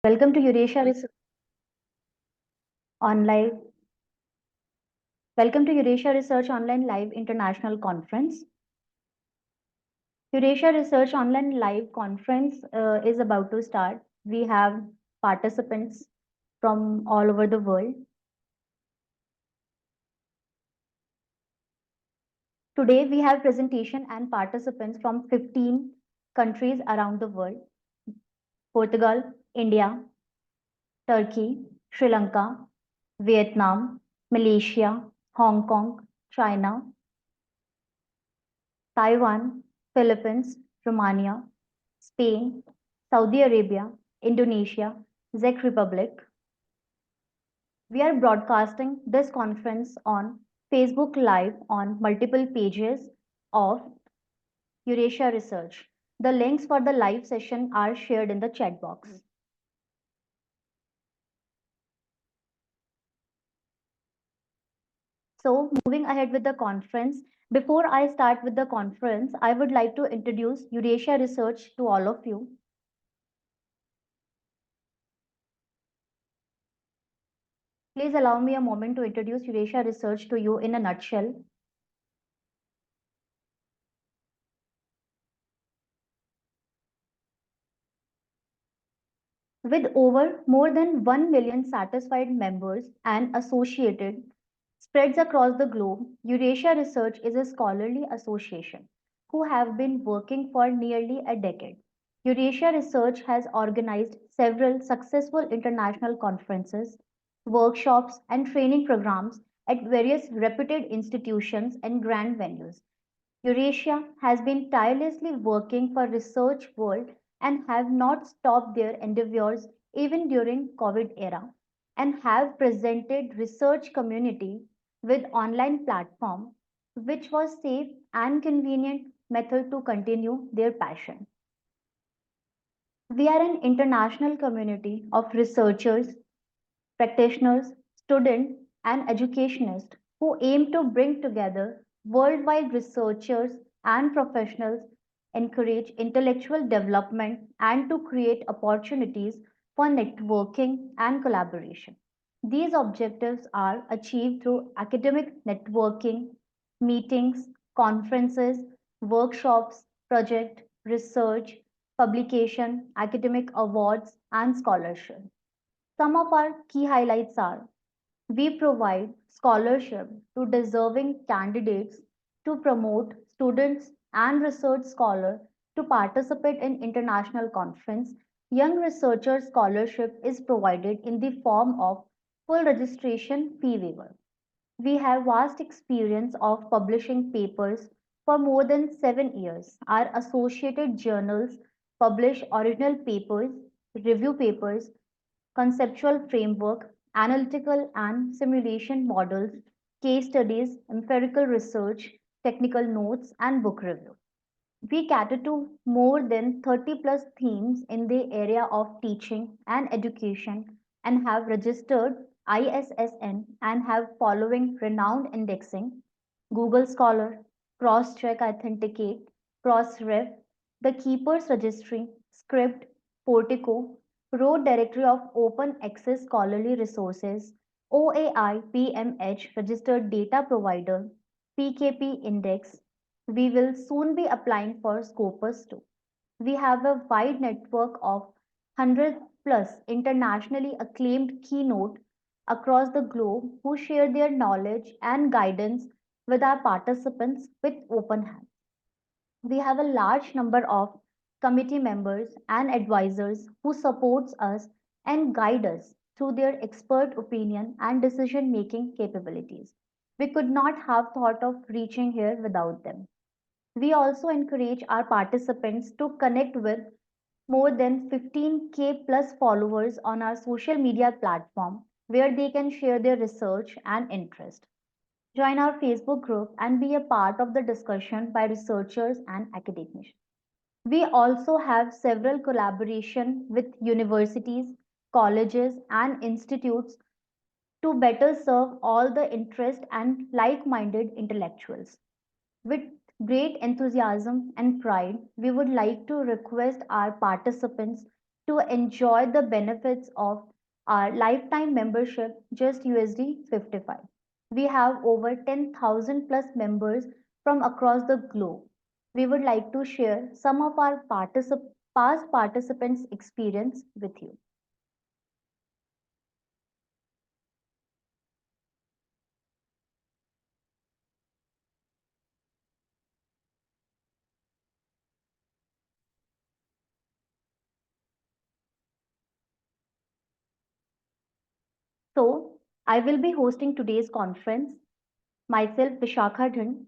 Welcome to Eurasia Research Online. Welcome to Eurasia Research Online Live International Conference. Eurasia Research Online Live Conference is about to start. We have participants from all over the world. Today we have presentation and participants from 15 countries around the world: Portugal, India, Turkey, Sri Lanka, Vietnam, Malaysia, Hong Kong, China, Taiwan, Philippines, Romania, Spain, Saudi Arabia, Indonesia, Czech Republic. We are broadcasting this conference on Facebook Live on multiple pages of Eurasia Research. The links for the live session are shared in the chat box. So, moving ahead with the conference, before I start with the conference, I would like to introduce Eurasia Research to all of you. Please allow me a moment to introduce Eurasia Research to you in a nutshell. With over more than 1 million satisfied members and associated spreads across the globe, Eurasia Research is a scholarly association who have been working for nearly a decade. Eurasia Research has organized several successful international conferences, workshops, and training programs at various reputed institutions and grand venues. Eurasia has been tirelessly working for research world and have not stopped their endeavors even during COVID era, and have presented research community with online platform which was safe and convenient method to continue their passion. We are an international community of researchers, practitioners, students, and educationists who aim to bring together worldwide researchers and professionals, encourage intellectual development, and to create opportunities for networking and collaboration. These objectives are achieved through academic networking, meetings, conferences, workshops, project, research, publication, academic awards, and scholarship. Some of our key highlights are: we provide scholarship to deserving candidates to promote students and research scholars to participate in international conference. Young researcher scholarship is provided in the form of full registration fee waiver. We have vast experience of publishing papers for more than 7 years. Our associated journals publish original papers, review papers, conceptual framework, analytical and simulation models, case studies, empirical research, technical notes, and book review. We cater to more than 30 plus themes in the area of teaching and education and have registered ISSN and have following renowned indexing: Google Scholar, Cross-Check Authenticate, Crossref, the Keepers Registry, Script, Portico, Road Directory of Open Access Scholarly Resources, OAI PMH Registered Data Provider, PKP Index. We will soon be applying for Scopus too. We have a wide network of 100 plus internationally acclaimed keynote across the globe who share their knowledge and guidance with our participants with open hands. We have a large number of committee members and advisors who supports us and guide us through their expert opinion and decision making capabilities. We could not have thought of reaching here without them. We also encourage our participants to connect with more than 15K plus followers on our social media platform where they can share their research and interest. Join our Facebook group and be a part of the discussion by researchers and academicians. We also have several collaboration with universities, colleges, and institutes to better serve all the interest and like-minded intellectuals. With great enthusiasm and pride, we would like to request our participants to enjoy the benefits of our lifetime membership, just USD 55. We have over 10,000 plus members from across the globe. We would like to share some of our past participants' experience with you. So, I will be hosting today's conference, myself, Vishakha Dhand.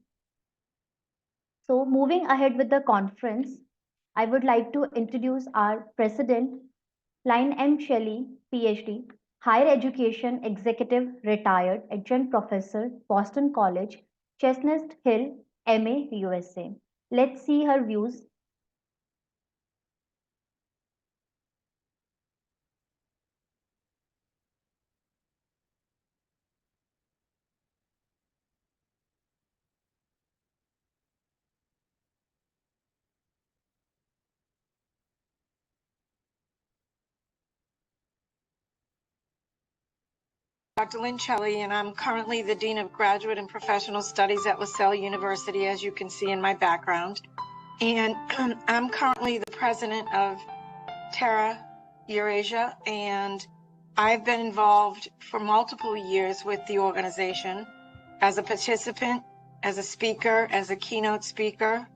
So, moving ahead with the conference, I would like to introduce our president, Line M. Shelley, PhD, Higher Education Executive, retired, Adjunct Professor, Boston College, Chestnut Hill, MA, USA. Let's see her views. Dr. Lynn Shelley, and I'm currently the Dean of Graduate and Professional Studies at LaSalle University, as you can see in my background. And I'm currently the president of Terra Eurasia, and I've been involved for multiple years with the organization as a participant, as a speaker, as a keynote speaker,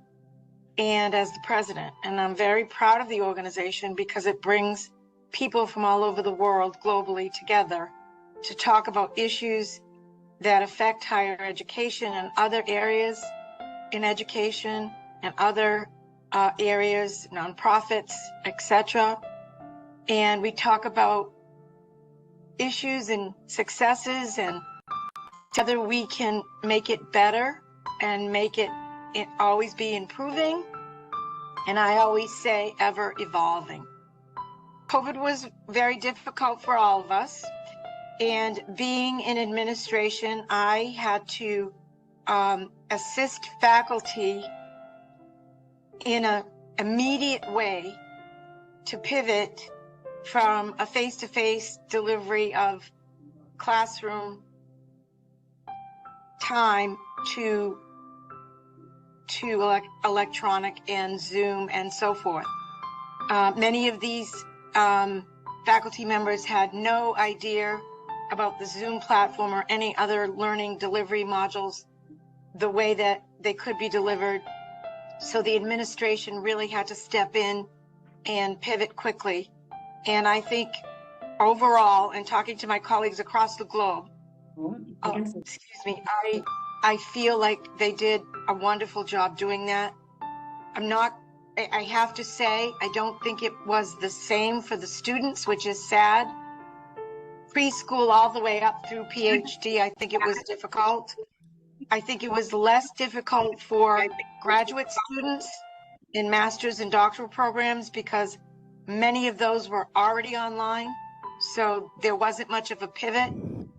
and as the president. And I'm very proud of the organization because it brings people from all over the world globally together to talk about issues that affect higher education and other areas in education and other areas, nonprofits, etc. And we talk about issues and successes and whether we can make it better and make it always be improving. And I always say ever evolving. COVID was very difficult for all of us. And being in administration, I had to assist faculty in an immediate way to pivot from a face-to-face delivery of classroom time to electronic and Zoom and so forth. Many of these faculty members had no idea about the Zoom platform or any other learning delivery modules, the way that they could be delivered. So the administration really had to step in and pivot quickly. And I think overall, and talking to my colleagues across the globe, I feel like they did a wonderful job doing that. I have to say, I don't think it was the same for the students, which is sad. Preschool all the way up through PhD, I think it was difficult. I think it was less difficult for graduate students in master's and doctoral programs because many of those were already online. So there wasn't much of a pivot.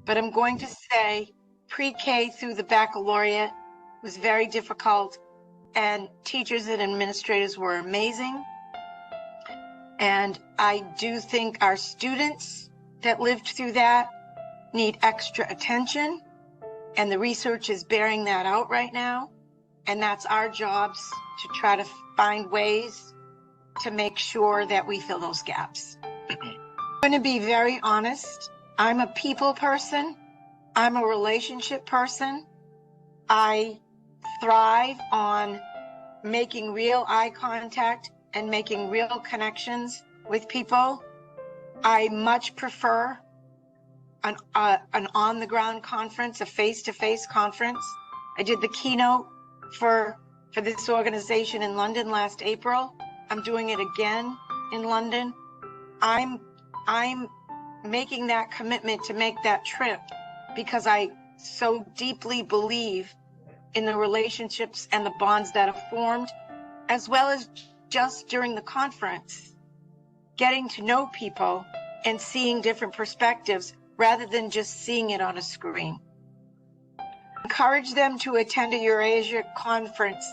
But I'm going to say pre-K through the baccalaureate was very difficult, and teachers and administrators were amazing. And I do think our students that lived through that need extra attention, and the research is bearing that out right now. And that's our jobs to try to find ways to make sure that we fill those gaps. I'm going to be very honest. I'm a people person. I'm a relationship person. I thrive on making real eye contact and making real connections with people. I much prefer an on-the-ground conference, a face-to-face conference. I did the keynote for this organization in London last April. I'm doing it again in London. I'm making that commitment to make that trip because I so deeply believe in the relationships and the bonds that are formed, as well as just during the conference, getting to know people and seeing different perspectives rather than just seeing it on a screen. Encourage them to attend a Eurasia conference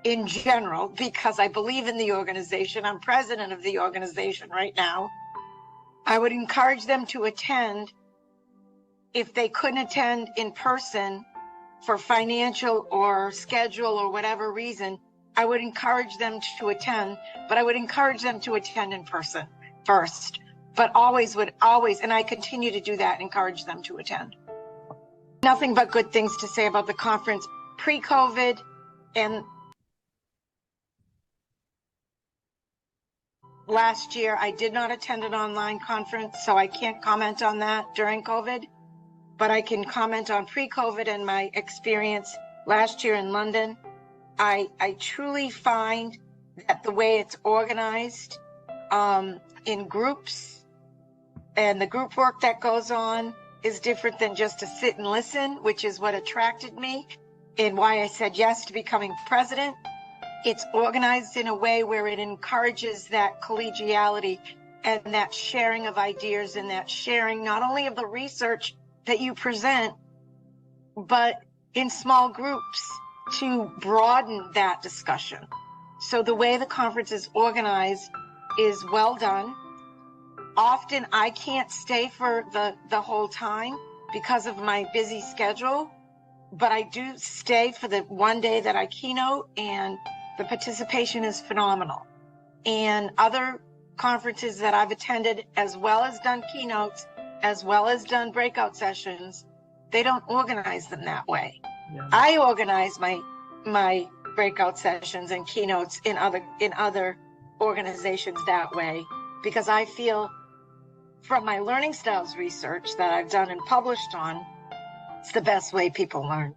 in general, because I believe in the organization. I'm president of the organization right now. I would encourage them to attend. If they couldn't attend in person for financial or schedule or whatever reason, I would encourage them to attend, but I would encourage them to attend in person first, but always, and I continue to do that, encourage them to attend. Nothing but good things to say about the conference pre-COVID, and last year I did not attend an online conference, so I can't comment on that during COVID, but I can comment on pre-COVID and my experience last year in London. I truly find that the way it's organized in groups and the group work that goes on is different than just to sit and listen, which is what attracted me and why I said yes to becoming president. It's organized in a way where it encourages that collegiality and that sharing of ideas and that sharing not only of the research that you present, but in small groups to broaden that discussion. So the way the conference is organized is well done. Often I can't stay for the whole time because of my busy schedule, but I do stay for the one day that I keynote, and the participation is phenomenal. And other conferences that I've attended, as well as done keynotes, as well as done breakout sessions, they don't organize them that way. Yeah. I organize my breakout sessions and keynotes in other organizations that way, because I feel from my learning styles research that I've done and published on, it's the best way people learn.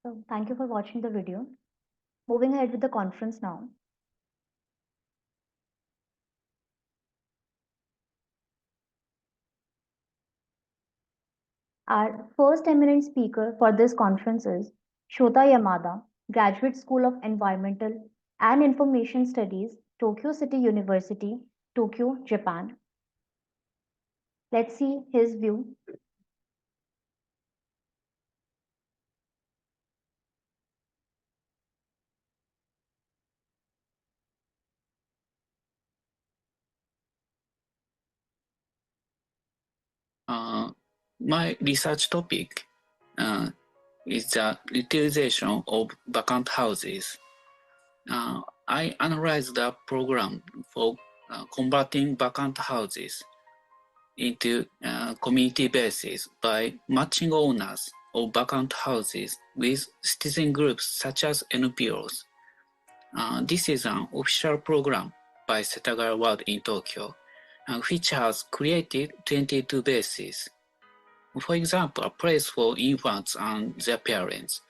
So thank you for watching the video. Moving ahead with the conference now. Our first eminent speaker for this conference is Shota Yamada, Graduate School of Environmental and Information Studies, Tokyo City University, Tokyo, Japan. Let's see his view. My research topic is the utilization of vacant houses. I analyzed the program for converting vacant houses into community bases by matching owners of vacant houses with citizen groups such as NPOs. This is an official program by Setagara World in Tokyo, which has created 22 bases. For example, a place for infants and their parents,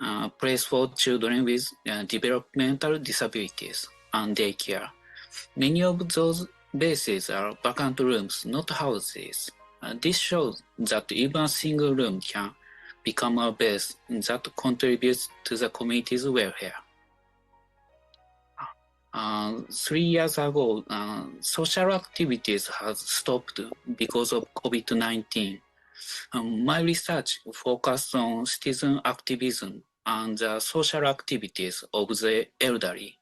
a place for children with developmental disabilities, and daycare. Many of those bases are vacant rooms, not houses. This shows that even a single room can become a base that contributes to the community's welfare. 3 years ago, social activities have stopped because of COVID-19. My research focused on citizen activism and the social activities of the elderly.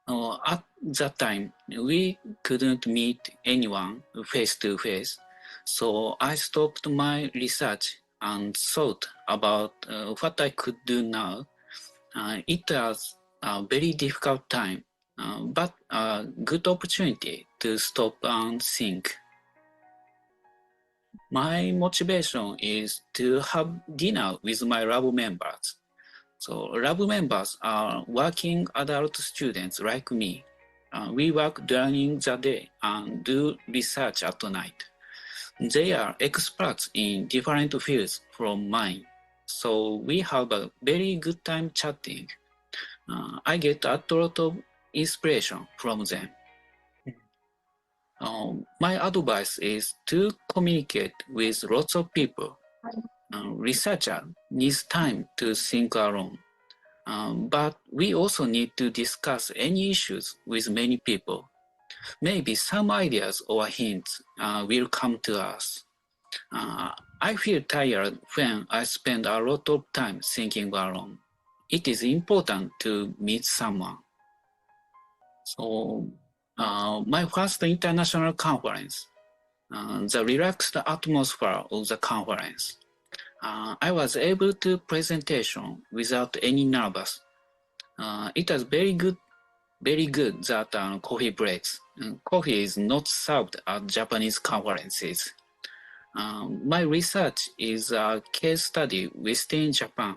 At that time, we couldn't meet anyone face to face, so I stopped my research and thought about what I could do now. It was a very difficult time, but a good opportunity to stop and think. My motivation is to have dinner with my lab members. So lab members are working adult students like me. We work during the day and do research at night. They are experts in different fields from mine. So we have a very good time chatting. I get a lot of inspiration from them. My advice is to communicate with lots of people. Researcher needs time to think alone, but we also need to discuss any issues with many people. maybe some ideas or hints will come to us. I feel tired when I spend a lot of time thinking alone. It is important to meet someone. So, my first international conference, the relaxed atmosphere of the conference. I was able to presentation without any nervous. It was very good that coffee breaks. Coffee is not served at Japanese conferences. My research is a case study within Japan,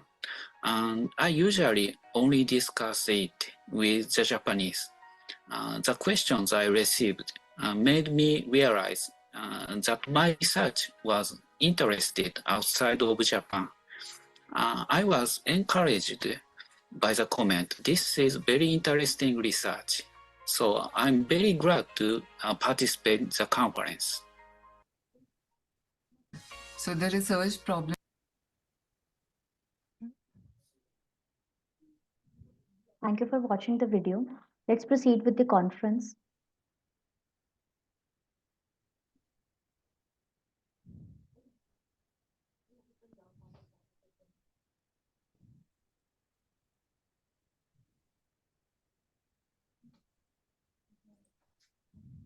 and I usually only discuss it with the Japanese. The questions I received made me realize that my research was interested outside of Japan. I was encouraged by the comment, "This is very interesting research." So I'm very glad to participate in the conference. So the research problem. Thank you for watching the video. Let's proceed with the conference.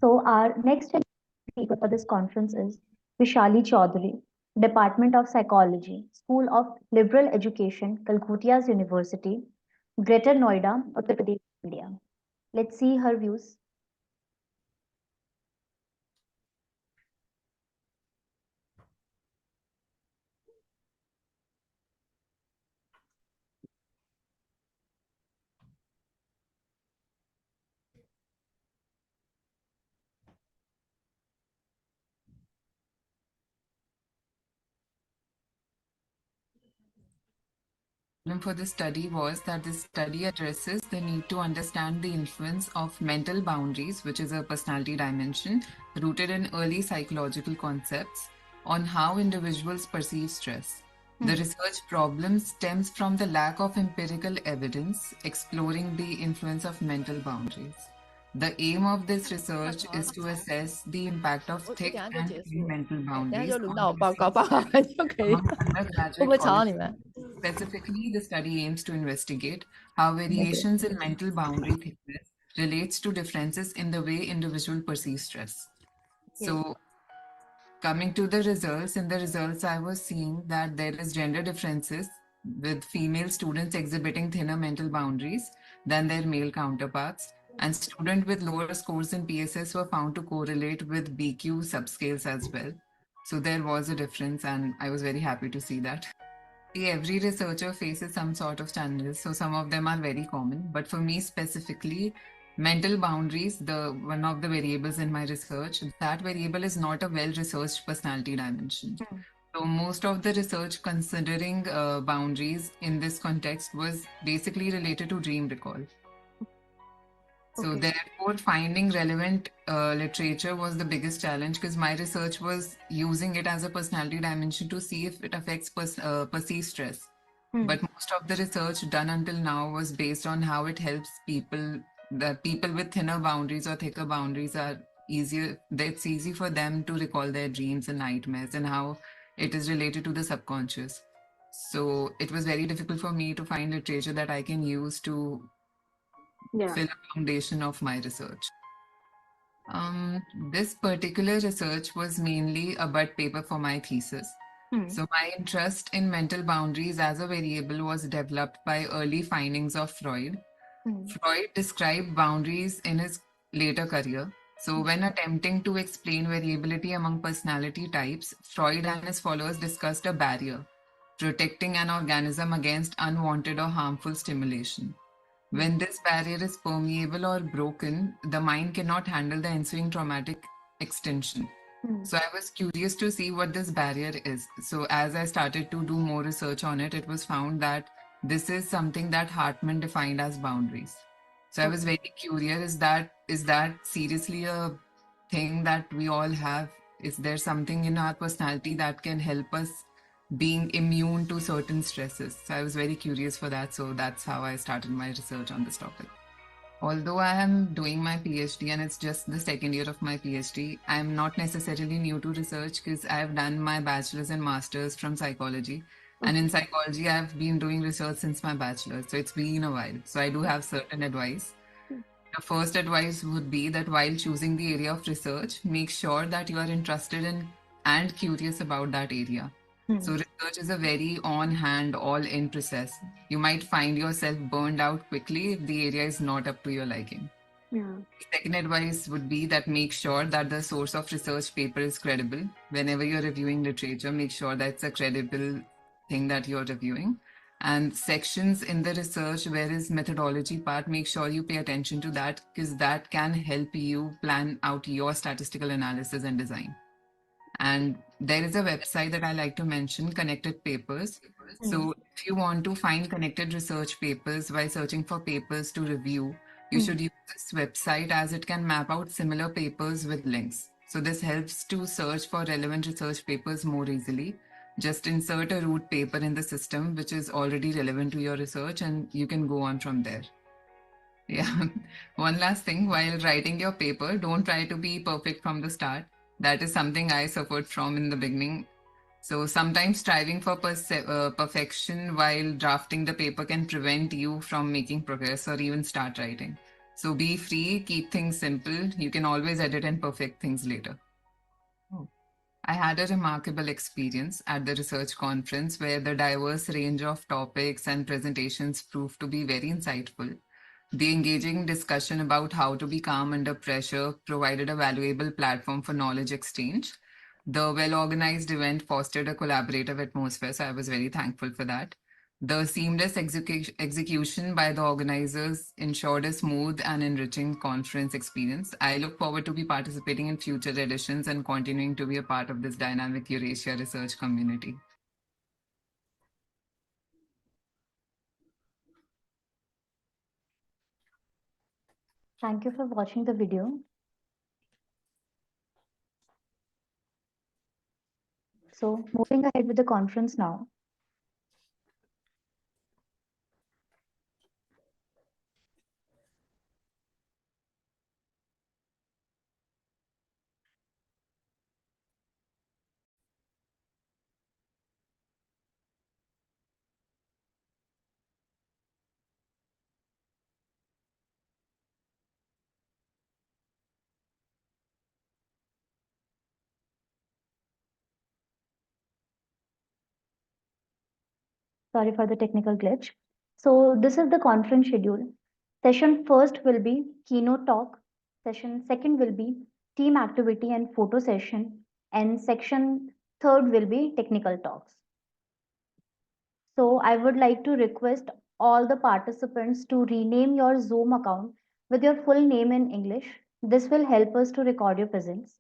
So our next speaker for this conference is Vishali Chaudhary, Department of Psychology, School of Liberal Education, Calcutta's University, Greater Noida, Uttar Pradesh, India. Let's see her views. For the study was that this study addresses the need to understand the influence of mental boundaries, which is a personality dimension rooted in early psychological concepts, on how individuals perceive stress. The research problem stems from the lack of empirical evidence exploring the influence of mental boundaries. The aim of this research is to assess the impact of thick and thin mental 等下 boundaries 就轮 on 到我报告，报告完就可以。 among 会不 undergraduate 会吵到 college 你们？ Specifically, the study aims to investigate how variations in mental boundary thickness relates to differences in the way individual perceive stress. So, coming to the results, in the results I was seeing that there is gender differences with female students exhibiting thinner mental boundaries than their male counterparts, and students with lower scores in PSS were found to correlate with BQ subscales as well. So there was a difference, and I was very happy to see that. Every researcher faces some sort of challenges, so some of them are very common. But for me specifically, mental boundaries, the one of the variables in my research, that variable is not a well-researched personality dimension. So most of the research considering boundaries in this context was basically related to dream recall. So therefore, finding relevant literature was the biggest challenge because my research was using it as a personality dimension to see if it affects perceived stress. But most of the research done until now was based on how it helps people, that people with thinner boundaries or thicker boundaries are easier, it's easy for them to recall their dreams and nightmares and how it is related to the subconscious. So it was very difficult for me to find literature that I can use to fill a foundation of my research. This particular research was mainly a bud paper for my thesis. So my interest in mental boundaries as a variable was developed by early findings of Freud. Freud described boundaries in his later career. So when attempting to explain variability among personality types, Freud and his followers discussed a barrier, protecting an organism against unwanted or harmful stimulation. When this barrier is permeable or broken, the mind cannot handle the ensuing traumatic extension. So I was curious to see what this barrier is. So as I started to do more research on it, it was found that this is something that Hartman defined as boundaries. So I was very curious, is that seriously a thing that we all have? Is there something in our personality that can help us being immune to certain stresses? So I was very curious for that. So that's how I started my research on this topic. Although I am doing my PhD and it's just the second year of my PhD, I'm not necessarily new to research because I've done my bachelor's and master's from psychology. And in psychology, I've been doing research since my bachelor's. So it's been a while. So I do have certain advice. The first advice would be that while choosing the area of research, make sure that you are interested in and curious about that area. So, research is a very on hand, all in process. You might find yourself burned out quickly if the area is not up to your liking. Yeah. Second advice would be that make sure that the source of research paper is credible. Whenever you're reviewing literature, make sure that's a credible thing that you're reviewing. And sections in the research where is methodology part, make sure you pay attention to that because that can help you plan out your statistical analysis and design. And there is a website that I like to mention, Connected Papers. So if you want to find connected research papers while searching for papers to review, you should use this website as it can map out similar papers with links. So this helps to search for relevant research papers more easily. Just insert a root paper in the system which is already relevant to your research and you can go on from there. Yeah. One last thing, while writing your paper, don't try to be perfect from the start. That is something I suffered from in the beginning. So sometimes striving for perfection while drafting the paper can prevent you from making progress or even start writing. So be free, keep things simple. You can always edit and perfect things later. I had a remarkable experience at the research conference where the diverse range of topics and presentations proved to be very insightful. The engaging discussion about how to be calm under pressure provided a valuable platform for knowledge exchange. The well organized event fostered a collaborative atmosphere, so I was very thankful for that. The seamless execution by the organizers ensured a smooth and enriching conference experience. I look forward to be participating in future editions and continuing to be a part of this dynamic Eurasia research community. Thank you for watching the video. So moving ahead with the conference now. Sorry for the technical glitch. So this is the conference schedule. Session first will be keynote talk. Session second will be team activity and photo session. And section third will be technical talks. So I would like to request all the participants to rename your Zoom account with your full name in English. This will help us to record your presence.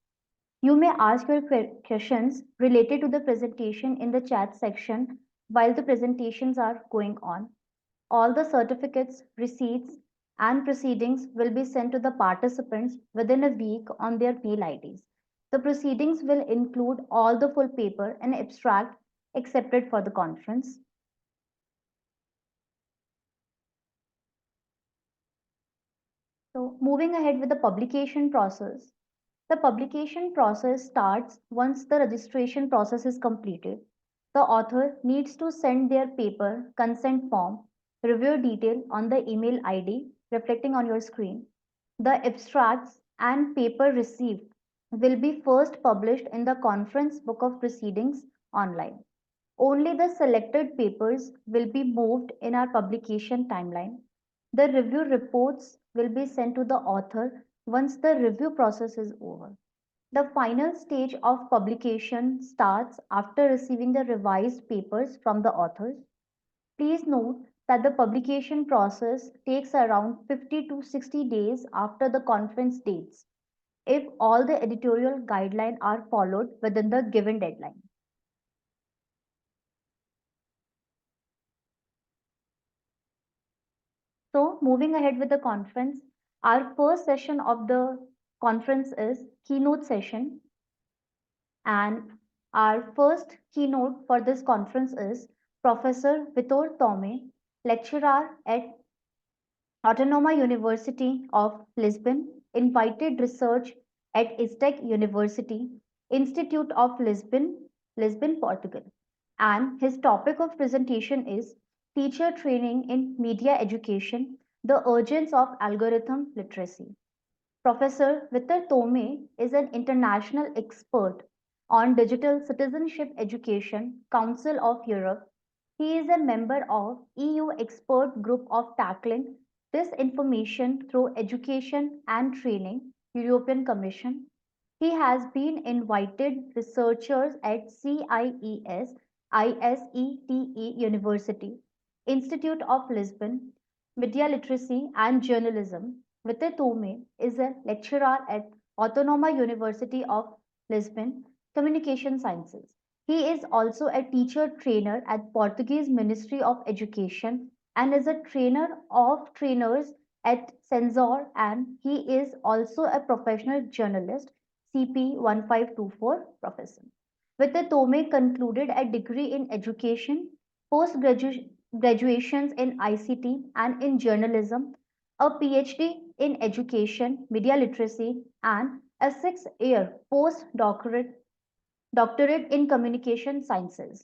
You may ask your questions related to the presentation in the chat section while the presentations are going on. All the certificates, receipts, and proceedings will be sent to the participants within a week on their mail IDs. The proceedings will include all the full paper and abstract accepted for the conference. So moving ahead with the publication process. The publication process starts once the registration process is completed. The author needs to send their paper consent form, review detail on the email ID reflecting on your screen. The abstracts and paper received will be first published in the conference book of proceedings online. Only the selected papers will be moved in our publication timeline. The review reports will be sent to the author once the review process is over. The final stage of publication starts after receiving the revised papers from the authors. Please note that the publication process takes around 50 to 60 days after the conference dates if all the editorial guidelines are followed within the given deadline. So, moving ahead with the conference, our first session of the conference is keynote session. And our first keynote for this conference is Professor Vitor Tome, lecturer at Autonoma University of Lisbon invited research at ISTEC University, Institute of Lisbon, Lisbon, Portugal. And his topic of presentation is Teacher Training in Media Education, the Urgence of Algorithm Literacy. Professor Vitor Tome is an international expert on digital citizenship education, Council of Europe. He is a member of EU expert group of tackling disinformation through education and training, European Commission. He has been invited researchers at CIES, ISETE University, Institute of Lisbon, Media Literacy and Journalism. Vite Tome is a lecturer at Autonoma University of Lisbon, Communication Sciences. He is also a teacher trainer at Portuguese Ministry of Education and is a trainer of trainers at Censor, and he is also a professional journalist, CP 1524 professor. Vite Tome concluded a degree in education, graduations in ICT and in journalism, a PhD in education, media literacy, and a 6-year doctorate in communication sciences.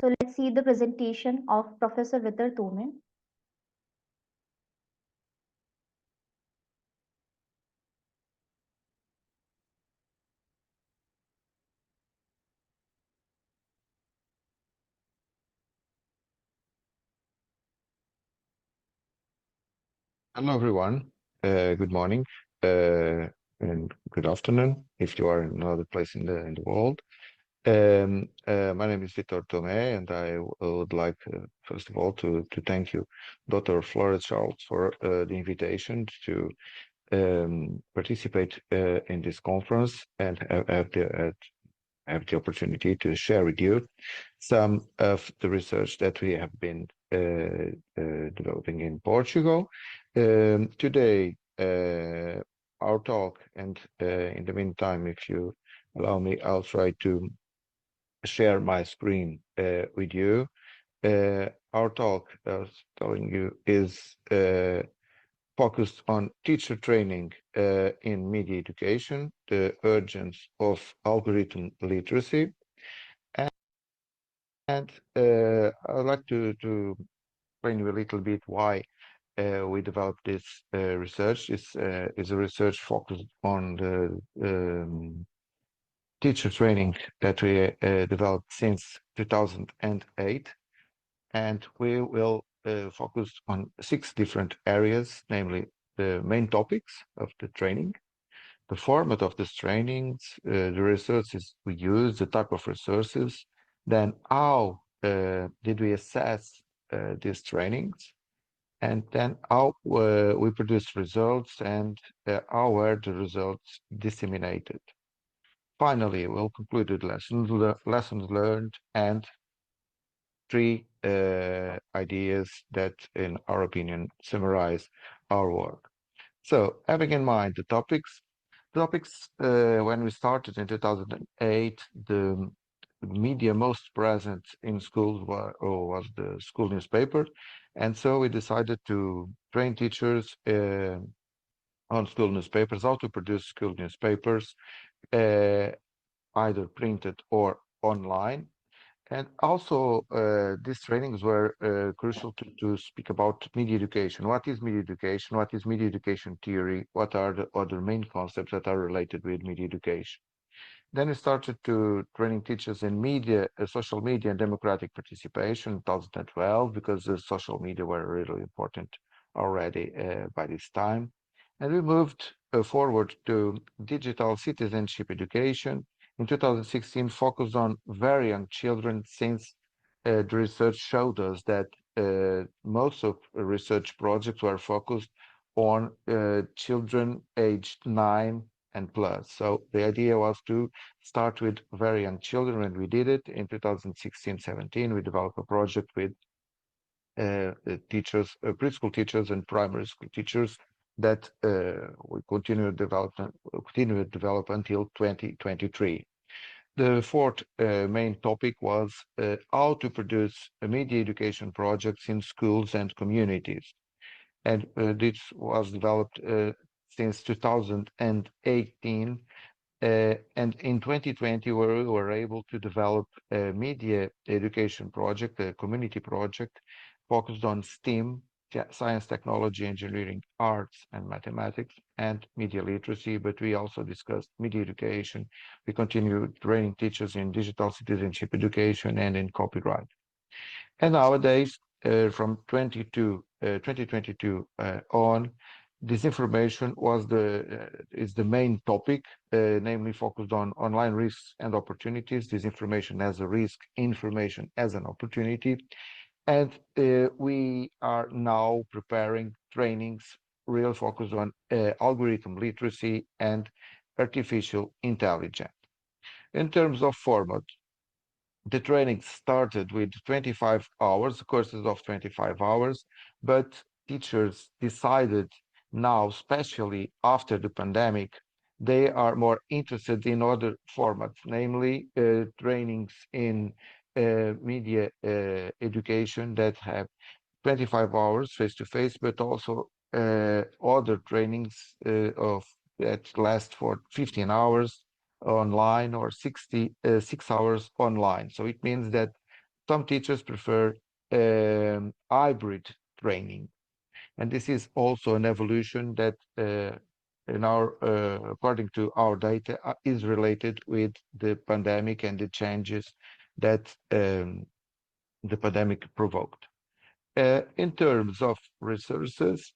So let's see the presentation of Professor Vitor Tome. Hello, everyone. Good morning and good afternoon if you are in another place in the world. My name is Vitor Tome, and I would like, first of all, to thank you, Dr. Flores Charles, for the invitation to participate in this conference and have the opportunity to share with you some of the research that we have been developing in Portugal. Today, our talk, and in the meantime, if you allow me, I'll try to share my screen with you. Our talk, I was telling you, is focused on teacher training in media education, the urgence of algorithm literacy. And I'd like to explain you a little bit why we developed this research. This is a research focused on the teacher training that we developed since 2008. And we will focus on 6 different areas, namely the main topics of the training, the format of these trainings, the resources we use, the type of resources, then how did we assess these trainings, and then how we produce results and how were the results disseminated. Finally, we'll conclude with lessons learned and 3 ideas that, in our opinion, summarize our work. So, having in mind the topics, when we started in 2008, the media most present in schools was the school newspaper. And so we decided to train teachers on school newspapers, how to produce school newspapers, either printed or online. And also, these trainings were crucial to speak about media education. What is media education? What is media education theory? What are the other main concepts that are related with media education? Then we started to training teachers in media, social media and democratic participation in 2012, because the social media were really important already by this time. And we moved forward to digital citizenship education. In 2016, focused on very young children, since the research showed us that most of research projects were focused on children aged 9 and plus. So the idea was to start with very young children, and we did it in 2016-17. We developed a project with teachers, preschool teachers and primary school teachers that we continue to develop until 2023. The fourth main topic was how to produce media education projects in schools and communities. And this was developed since 2018. And in 2020, we were able to develop a media education project, a community project focused on STEAM, science, technology, engineering, arts, and mathematics, and media literacy. But we also discussed media education. We continued training teachers in digital citizenship education and in copyright. And nowadays, from 2022 on, disinformation is the main topic, namely focused on online risks and opportunities, disinformation as a risk, information as an opportunity. And we are now preparing trainings real focus on algorithm literacy and artificial intelligence. In terms of format, the training started with 25 hours, courses of 25 hours, but teachers decided now, especially after the pandemic, they are more interested in other formats, namely trainings in media education that have 25 hours face-to-face, but also other trainings of that last for 15 hours online or 6 hours online. So it means that some teachers prefer hybrid training. And this is also an evolution that according to our data, is related with the pandemic and the changes that the pandemic provoked. In terms of resources,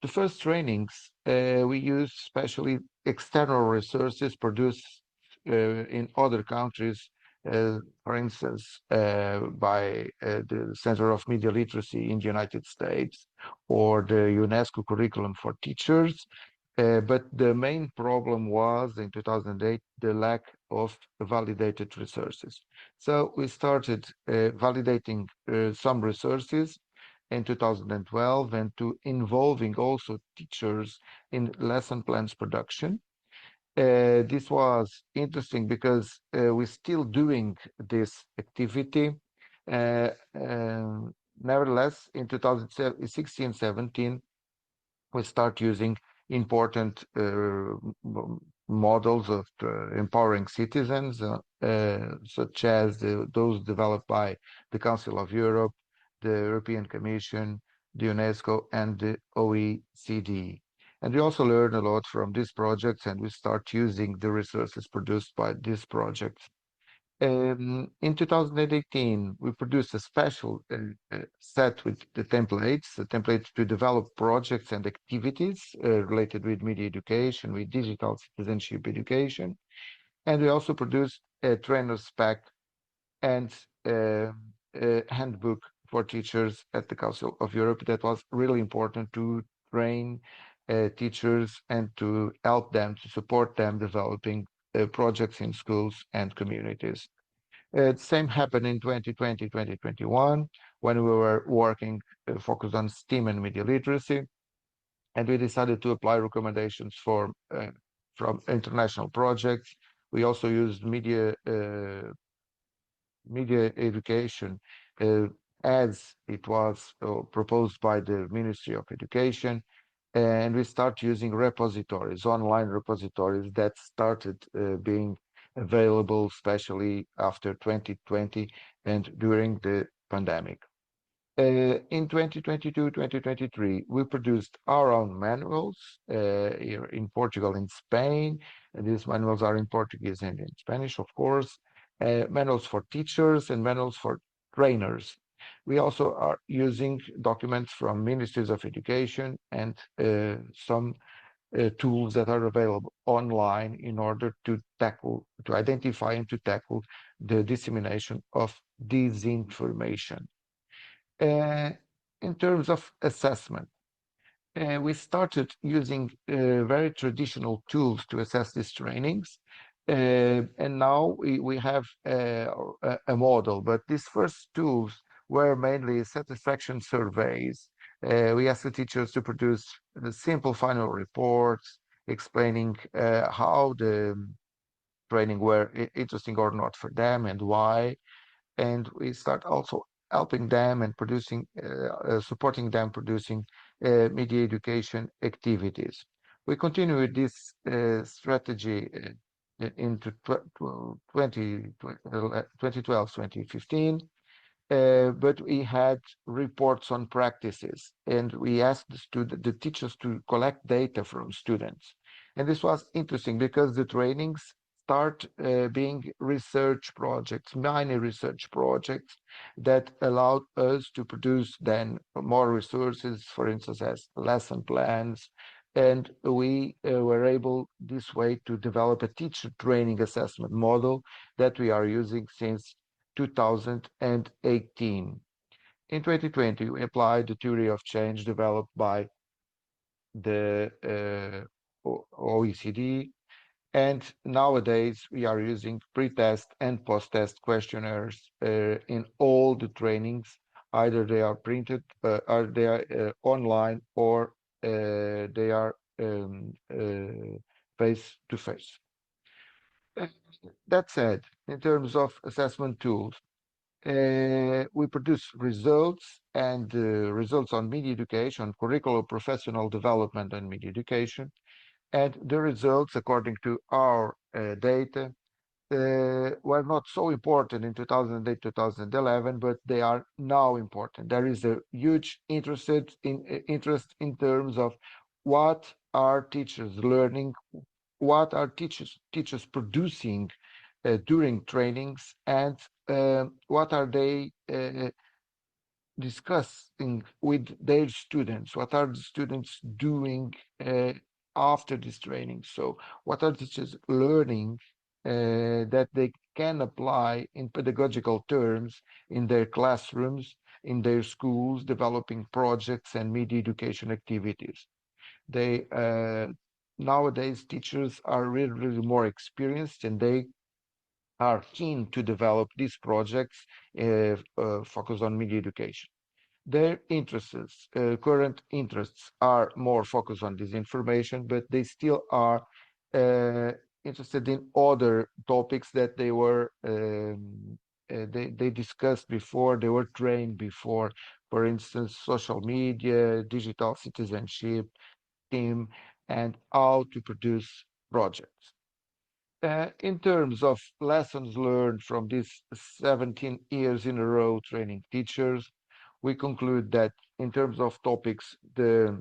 the first trainings we use especially external resources produced in other countries, for instance, by the Center of Media Literacy in the United States or the UNESCO curriculum for teachers. But the main problem was in 2008 the lack of validated resources. So we started validating some resources in 2012 and to involving also teachers in lesson plans production. This was interesting because we're still doing this activity. Uh, Nevertheless, in 2016-17, we start using important models of empowering citizens, such as those developed by the Council of Europe, the European Commission, the UNESCO, and the OECD. And we also learn a lot from these projects, and we start using the resources produced by these projects. In 2018, we produced a special set with the templates to develop projects and activities related with media education, with digital citizenship education. And we also produced a trainer's pack and a handbook for teachers at the Council of Europe that was really important to train teachers and to help them, to support them developing projects in schools and communities. The same happened in 2020, 2021, when we were working focused on STEAM and media literacy, and we decided to apply recommendations from international projects. We also used media education as it was proposed by the Ministry of Education, and we start using repositories, online repositories that started being available, especially after 2020 and during the pandemic. In 2022, 2023, we produced our own manuals here in Portugal and Spain. And these manuals are in Portuguese and in Spanish, of course, manuals for teachers and manuals for trainers. We also are using documents from ministries of education and some tools that are available online in order to identify and to tackle the dissemination of disinformation. In terms of assessment, we started using very traditional tools to assess these trainings. And now we have a model, but these first tools were mainly satisfaction surveys. We asked the teachers to produce the simple final reports explaining how training were interesting or not for them and why. And we start also helping them and producing, supporting them producing media education activities. We continue with this strategy into 2012, 2015. But we had reports on practices, and we asked the teachers to collect data from students. And this was interesting because the trainings start being research projects, mini research projects that allowed us to produce then more resources, for instance, as lesson plans. And we were able this way to develop a teacher training assessment model that we are using since 2018. In 2020, we applied the theory of change developed by the OECD, and nowadays we are using pre-test and post-test questionnaires in all the trainings. Either they are printed, or they are online, or they are face to face. That said, in terms of assessment tools, we produce results and results on media education, curricular professional development and media education. And the results, according to our data, were not so important in 2008, 2011, but they are now important. There is a huge interest in terms of what are teachers learning, what are teachers producing during trainings, and what are they discussing with their students, what are the students doing after this training. So what are teachers learning that they can apply in pedagogical terms in their classrooms, in their schools, developing projects and media education activities. They nowadays teachers are really more experienced, and they are keen to develop these projects focused on media education. Their interests, current interests, are more focused on this information, but they still are interested in other topics that they were they discussed before, they were trained before. For instance, social media, digital citizenship, team, and how to produce projects. In terms of lessons learned from these 17 years in a row training teachers, we conclude that in terms of topics, the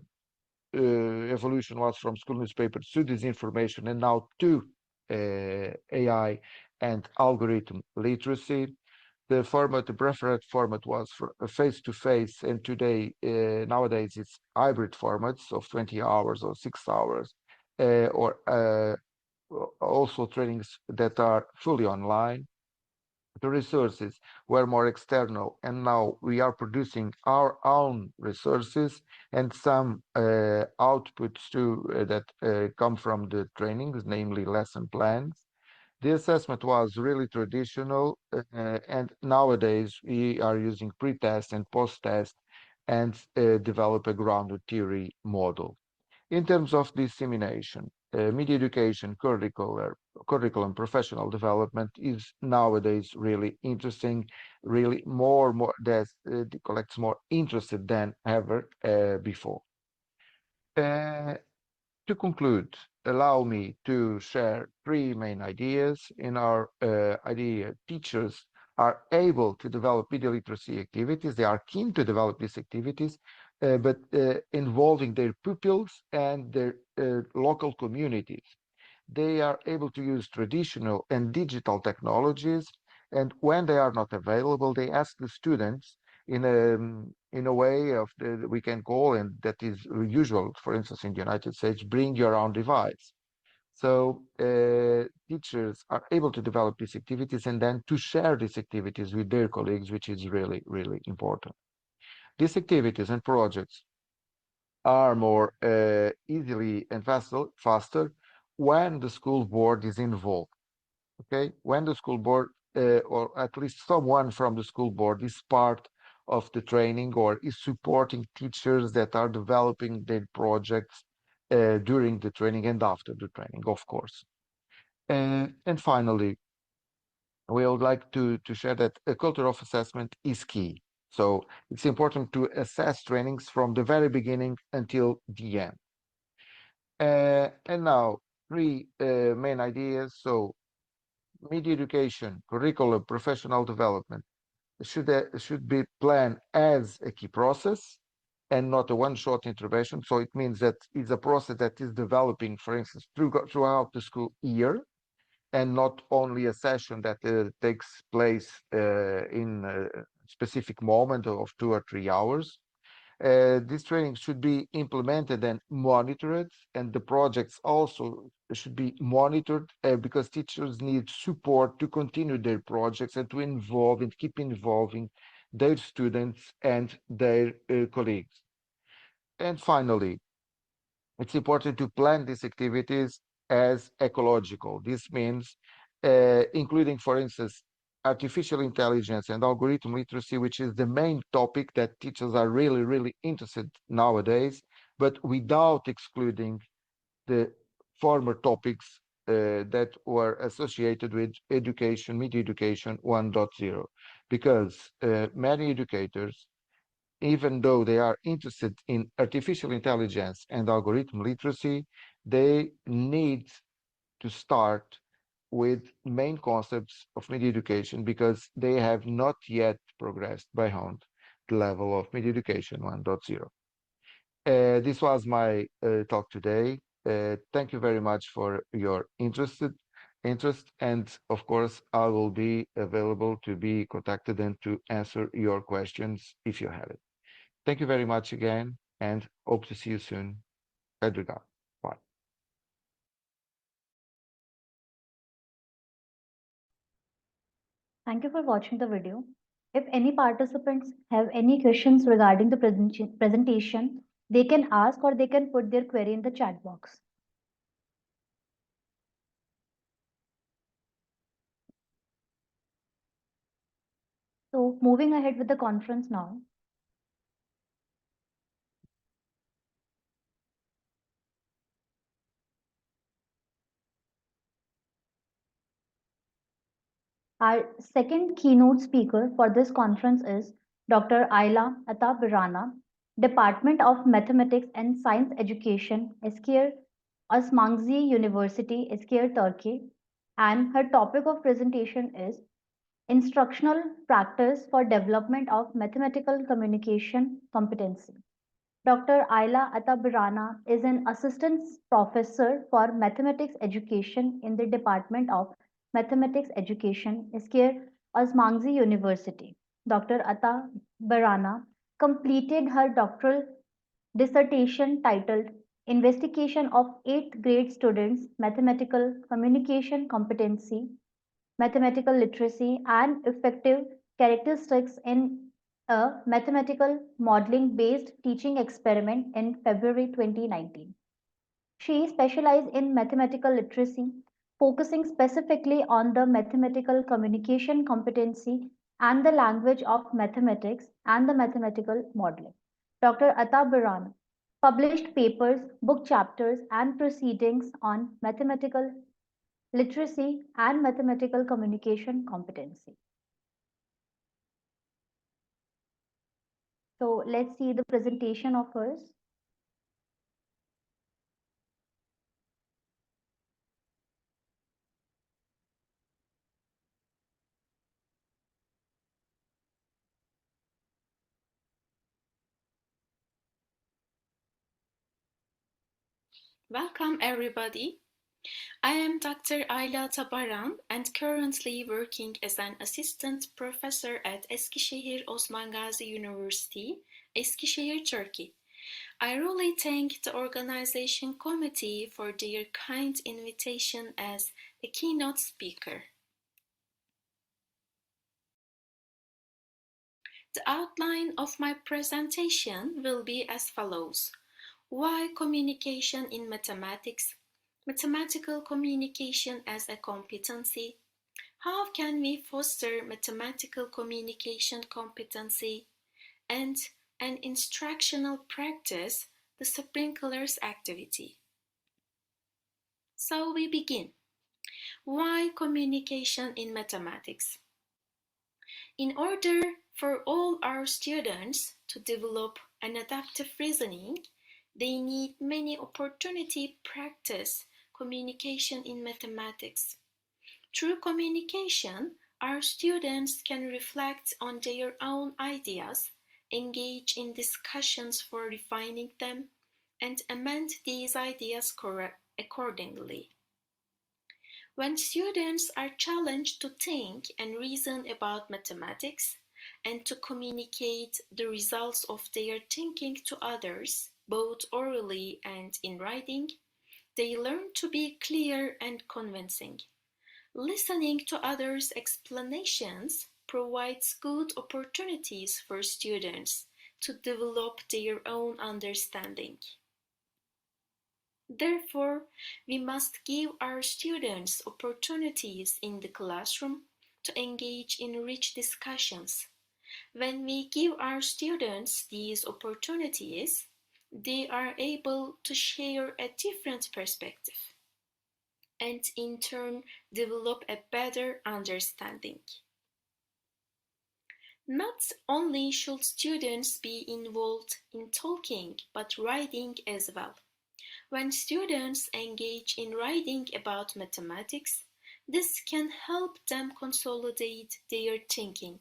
evolution was from school newspapers to disinformation and now to AI and algorithm literacy. The format, the preferred format was for face-to-face, and today, nowadays, it's hybrid formats of 20 hours or 6 hours, or also trainings that are fully online. The resources were more external, and now we are producing our own resources and some outputs too that come from the trainings, namely lesson plans. The assessment was really traditional, and nowadays we are using pre-test and post-test and develop a grounded theory model. In terms of dissemination, media education, curriculum, professional development is nowadays really interesting, really more that collects more interested than ever before. To conclude, allow me to share three main ideas. In our idea, teachers are able to develop media literacy activities. They are keen to develop these activities, but involving their pupils and their local communities. They are able to use traditional and digital technologies, and when they are not available, they ask the students in a way of we can call, and that is usual, for instance, in the United States, bring your own device. So teachers are able to develop these activities and then to share these activities with their colleagues, which is really, really important. These activities and projects are more easily and faster when the school board is involved. Okay, when the school board or at least someone from the school board is part of the training or is supporting teachers that are developing their projects during the training and after the training, of course. And finally, we would like to share that a culture of assessment is key. So it's important to assess trainings from the very beginning until the end. And now, three main ideas. So media education, curriculum, professional development should be planned as a key process and not a one-shot intervention. So it means that it's a process that is developing, for instance, throughout the school year, and not only a session that takes place in a specific moment of 2 or 3 hours. This training should be implemented and monitored, and the projects also should be monitored because teachers need support to continue their projects and to involve and keep involving their students and their colleagues. And finally, it's important to plan these activities as ecological. This means including, for instance, artificial intelligence and algorithm literacy, which is the main topic that teachers are really, really interested nowadays, but without excluding the former topics that were associated with education, media education 1.0, because many educators, even though they are interested in artificial intelligence and algorithm literacy, they need to start with main concepts of media education because they have not yet progressed beyond the level of media education 1.0. This was my talk today. Thank you very much for your interest, and of course, I will be available to be contacted and to answer your questions if you have it. Thank you very much again, and hope to see you soon. Obrigado. Bye. Thank you for watching the video. If any participants have any questions regarding the presentation, they can ask or they can put their query in the chat box. So moving ahead with the conference now. Our second keynote speaker for this conference is Dr. Ayla Atabirana, Department of Mathematics and Science Education, Eskişehir Osmangzi University, Eskişehir, Turkey. And her topic of presentation is Instructional Practice for Development of Mathematical Communication Competency. Dr. Ayla Atabirana is an assistant professor for mathematics education in the Department of Mathematics Education, Eskişehir Osmangzi University. Dr. Atabirana completed her doctoral dissertation titled Investigation of 8th grade students' mathematical communication competency, mathematical literacy, and effective characteristics in a mathematical modeling based teaching experiment in February 2019. She specialized in mathematical literacy, focusing specifically on the mathematical communication competency and the language of mathematics and the mathematical modeling. Dr. Atta Biran published papers, book chapters, and proceedings on mathematical literacy and mathematical communication competency. So let's see the presentation of hers. Welcome everybody. I am Dr. Ayla Tabaran and currently working as an assistant professor at Eskişehir Osman Gazi University, Eskişehir, Turkey. I really thank the organization committee for their kind invitation as a keynote speaker. The outline of my presentation will be as follows. Why communication in mathematics? Mathematical communication as a competency. How can we foster mathematical communication competency? And an instructional practice, the sprinklers activity. So we begin. Why communication in mathematics? In order for all our students to develop an adaptive reasoning, they need many opportunity practice communication in mathematics. Through communication, our students can reflect on their own ideas, engage in discussions for refining them, and amend these ideas accordingly. When students are challenged to think and reason about mathematics and to communicate the results of their thinking to others, both orally and in writing, they learn to be clear and convincing. Listening to others' explanations provides good opportunities for students to develop their own understanding. Therefore, we must give our students opportunities in the classroom to engage in rich discussions. When we give our students these opportunities, they are able to share a different perspective and in turn develop a better understanding. Not only should students be involved in talking, but writing as well. When students engage in writing about mathematics, this can help them consolidate their thinking.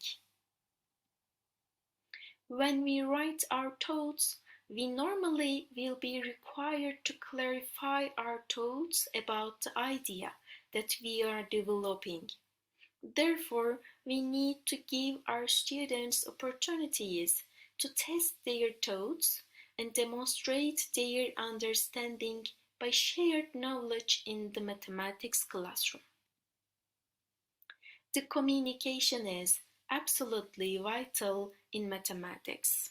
When we write our thoughts, we normally will be required to clarify our thoughts about the idea that we are developing. Therefore, we need to give our students opportunities to test their thoughts and demonstrate their understanding by shared knowledge in the mathematics classroom. The communication is absolutely vital in mathematics.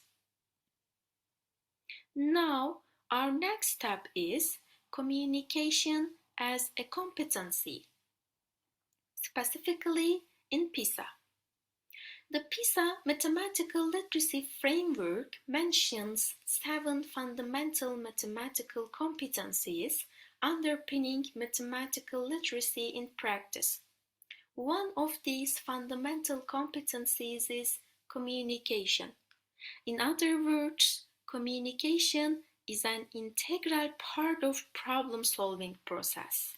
Now, our next step is communication as a competency, specifically in PISA. The PISA Mathematical Literacy Framework mentions 7 fundamental mathematical competencies underpinning mathematical literacy in practice. One of these fundamental competencies is communication. In other words, communication is an integral part of problem-solving process.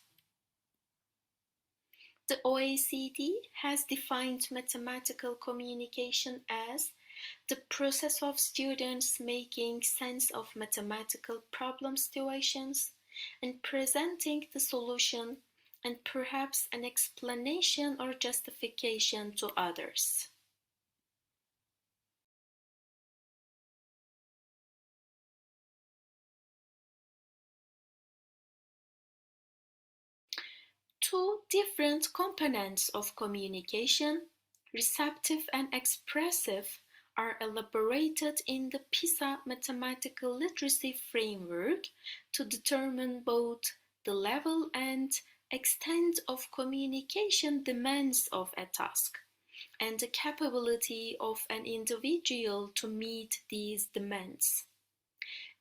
The OECD has defined mathematical communication as the process of students making sense of mathematical problem situations and presenting the solution and perhaps an explanation or justification to others. Two different components of communication, receptive and expressive, are elaborated in the PISA Mathematical Literacy Framework to determine both the level and extent of communication demands of a task and the capability of an individual to meet these demands.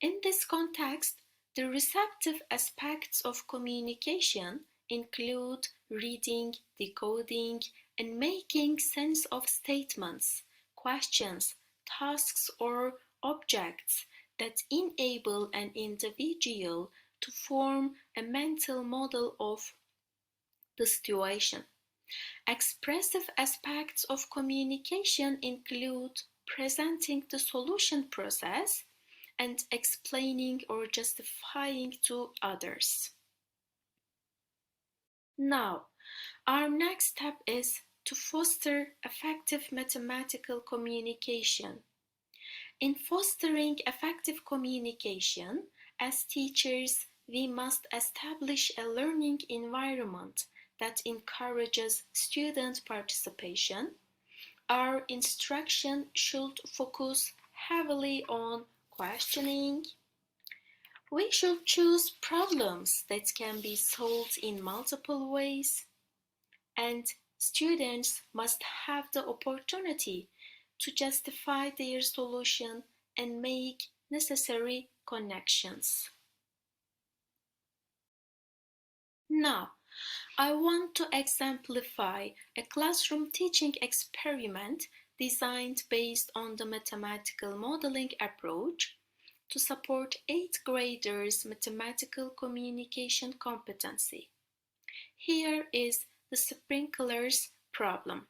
In this context, the receptive aspects of communication include reading, decoding, and making sense of statements, questions, tasks, or objects that enable an individual to form a mental model of the situation. Expressive aspects of communication include presenting the solution process and explaining or justifying to others. Now, our next step is to foster effective mathematical communication. In fostering effective communication, as teachers, we must establish a learning environment that encourages student participation. Our instruction should focus heavily on questioning. We should choose problems that can be solved in multiple ways, and students must have the opportunity to justify their solution and make necessary connections. Now, I want to exemplify a classroom teaching experiment designed based on the mathematical modeling approach to support 8th graders' mathematical communication competency. Here is the sprinklers problem.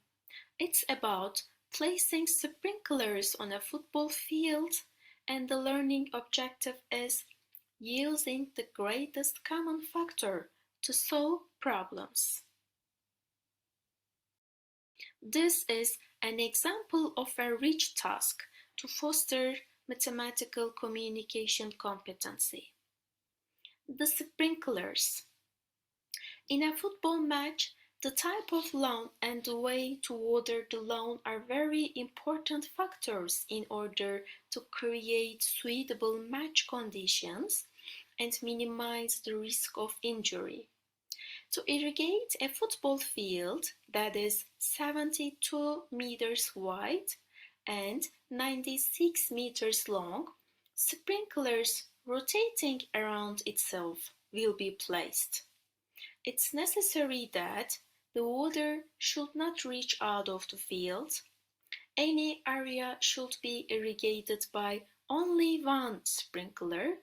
It's about placing sprinklers on a football field, and the learning objective is using the greatest common factor to solve problems. This is an example of a rich task to foster mathematical communication competency. The sprinklers. In a football match, the type of lawn and the way to water the lawn are very important factors in order to create suitable match conditions and minimize the risk of injury. To irrigate a football field that is 72 meters wide and 96 meters long, sprinklers rotating around itself will be placed. It's necessary that the water should not reach out of the field. Any area should be irrigated by only one sprinkler,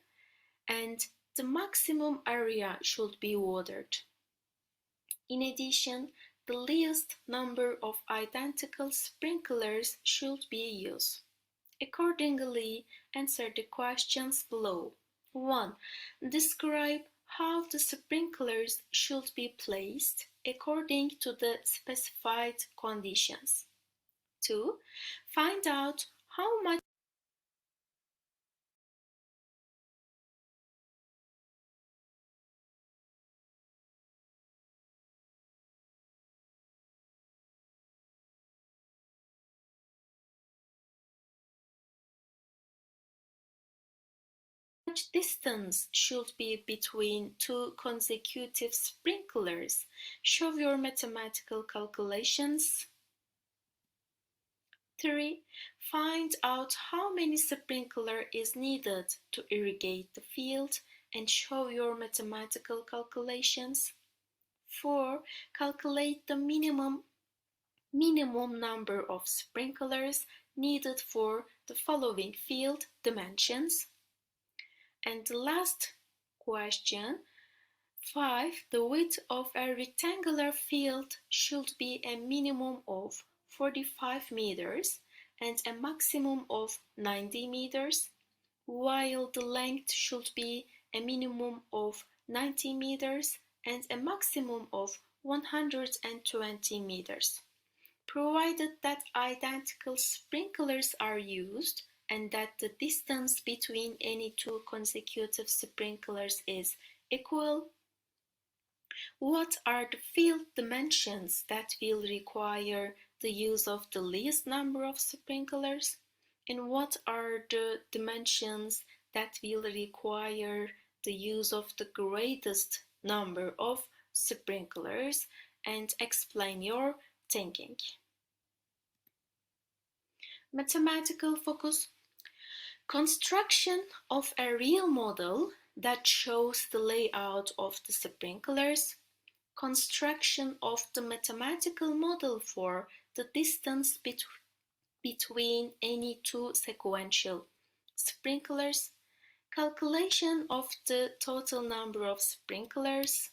and the maximum area should be watered. In addition, the least number of identical sprinklers should be used. Accordingly, answer the questions below. 1. Describe how the sprinklers should be placed according to the specified conditions. 2. Find out how much distance should be between two consecutive sprinklers. Show your mathematical calculations. 3. Find out how many sprinklers is needed to irrigate the field and show your mathematical calculations. 4. Calculate the minimum number of sprinklers needed for the following field dimensions. And the last question, 5. The width of a rectangular field should be a minimum of 45 meters and a maximum of 90 meters, while the length should be a minimum of 90 meters and a maximum of 120 meters. Provided that identical sprinklers are used and that the distance between any two consecutive sprinklers is equal, what are the field dimensions that will require the use of the least number of sprinklers? And what are the dimensions that will require the use of the greatest number of sprinklers? And explain your thinking. Mathematical focus. Construction of a real model that shows the layout of the sprinklers. Construction of the mathematical model for the distance between any two sequential sprinklers. Calculation of the total number of sprinklers.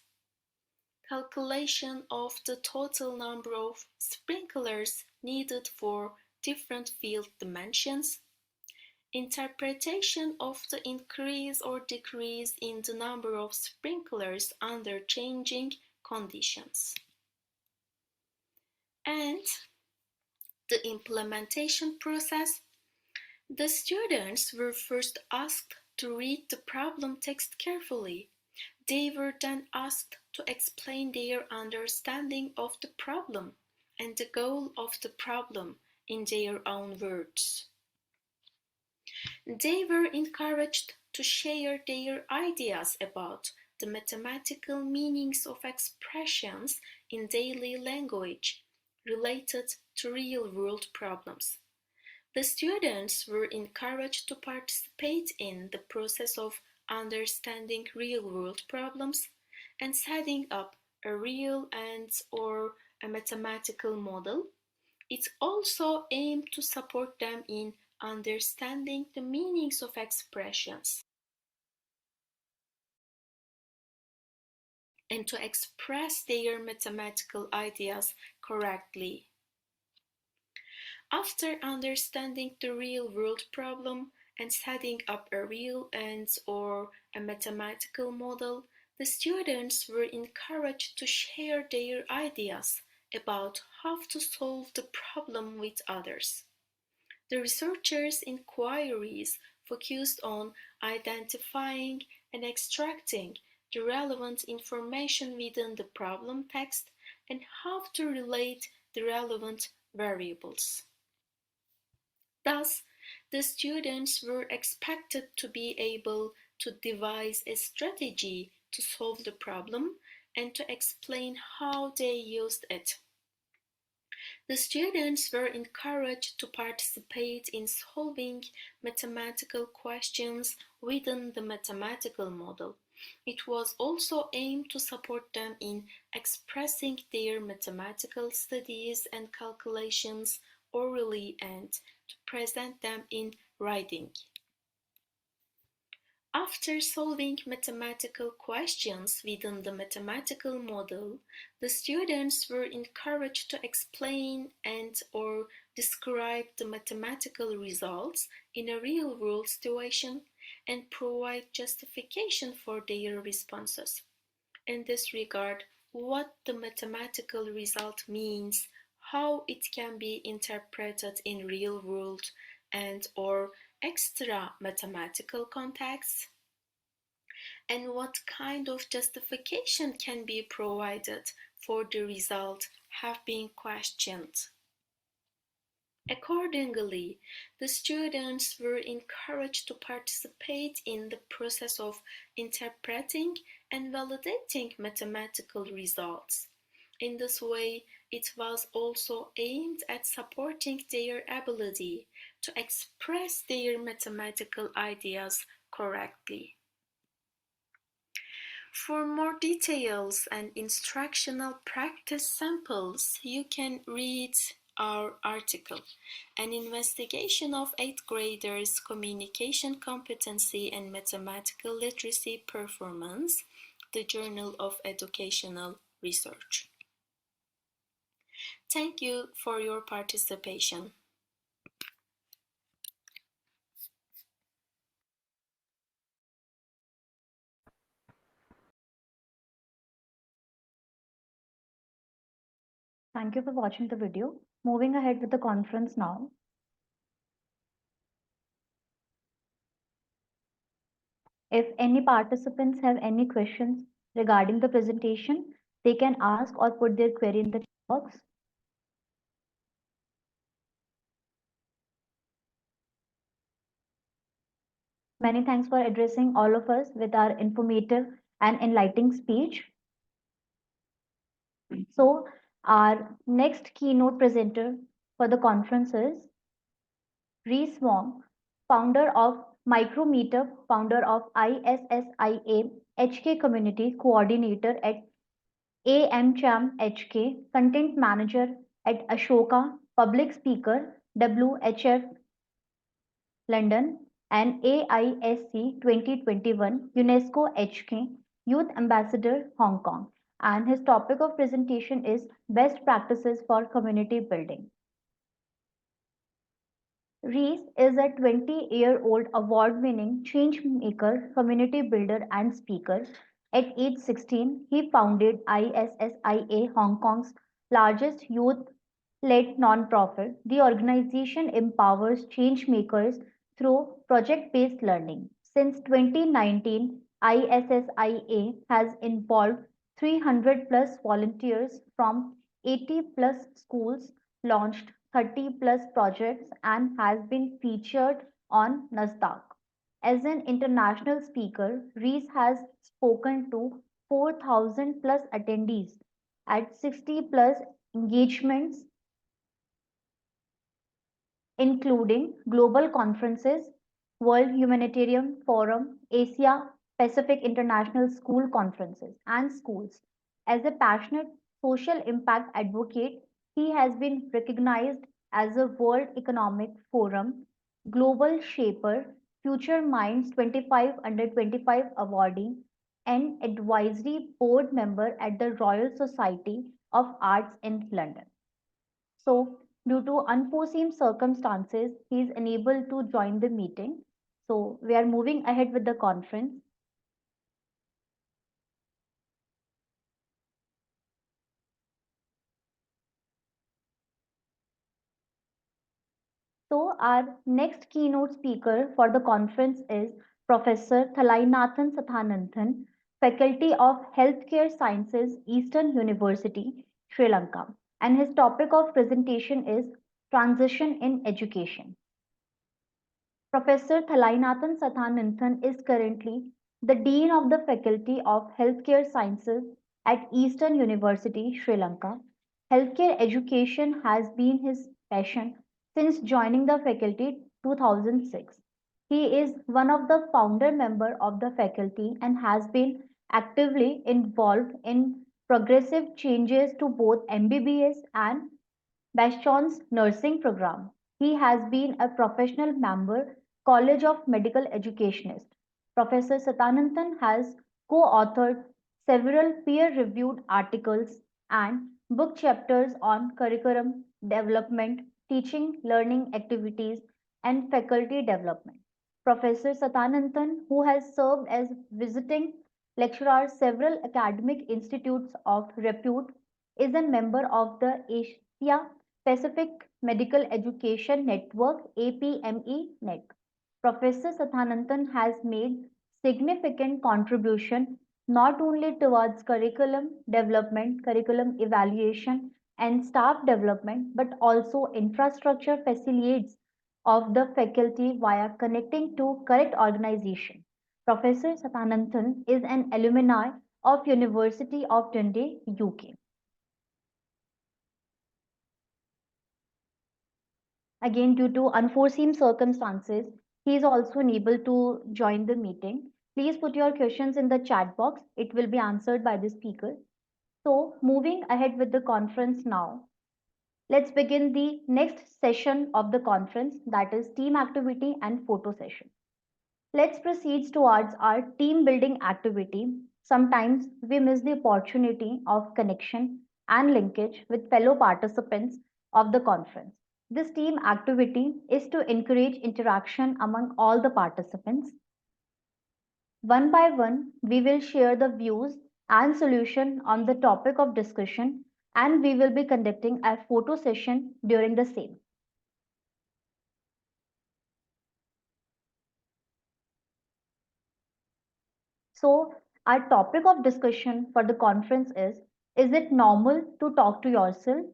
Calculation of the total number of sprinklers needed for different field dimensions. Interpretation of the increase or decrease in the number of sprinklers under changing conditions. And the implementation process. The students were first asked to read the problem text carefully. They were then asked to explain their understanding of the problem and the goal of the problem in their own words. They were encouraged to share their ideas about the mathematical meanings of expressions in daily language related to real-world problems. The students were encouraged to participate in the process of understanding real-world problems and setting up a real and or a mathematical model. It also aimed to support them in understanding the meanings of expressions and to express their mathematical ideas correctly. After understanding the real-world problem and setting up a real and or a mathematical model, the students were encouraged to share their ideas about how to solve the problem with others. The researchers' inquiries focused on identifying and extracting the relevant information within the problem text and how to relate the relevant variables. Thus, the students were expected to be able to devise a strategy to solve the problem and to explain how they used it. The students were encouraged to participate in solving mathematical questions within the mathematical model. It was also aimed to support them in expressing their mathematical studies and calculations orally and to present them in writing. After solving mathematical questions within the mathematical model, the students were encouraged to explain and or describe the mathematical results in a real-world situation and provide justification for their responses. In this regard, what the mathematical result means, how it can be interpreted in real-world and or extra mathematical contexts, and what kind of justification can be provided for the result have been questioned. Accordingly, the students were encouraged to participate in the process of interpreting and validating mathematical results. In this way, it was also aimed at supporting their ability to express their mathematical ideas correctly. For more details and instructional practice samples, you can read our article, An Investigation of 8th Graders' Communication Competency and Mathematical Literacy Performance, the Journal of Educational Research. Thank you for your participation. Thank you for watching the video. Moving ahead with the conference now. If any participants have any questions regarding the presentation, they can ask or put their query in the chat box. Many thanks for addressing all of us with our informative and enlightening speech. So, our next keynote presenter for the conference is Reese Wong, founder of Micrometer, founder of ISSIA HK Community Coordinator at AmCham HK, Content Manager at Ashoka, Public Speaker, WHF London, and AISC 2021, UNESCO HK, Youth Ambassador Hong Kong. And his topic of presentation is Best Practices for Community Building. Reese is a 20-year-old award-winning change maker, community builder, and speaker. At age 16, he founded ISSIA, Hong Kong's largest youth-led non-profit. The organization empowers change makers through project-based learning. Since 2019, ISSIA has involved 300 plus volunteers from 80 plus schools, launched 30 plus projects, and has been featured on Nasdaq. As an international speaker, Reese has spoken to 4,000 plus attendees at 60 plus engagements, including global conferences, World Humanitarian Forum, Asia Pacific International School Conferences, and schools. As a passionate social impact advocate, he has been recognized as a World Economic Forum Global Shaper, Future Minds 25 Under 25 awardee, and advisory board member at the Royal Society of Arts in London. So, due to unforeseen circumstances, he is unable to join the meeting. So, we are moving ahead with the conference. So, our next keynote speaker for the conference is Professor Thalainathan Sathananthan, Faculty of Healthcare Sciences, Eastern University, Sri Lanka. And his topic of presentation is Transition in Education. Professor Thalainathan Sathananthan is currently the Dean of the Faculty of Healthcare Sciences at Eastern University, Sri Lanka. Healthcare education has been his passion since joining the faculty 2006. He is one of the founder member of the faculty and has been actively involved in progressive changes to both MBBS and Bastion's nursing program. He has been a professional member, College of Medical Educationists. Professor Sathananthan has co-authored several peer-reviewed articles and book chapters on curriculum development, teaching, learning activities, and faculty development. Professor Sathananthan, who has served as visiting lecturer at several academic institutes of repute, is a member of the Asia Pacific Medical Education Network (APME NET). Professor Sathananthan has made significant contribution not only towards curriculum development, curriculum evaluation, and staff development, but also infrastructure facilitates of the faculty via connecting to correct organization. Professor Sathananthan is an alumni of University of Dundee, UK. Again, due to unforeseen circumstances, he is also unable to join the meeting. Please put your questions in the chat box. It will be answered by the speaker. So, moving ahead with the conference now, let's begin the next session of the conference, that is team activity and photo session. Let's proceed towards our team building activity. Sometimes we miss the opportunity of connection and linkage with fellow participants of the conference. This team activity is to encourage interaction among all the participants. One by one, we will share the views and solution on the topic of discussion, and we will be conducting a photo session during the same. So, our topic of discussion for the conference is it normal to talk to yourself?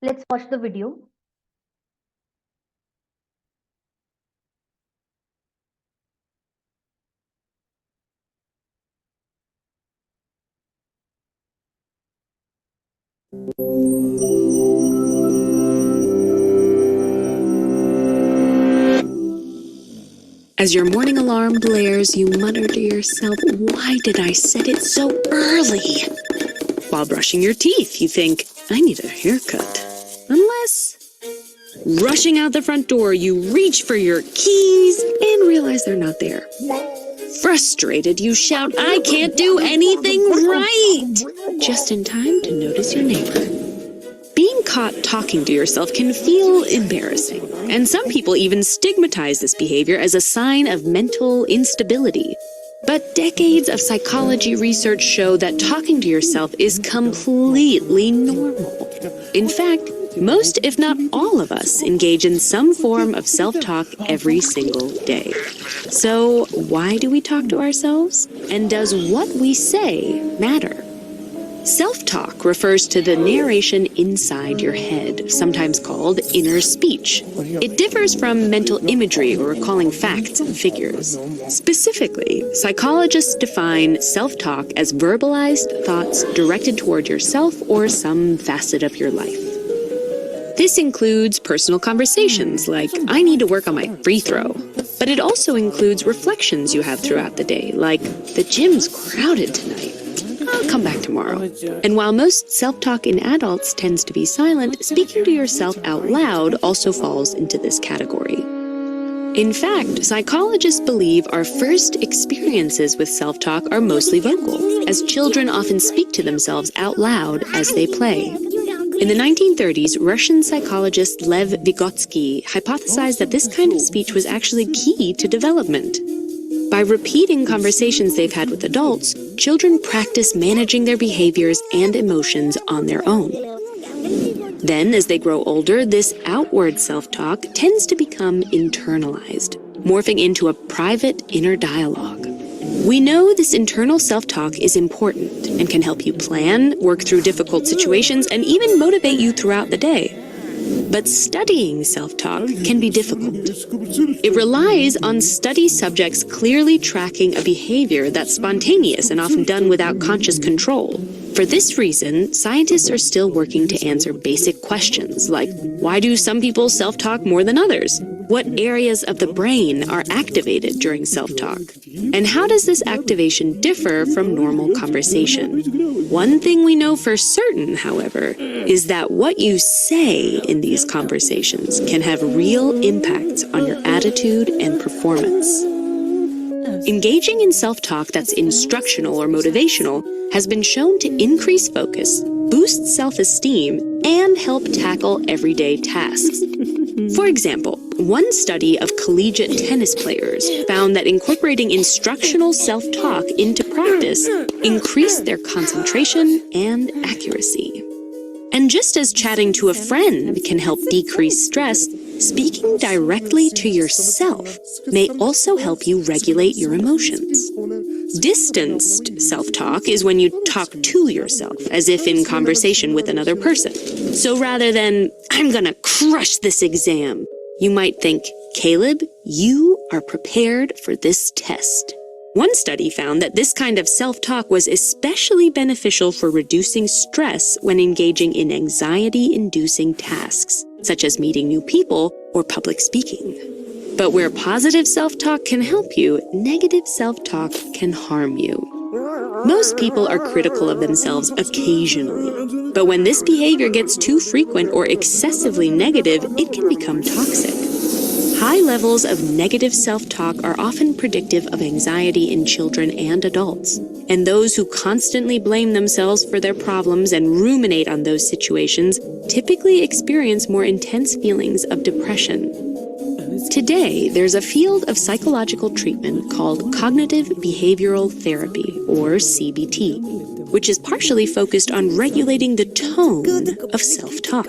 Let's watch the video. As your morning alarm blares, you mutter to yourself, "Why did I set it so early?" While brushing your teeth, you think, "I need a haircut." Unless, rushing out the front door, you reach for your keys and realize they're not there. Frustrated, you shout, "I can't do anything right!" Just in time to notice your neighbor. Being caught talking to yourself can feel embarrassing, and some people even stigmatize this behavior as a sign of mental instability. But decades of psychology research show that talking to yourself is completely normal. In fact, most, if not all of us, engage in some form of self-talk every single day. So why do we talk to ourselves? And does what we say matter? Self-talk refers to the narration inside your head, sometimes called inner speech. It differs from mental imagery or recalling facts and figures. Specifically, psychologists define self-talk as verbalized thoughts directed toward yourself or some facet of your life. This includes personal conversations like, "I need to work on my free throw," But it also includes reflections you have throughout the day, like, the gym's crowded tonight. I'll come back tomorrow. And while most self-talk in adults tends to be silent, speaking to yourself out loud also falls into this category. In fact, psychologists believe our first experiences with self-talk are mostly vocal, as children often speak to themselves out loud as they play. In the 1930s, Russian psychologist Lev Vygotsky hypothesized that this kind of speech was actually key to development. By repeating conversations they've had with adults, children practice managing their behaviors and emotions on their own. Then, as they grow older, this outward self-talk tends to become internalized, morphing into a private inner dialogue. We know this internal self-talk is important and can help you plan, work through difficult situations, and even motivate you throughout the day. But studying self-talk can be difficult. It relies on study subjects clearly tracking a behavior that's spontaneous and often done without conscious control. For this reason, scientists are still working to answer basic questions like, why do some people self-talk more than others? What areas of the brain are activated during self-talk? And how does this activation differ from normal conversation? One thing we know for certain, however, is that what you say in these conversations can have real impacts on your attitude and performance. Engaging in self-talk that's instructional or motivational has been shown to increase focus, boost self-esteem, and help tackle everyday tasks. For example, one study of collegiate tennis players found that incorporating instructional self-talk into practice increased their concentration and accuracy. And just as chatting to a friend can help decrease stress, speaking directly to yourself may also help you regulate your emotions. Distanced self-talk is when you talk to yourself, as if in conversation with another person. So rather than, I'm gonna crush this exam, you might think, Caleb, you are prepared for this test. One study found that this kind of self-talk was especially beneficial for reducing stress when engaging in anxiety-inducing tasks, such as meeting new people or public speaking. But where positive self-talk can help you, negative self-talk can harm you. Most people are critical of themselves occasionally, but when this behavior gets too frequent or excessively negative, it can become toxic. High levels of negative self-talk are often predictive of anxiety in children and adults, and those who constantly blame themselves for their problems and ruminate on those situations typically experience more intense feelings of depression. Today, there's a field of psychological treatment called cognitive behavioral therapy, or CBT, which is partially focused on regulating the tone of self-talk.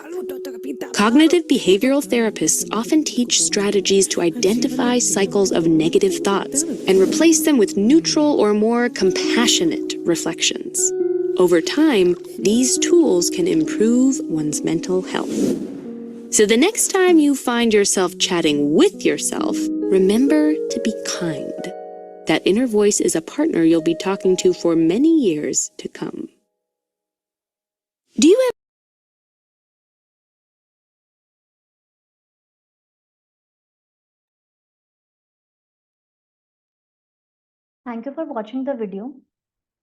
Cognitive behavioral therapists often teach strategies to identify cycles of negative thoughts and replace them with neutral or more compassionate reflections. Over time, these tools can improve one's mental health. So the next time you find yourself chatting with yourself, remember to be kind. That inner voice is a partner you'll be talking to for many years to come. Do you ever Thank you for watching the video.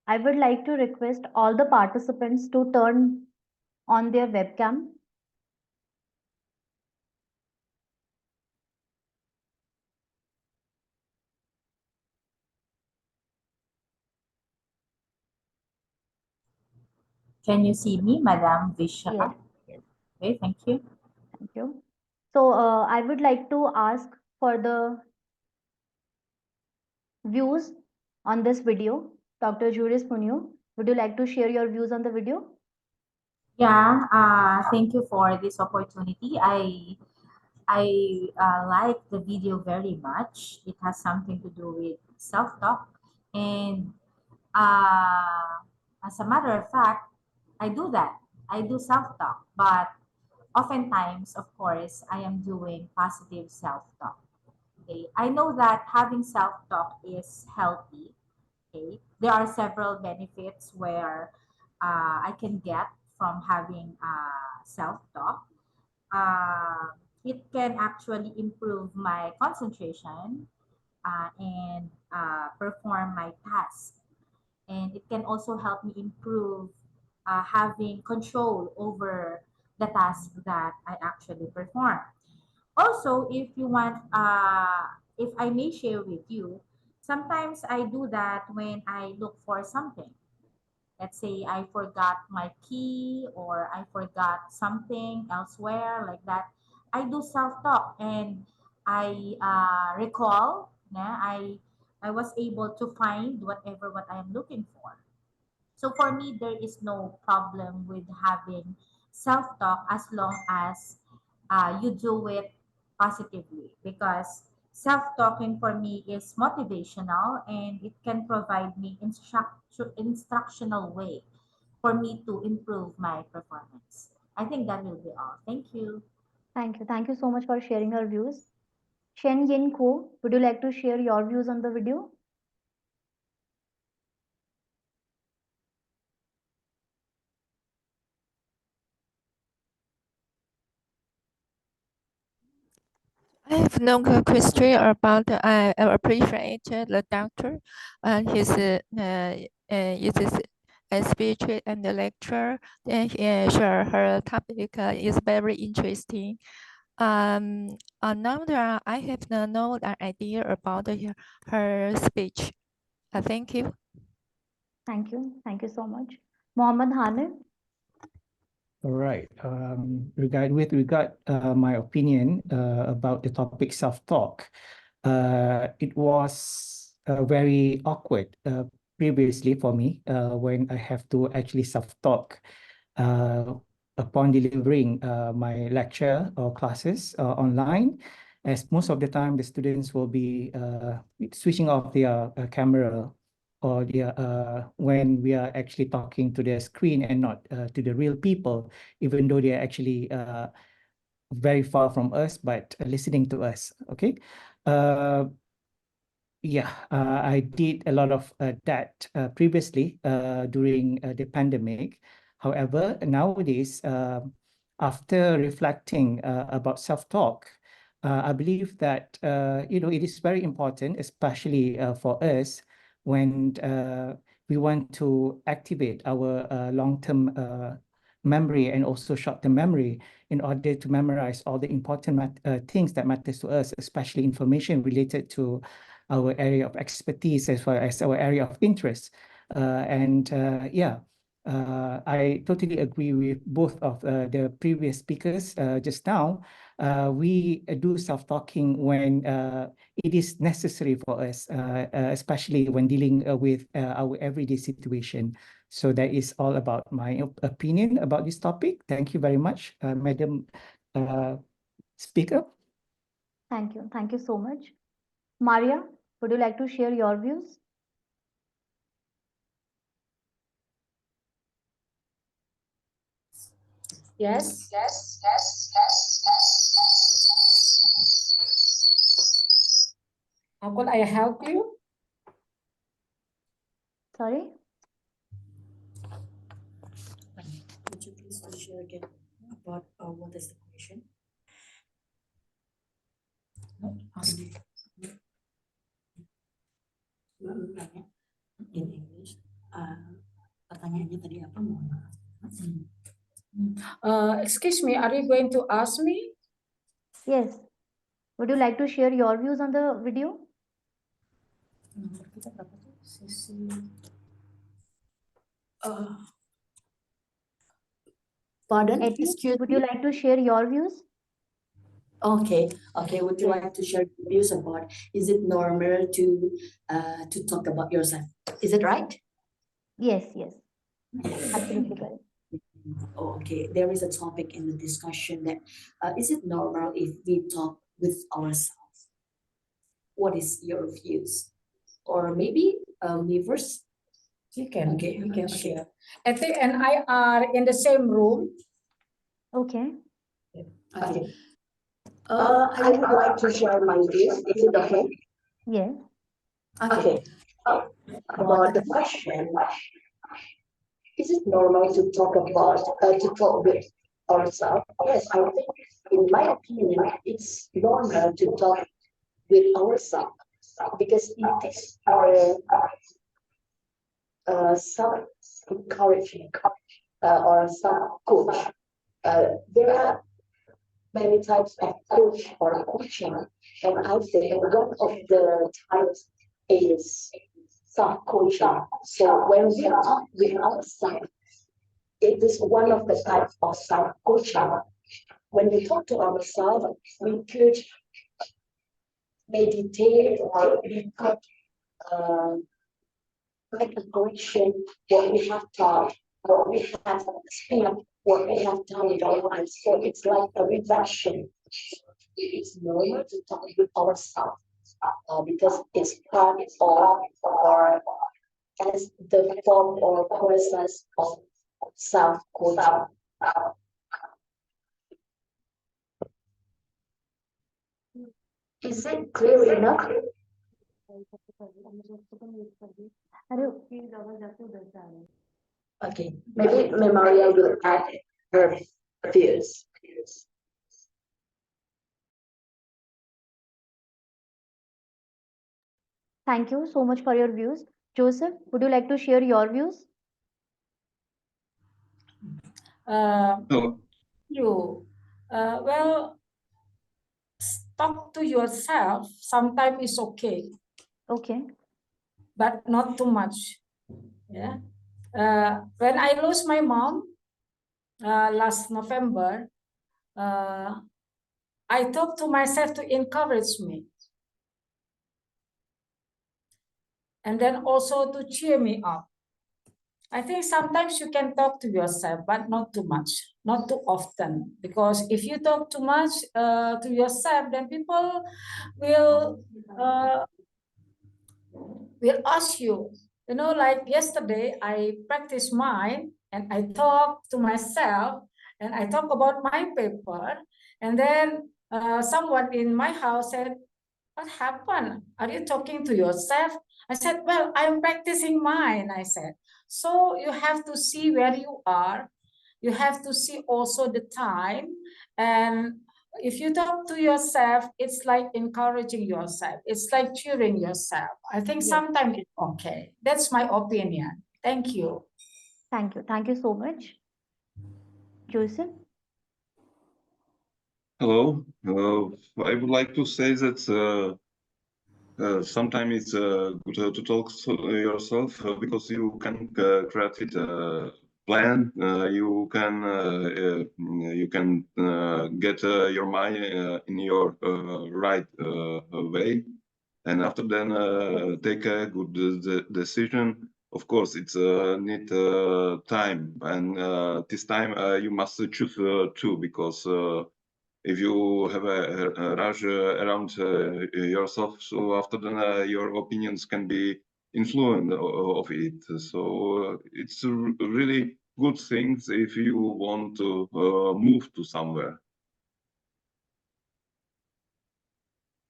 I would like to request all the participants to turn on their webcam. Can you see me, Madam Visha? Yes, yes, Okay, thank you. thank you. So I would like to ask for the views on this video. Dr. Juris Punyo, would you like to share your views on the video? Yeah, thank you for this opportunity. I like the video very much. It has something to do with self-talk, and as a matter of fact, I do that. I do self-talk, but oftentimes, of course, I am doing positive self-talk. Okay, I know that having self-talk is healthy. Okay, there are several benefits where I can get from having self-talk. It can actually improve my concentration. and perform my task. And it can also help me improve having control over the task that I actually perform. Also, if you want, if I may share with you, sometimes I do that when I look for something. Let's say I forgot my key or I forgot something elsewhere like that. I do self-talk and I recall. Yeah, I was able to find whatever what I am looking for. So for me, there is no problem with having self-talk as long as you do it positively, because self-talking for me is motivational and it can provide me instructional way for me to improve my performance. I think that will be all. Thank you. Thank you. Thank you so much for sharing your views. Shen Yin Ko, would you like to share your views on the video? I have no question about. I appreciate the doctor and his speech and the lecture. And sure, her topic is very interesting. Now that I have no idea about her speech. Thank you. Thank you. Thank you so much. Mohammed Hanif. All right. With regard my opinion about the topic self-talk, it was very awkward previously for me when I have to actually self-talk upon delivering my lecture or classes online, as most of the time the students will be switching off their camera or when we are actually talking to the screen and not to the real people, even though they are actually very far from us, but listening to us. Okay. Yeah, I did a lot of that previously during the pandemic. However, nowadays, after reflecting about self-talk, I believe that it is very important, especially for us when we want to activate our long-term memory and also short-term memory in order to memorize all the important things that matters to us, especially information related to our area of expertise as well as our area of interest. I totally agree with both of the previous speakers just now. We do self-talking when it is necessary for us, especially when dealing with our everyday situation. So that is all about my opinion about this topic. Thank you very much, Madam Speaker. Thank you. Thank you so much. Maria, would you like to share your views? Yes. How could I help you? Sorry? Would you please share again about what is the question? In English. Pertanyaannya tadi apa? Mohon maaf. Excuse me, are you going to ask me? Yes. Would you like to share your views on the video? Nomor kita berapa tuh? Sesi. Pardon? Excuse would me? you like to share your views? Okay. Would you like to share your views about? Is it normal to talk about yourself? Is it right? Yes. Absolutely correct. Oh, okay. There is a topic in the discussion that is it normal if we talk with ourselves? What is your views? Or maybe me first? You can. Okay. You can share. Ethic and I are in the same room. Okay. Okay. I would like to share my views. Is it okay? Yes. Okay. About the question, is it normal to talk with ourselves? Yes, I think, in my opinion, it's normal to talk with ourselves. because it is self-encouraging or self-coach. There are many types of coach or coaching, and I think one of the types is self-coaching. So when we talk with ourselves, it is one of the types of self-coaching. When we talk to ourselves, we could meditate or we could make a correction what we have taught, what we have experienced, what we have done in our lives. So it's like a reflection. It's normal to talk with ourselves because it's part of or as the form or process of self-coaching. Is it clear enough? Okay, maybe Memoria will add her views. Thank you so much for your views. Joseph, would you like to share your views? Well, talk to yourself sometimes is okay. Okay. But not too much. Yeah. When I lost my mom last November, I talked to myself to encourage me. And then also to cheer me up. I think sometimes you can talk to yourself, but not too much, not too often. Because if you talk too much to yourself, then people will ask you. You know, like yesterday, I practiced mine and I talk to myself and I talk about my paper. And then someone in my house said, "What happened? Are you talking to yourself?" I said, "Well, I'm practicing mine," I said. So you have to see where you are. You have to see also the time. And if you talk to yourself, it's like encouraging yourself. It's like cheering yourself. I think sometimes it's okay. That's my opinion. Thank you. Thank you. Thank you so much. Joseph? Hello. I would like to say that sometimes it's good to talk to yourself because you can create a plan. You can get your mind in your right way, and after then take a good decision. Of course, it's need time, and this time you must choose two because. If you have a rush around yourself, so after then your opinions can be influenced of it. So it's really good things if you want to move to somewhere.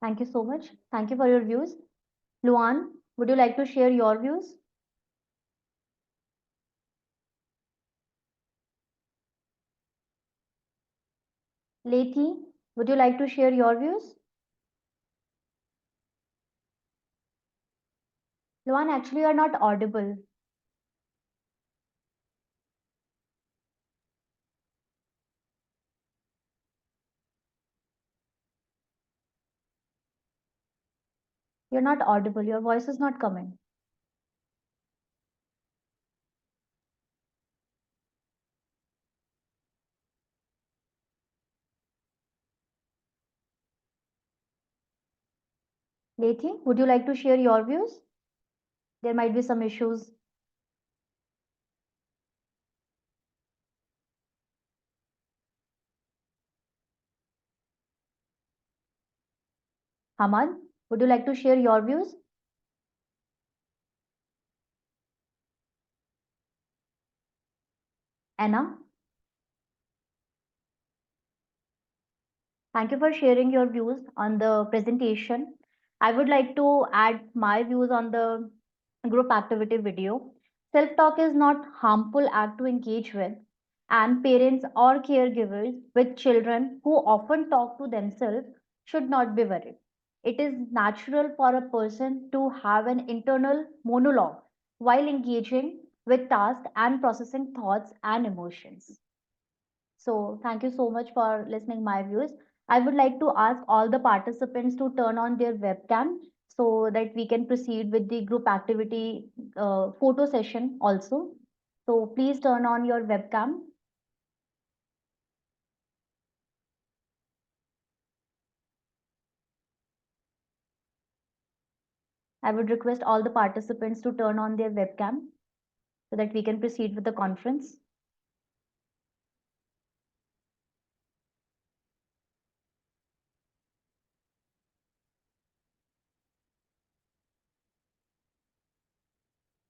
Thank you so much. Thank you for your views. Luan, would you like to share your views? Lethi, would you like to share your views? Luan, actually, you are not audible. You're not audible. Your voice is not coming. Lethi, would you like to share your views? There might be some issues. Hamad, would you like to share your views? Anna? Thank you for sharing your views on the presentation. I would like to add my views on the group activity video. Self-talk is not harmful act to engage with, and parents or caregivers with children who often talk to themselves should not be worried. It is natural for a person to have an internal monologue while engaging with tasks and processing thoughts and emotions. So thank you so much for listening my views. I would like to ask all the participants to turn on their webcam so that we can proceed with the group activity photo session also. So please turn on your webcam. I would request all the participants to turn on their webcam so that we can proceed with the conference.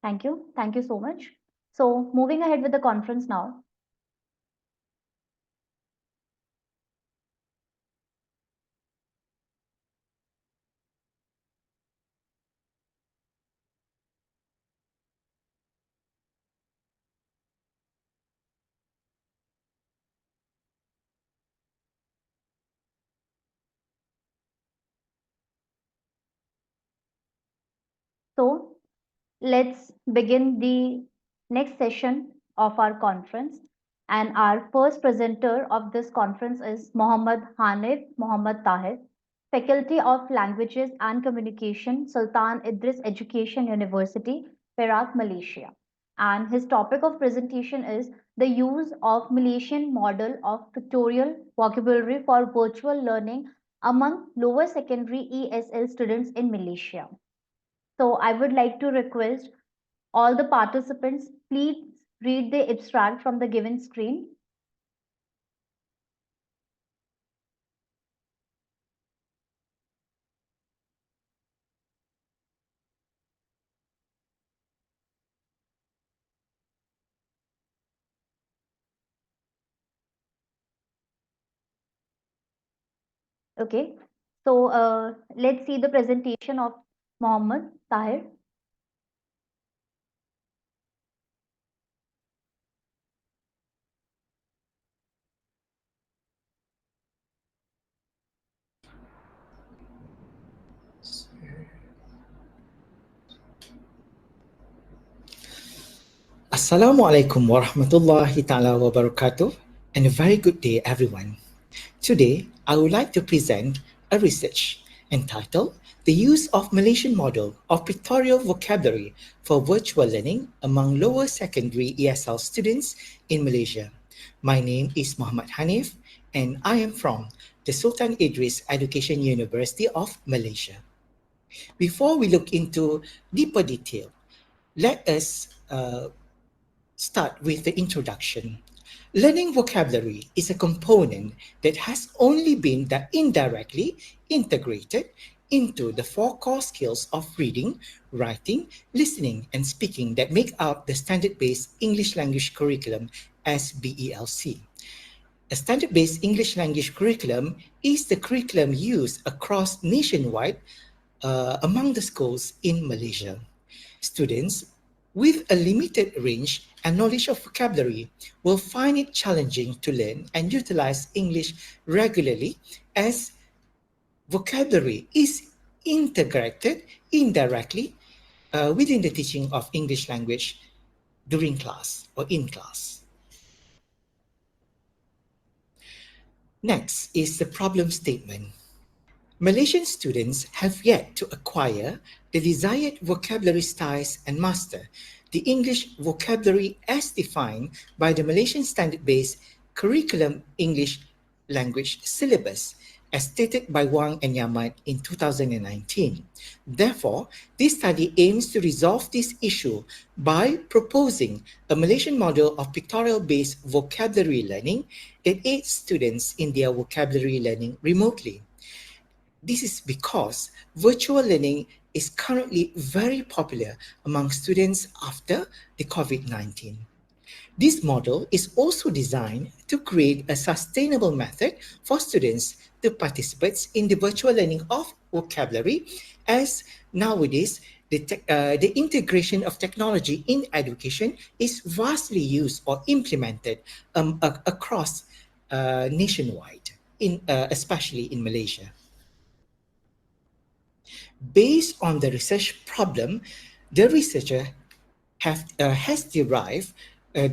Thank you. Thank you so much. So moving ahead with the conference now. So let's begin the next session of our conference. And our first presenter of this conference is Mohammad Hanif Mohammad Tahir, Faculty of Languages and Communication, Sultan Idris Education University, Perak, Malaysia. And his topic of presentation is the use of Malaysian model of pictorial vocabulary for virtual learning among lower secondary ESL students in Malaysia. So I would like to request all the participants, please read the abstract from the given screen. Okay, so let's see the presentation of Mohammed Tahir. Assalamualaikum warahmatullahi ta'ala wabarakatuh, and a very good day everyone. Today, I would like to present a research entitled The Use of Malaysian Model of Pictorial Vocabulary for Virtual Learning Among Lower Secondary ESL Students in Malaysia. My name is Muhammad Hanif and I am from the Sultan Idris Education University of Malaysia. Before we look into deeper detail, let us start with the introduction. Learning vocabulary is a component that has only been indirectly integrated into the four core skills of reading, writing, listening, and speaking that make up the standard-based English language curriculum SBELC. A standard-based English language curriculum is the curriculum used across nationwide among the schools in Malaysia. Students with a limited range and knowledge of vocabulary will find it challenging to learn and utilize English regularly, as vocabulary is integrated indirectly within the teaching of English language during class or in class. Next is the problem statement. Malaysian students have yet to acquire the desired vocabulary styles and master the English vocabulary as defined by the Malaysian Standard-Based Curriculum English Language Syllabus, as stated by Wang and Yamat in 2019. Therefore, this study aims to resolve this issue by proposing a Malaysian model of pictorial-based vocabulary learning that aids students in their vocabulary learning remotely. This is because virtual learning is currently very popular among students after the COVID-19. This model is also designed to create a sustainable method for students to participate in the virtual learning of vocabulary, as nowadays the integration of technology in education is vastly used or implemented across nationwide, especially in Malaysia. Based on the research problem, the researcher has derived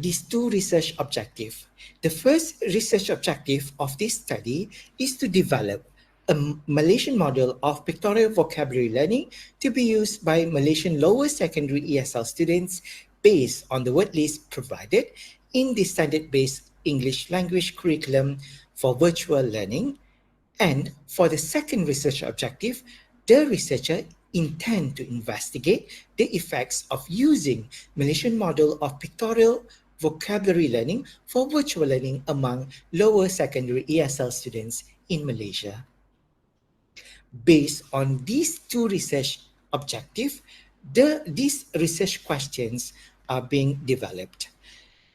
these two research objectives. The first research objective of this study is to develop a Malaysian model of pictorial vocabulary learning to be used by Malaysian lower secondary ESL students based on the word list provided in the standard-based English language curriculum for virtual learning. And for the second research objective, the researcher intend to investigate the effects of using Malaysian model of pictorial vocabulary learning for virtual learning among lower secondary ESL students in Malaysia. Based on these two research objectives, these research questions are being developed.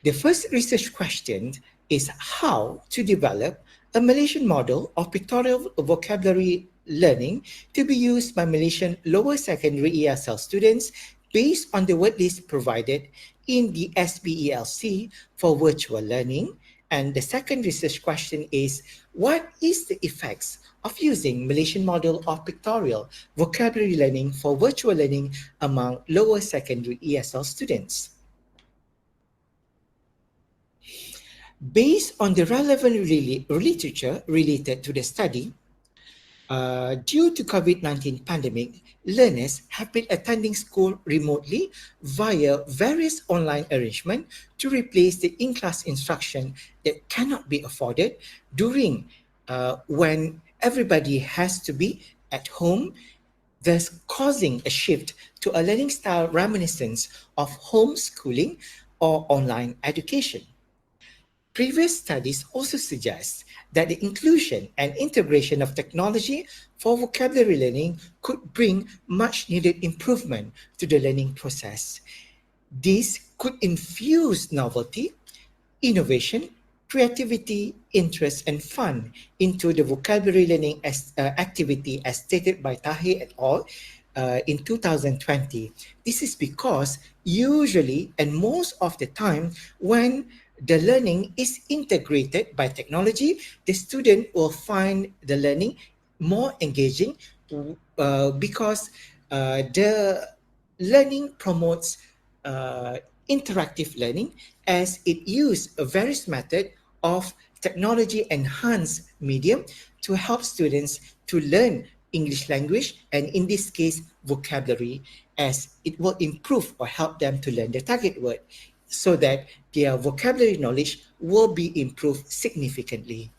The first research question is how to develop a Malaysian model of pictorial vocabulary learning to be used by Malaysian lower secondary ESL students based on the word list provided in the SPELC for virtual learning. And the second research question is, what is the effects of using Malaysian model of pictorial vocabulary learning for virtual learning among lower secondary ESL students? Based on the relevant literature related to the study, due to COVID-19 pandemic, learners have been attending school remotely via various online arrangements to replace the in-class instruction that cannot be afforded during when everybody has to be at home, thus causing a shift to a learning style reminiscent of homeschooling or online education. Previous studies also suggest that the inclusion and integration of technology for vocabulary learning could bring much needed improvement to the learning process. This could infuse novelty, innovation, creativity, interest, and fun into the vocabulary learning activity as stated by Tahir et al. In 2020. This is because usually and most of the time when the learning is integrated by technology, the student will find the learning more engaging because the learning promotes interactive learning as it uses a various method of technology enhanced medium to help students to learn English language and in this case vocabulary, as it will improve or help them to learn the target word so that their vocabulary knowledge will be improved significantly.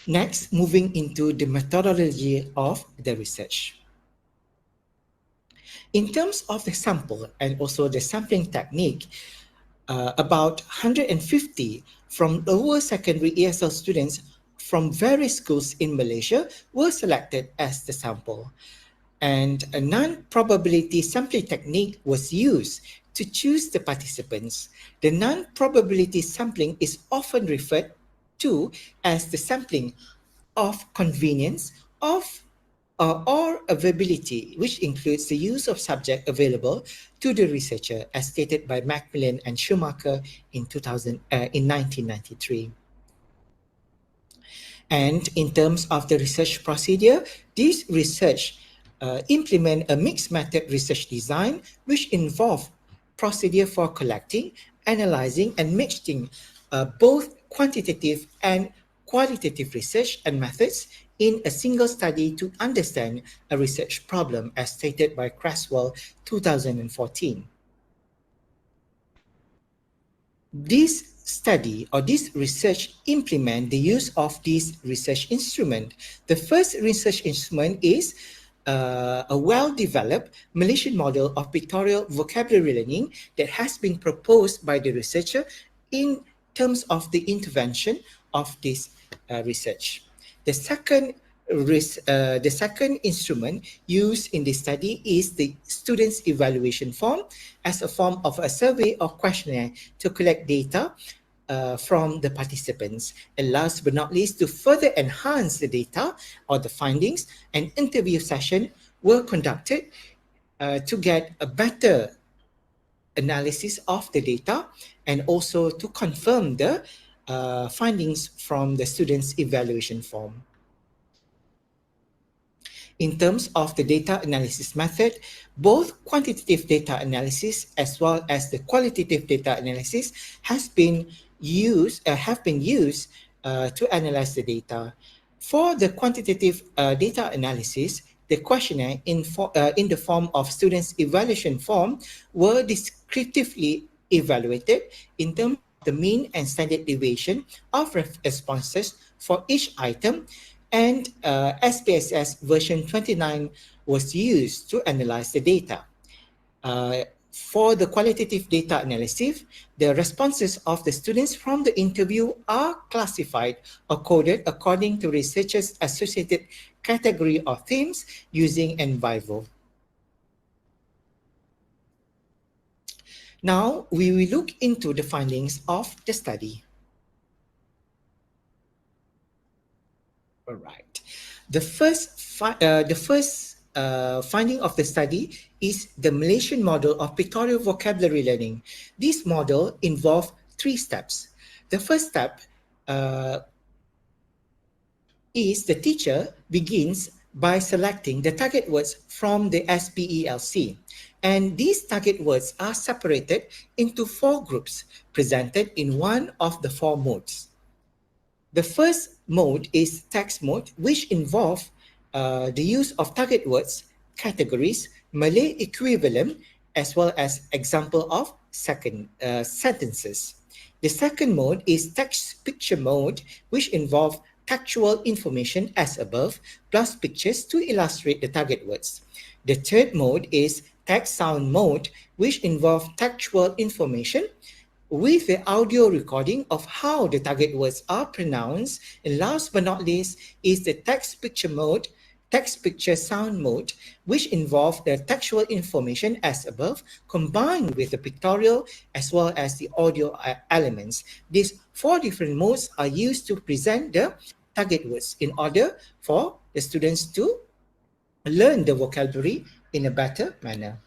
Next, moving into the methodology of the research. In terms of the sample and also the sampling technique, about 150 from lower secondary ESL students from various schools in Malaysia were selected as the sample. And a non-probability sampling technique was used to choose the participants. The non-probability sampling is often referred to as the sampling of convenience or availability, which includes the use of subject available to the researcher, as stated by Macmillan and Schumacher in 1993. And in terms of the research procedure, this research implement a mixed method research design, which involve procedure for collecting, analyzing, and mixing both quantitative and qualitative research and methods in a single study to understand a research problem, as stated by Creswell 2014. This study or this research implement the use of this research instrument. The first research instrument is a well-developed Malaysian model of pictorial vocabulary learning that has been proposed by the researcher in terms of the intervention of this research. The second instrument used in this study is the students' evaluation form as a form of a survey or questionnaire to collect data from the participants. And last but not least, to further enhance the data or the findings, an interview session were conducted to get a better analysis of the data and also to confirm the findings from the students' evaluation form. In terms of the data analysis method, both quantitative data analysis as well as the qualitative data analysis have been used to analyze the data. For the quantitative data analysis, the questionnaire in the form of students' evaluation form were descriptively evaluated in terms of the mean and standard deviation of responses for each item, and SPSS version 29 was used to analyze the data. For the qualitative data analysis, the responses of the students from the interview are classified or coded according to researchers' associated category or themes using NVivo. Now, we will look into the findings of the study. All right. The first finding of the study is the Malaysian model of pictorial vocabulary learning. This model involved 3 steps. The first step is the teacher begins by selecting the target words from the SPELC. And these target words are separated into 4 groups presented in one of the 4 modes. The first mode is text mode, which involves the use of target words, categories, Malay equivalent, as well as example of sentences. The second mode is text picture mode, which involves textual information as above, plus pictures to illustrate the target words. The third mode is text sound mode, which involves textual information with the audio recording of how the target words are pronounced. And last but not least is the text picture sound mode, which involve the textual information as above combined with the pictorial as well as the audio elements. These 4 different modes are used to present the target words in order for the students to learn the vocabulary in a better manner.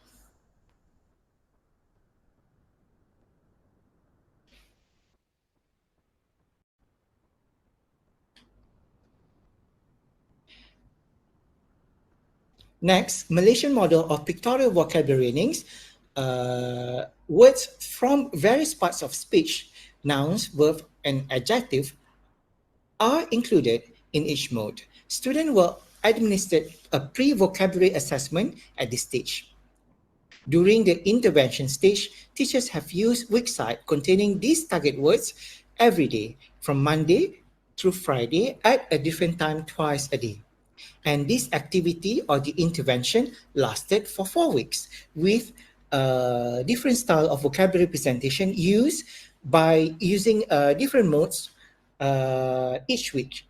Next, Malaysian model of pictorial vocabulary learnings. Words from various parts of speech, nouns, verb, and adjective are included in each mode. Students were administered a pre-vocabulary assessment at this stage. During the intervention stage, teachers have used websites containing these target words every day, from Monday through Friday at a different time twice a day. And this activity or the intervention lasted for 4 weeks with a different style of vocabulary presentation used by using different modes each week.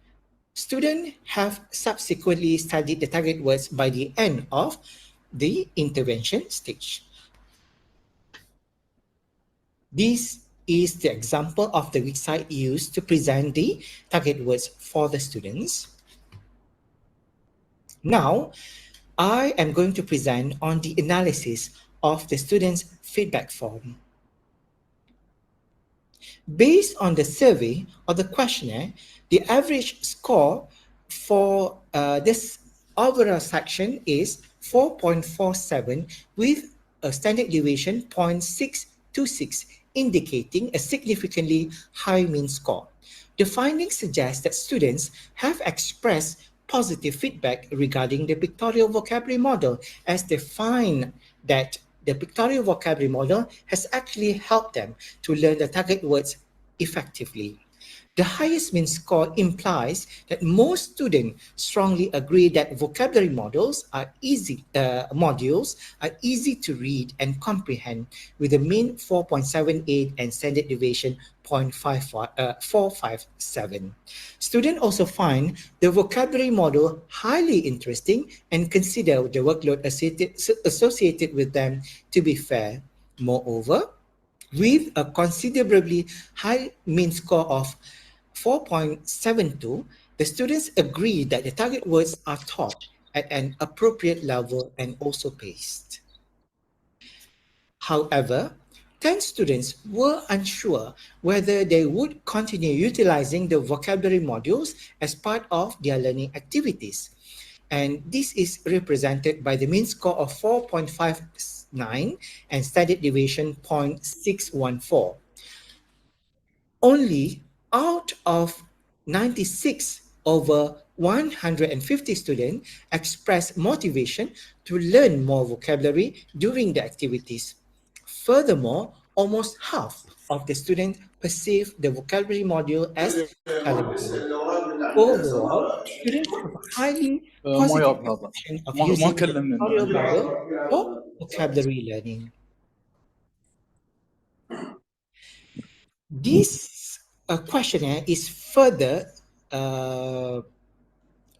Students have subsequently studied the target words by the end of the intervention stage. This is the example of the website used to present the target words for the students. Now, I am going to present on the analysis of the students' feedback form. Based on the survey or the questionnaire, the average score for this overall section is 4.47 with a standard deviation 0.626, indicating a significantly high mean score. The findings suggest that students have expressed positive feedback regarding the pictorial vocabulary model, as they find that the pictorial vocabulary model has actually helped them to learn the target words effectively. The highest mean score implies that most students strongly agree that vocabulary modules are easy to read and comprehend, with a mean 4.78 and standard deviation 0.457. Students also find the vocabulary model highly interesting and consider the workload associated with them to be fair. Moreover, with a considerably high mean score of 4.72, the students agree that the target words are taught at an appropriate level and also paced. However, 10 students were unsure whether they would continue utilizing the vocabulary modules as part of their learning activities. And this is represented by the mean score of 4.59 and standard deviation 0.614. Only out of 96 over 150 students expressed motivation to learn more vocabulary during the activities. Furthermore, almost half of the students perceive the vocabulary module as challenging. Overall, students have a highly positive perception of using the tutorial model for vocabulary learning. This questionnaire is further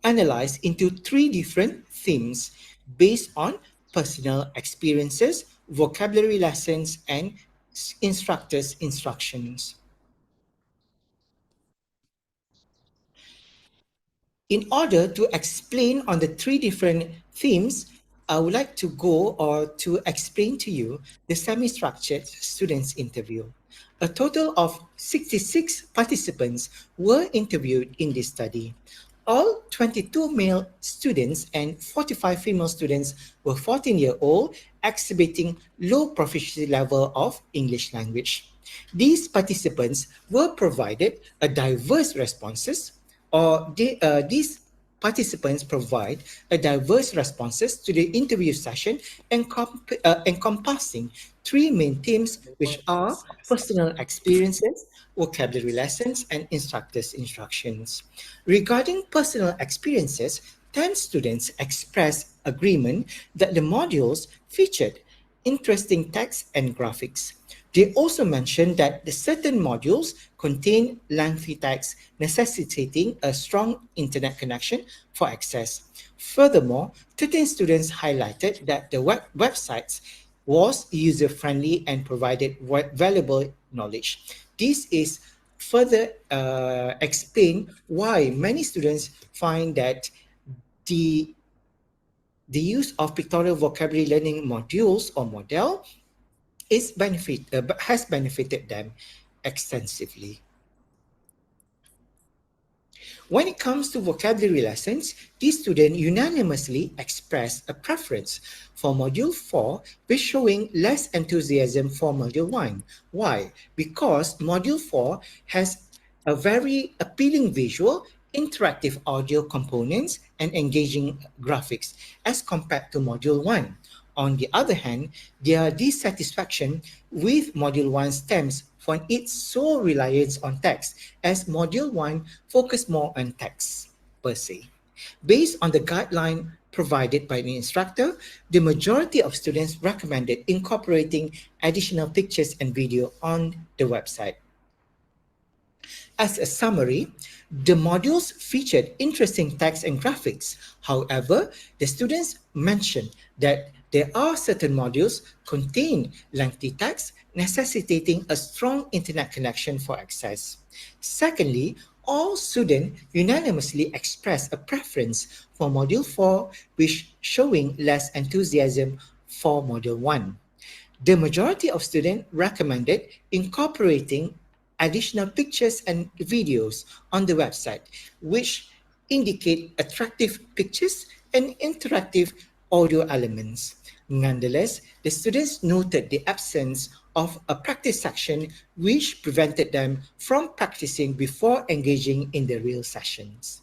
analyzed into three different themes based on personal experiences, vocabulary lessons, and instructors' instructions. In order to explain on the three different themes, I would like to go or to explain to you the semi-structured students interview. A total of 66 participants were interviewed in this study. All 22 male students and 45 female students were 14-year-old, exhibiting low proficiency level of English language. These participants were provided a diverse responses, or these participants provide a diverse responses to the interview session encompassing three main themes, which are personal experiences, vocabulary lessons, and instructors' instructions. Regarding personal experiences, 10 students expressed agreement that the modules featured interesting text and graphics. They also mentioned that the certain modules contain lengthy text necessitating a strong internet connection for access. Furthermore, 13 students highlighted that the websites was user-friendly and provided valuable knowledge. This is further explain why many students find that the use of pictorial vocabulary learning modules or model has benefited them extensively. When it comes to vocabulary lessons, these students unanimously expressed a preference for Module 4, with showing less enthusiasm for Module 1. Why? Because Module 4 has a very appealing visual, interactive audio components, and engaging graphics as compared to Module 1. On the other hand, their dissatisfaction with Module 1 stems from its sole reliance on text, as Module 1 focused more on text per se. Based on the guideline provided by the instructor, the majority of students recommended incorporating additional pictures and video on the website. As a summary, the modules featured interesting text and graphics. However, the students mentioned that there are certain modules contain lengthy text necessitating a strong internet connection for access. Secondly, all students unanimously expressed a preference for Module 4, which showing less enthusiasm for Module 1. The majority of students recommended incorporating additional pictures and videos on the website, which indicate attractive pictures and interactive audio elements. Nonetheless, the students noted the absence of a practice section, which prevented them from practicing before engaging in the real sessions.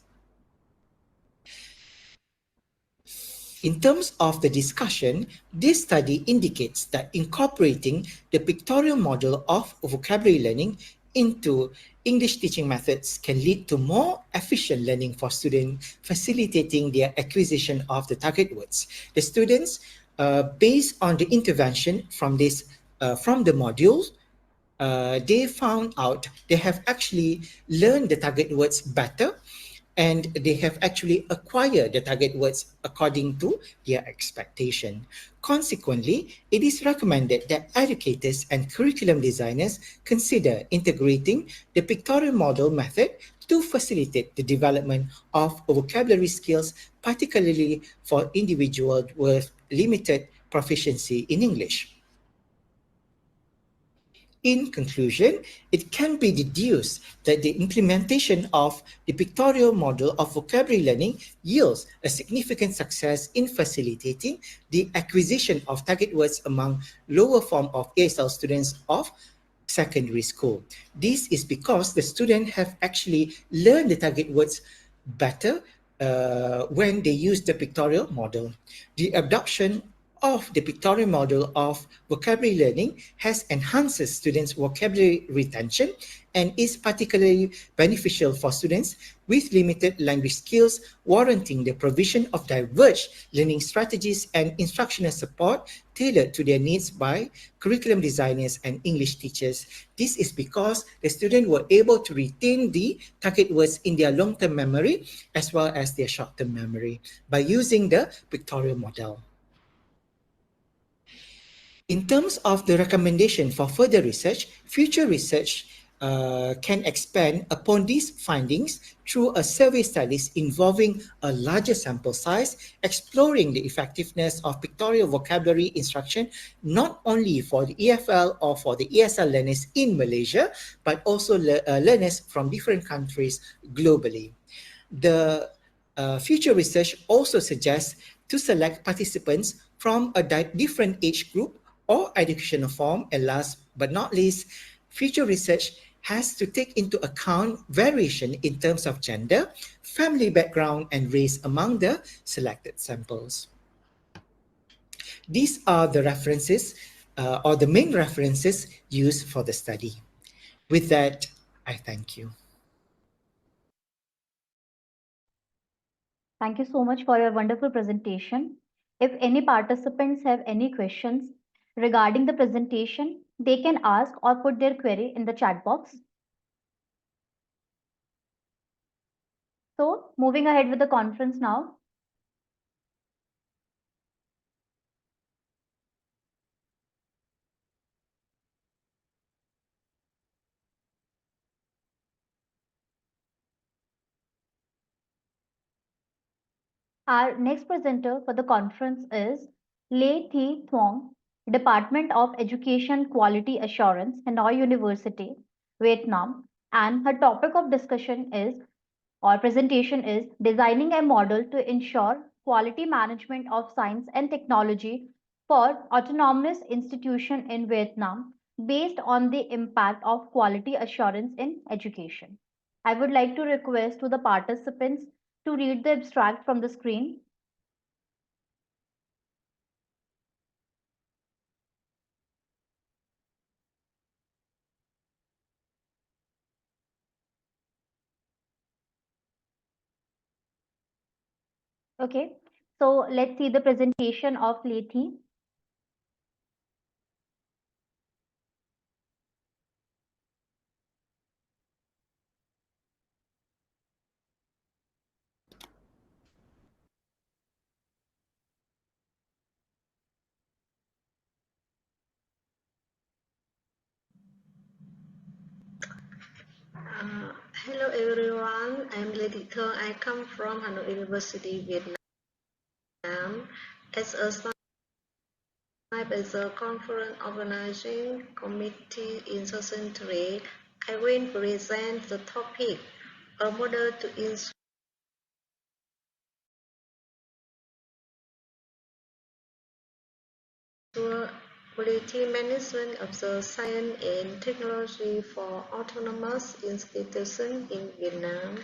In terms of the discussion, this study indicates that incorporating the pictorial model of vocabulary learning into English teaching methods can lead to more efficient learning for students, facilitating their acquisition of the target words. The students, based on the intervention from the modules, they found out they have actually learned the target words better, and they have actually acquired the target words according to their expectation. Consequently, it is recommended that educators and curriculum designers consider integrating the pictorial model method to facilitate the development of vocabulary skills, particularly for individuals with limited proficiency in English. In conclusion, it can be deduced that the implementation of the pictorial model of vocabulary learning yields a significant success in facilitating the acquisition of target words among lower form of ASL students of secondary school. This is because the students have actually learned the target words better when they use the pictorial model. The adoption of the pictorial model of vocabulary learning has enhanced students' vocabulary retention and is particularly beneficial for students with limited language skills, warranting the provision of diverse learning strategies and instructional support tailored to their needs by curriculum designers and English teachers. This is because the students were able to retain the target words in their long-term memory as well as their short-term memory by using the pictorial model. In terms of the recommendation for further research, future research can expand upon these findings through a survey studies involving a larger sample size, exploring the effectiveness of pictorial vocabulary instruction not only for the EFL or for the ESL learners in Malaysia, but also learners from different countries globally. The future research also suggests to select participants from a different age group or educational form, and last but not least, future research has to take into account variation in terms of gender, family background, and race among the selected samples. These are the references or the main references used for the study. With that, I thank you. Thank you so much for your wonderful presentation. If any participants have any questions regarding the presentation, they can ask or put their query in the chat box. So, moving ahead with the conference now. Our next presenter for the conference is Lê Thi Thuong, Department of Education Quality Assurance, Hanoi University, Vietnam, and her topic of discussion is or presentation is designing a model to ensure quality management of science and technology for autonomous institution in Vietnam based on the impact of quality assurance in education. I would like to request to the participants to read the abstract from the screen. Okay, so let's see the presentation of Lê Thi. Hello everyone, I'm Lady Thơ. I come from Hanoi University, Vietnam. As a snipe as a conference organizing committee in 2003, I will present the topic, a model to ensure quality management of the science and technology for autonomous institutions in Vietnam.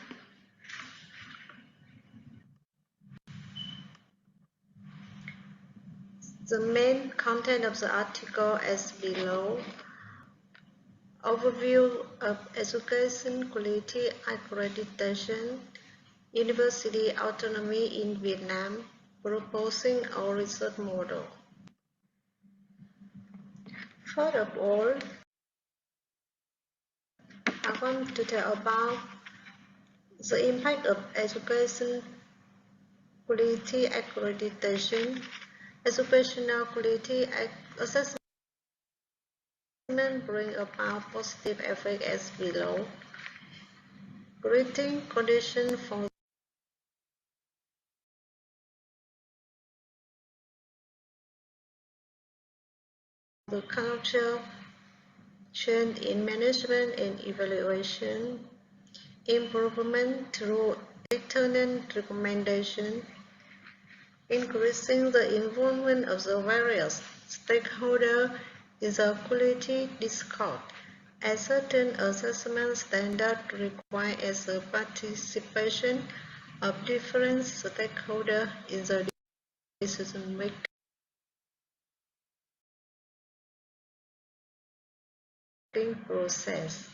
The main content of the article is below. Overview of education quality accreditation, university autonomy in Vietnam, proposing a research model. First of all, I want to tell about the impact of education quality accreditation. Educational quality assessment bring about positive effects as below. Creating conditions for the culture change in management and evaluation, improvement through external recommendation, increasing the involvement of the various stakeholders in the quality discourse. A certain assessment standard requires the participation of different stakeholders in the decision-making process.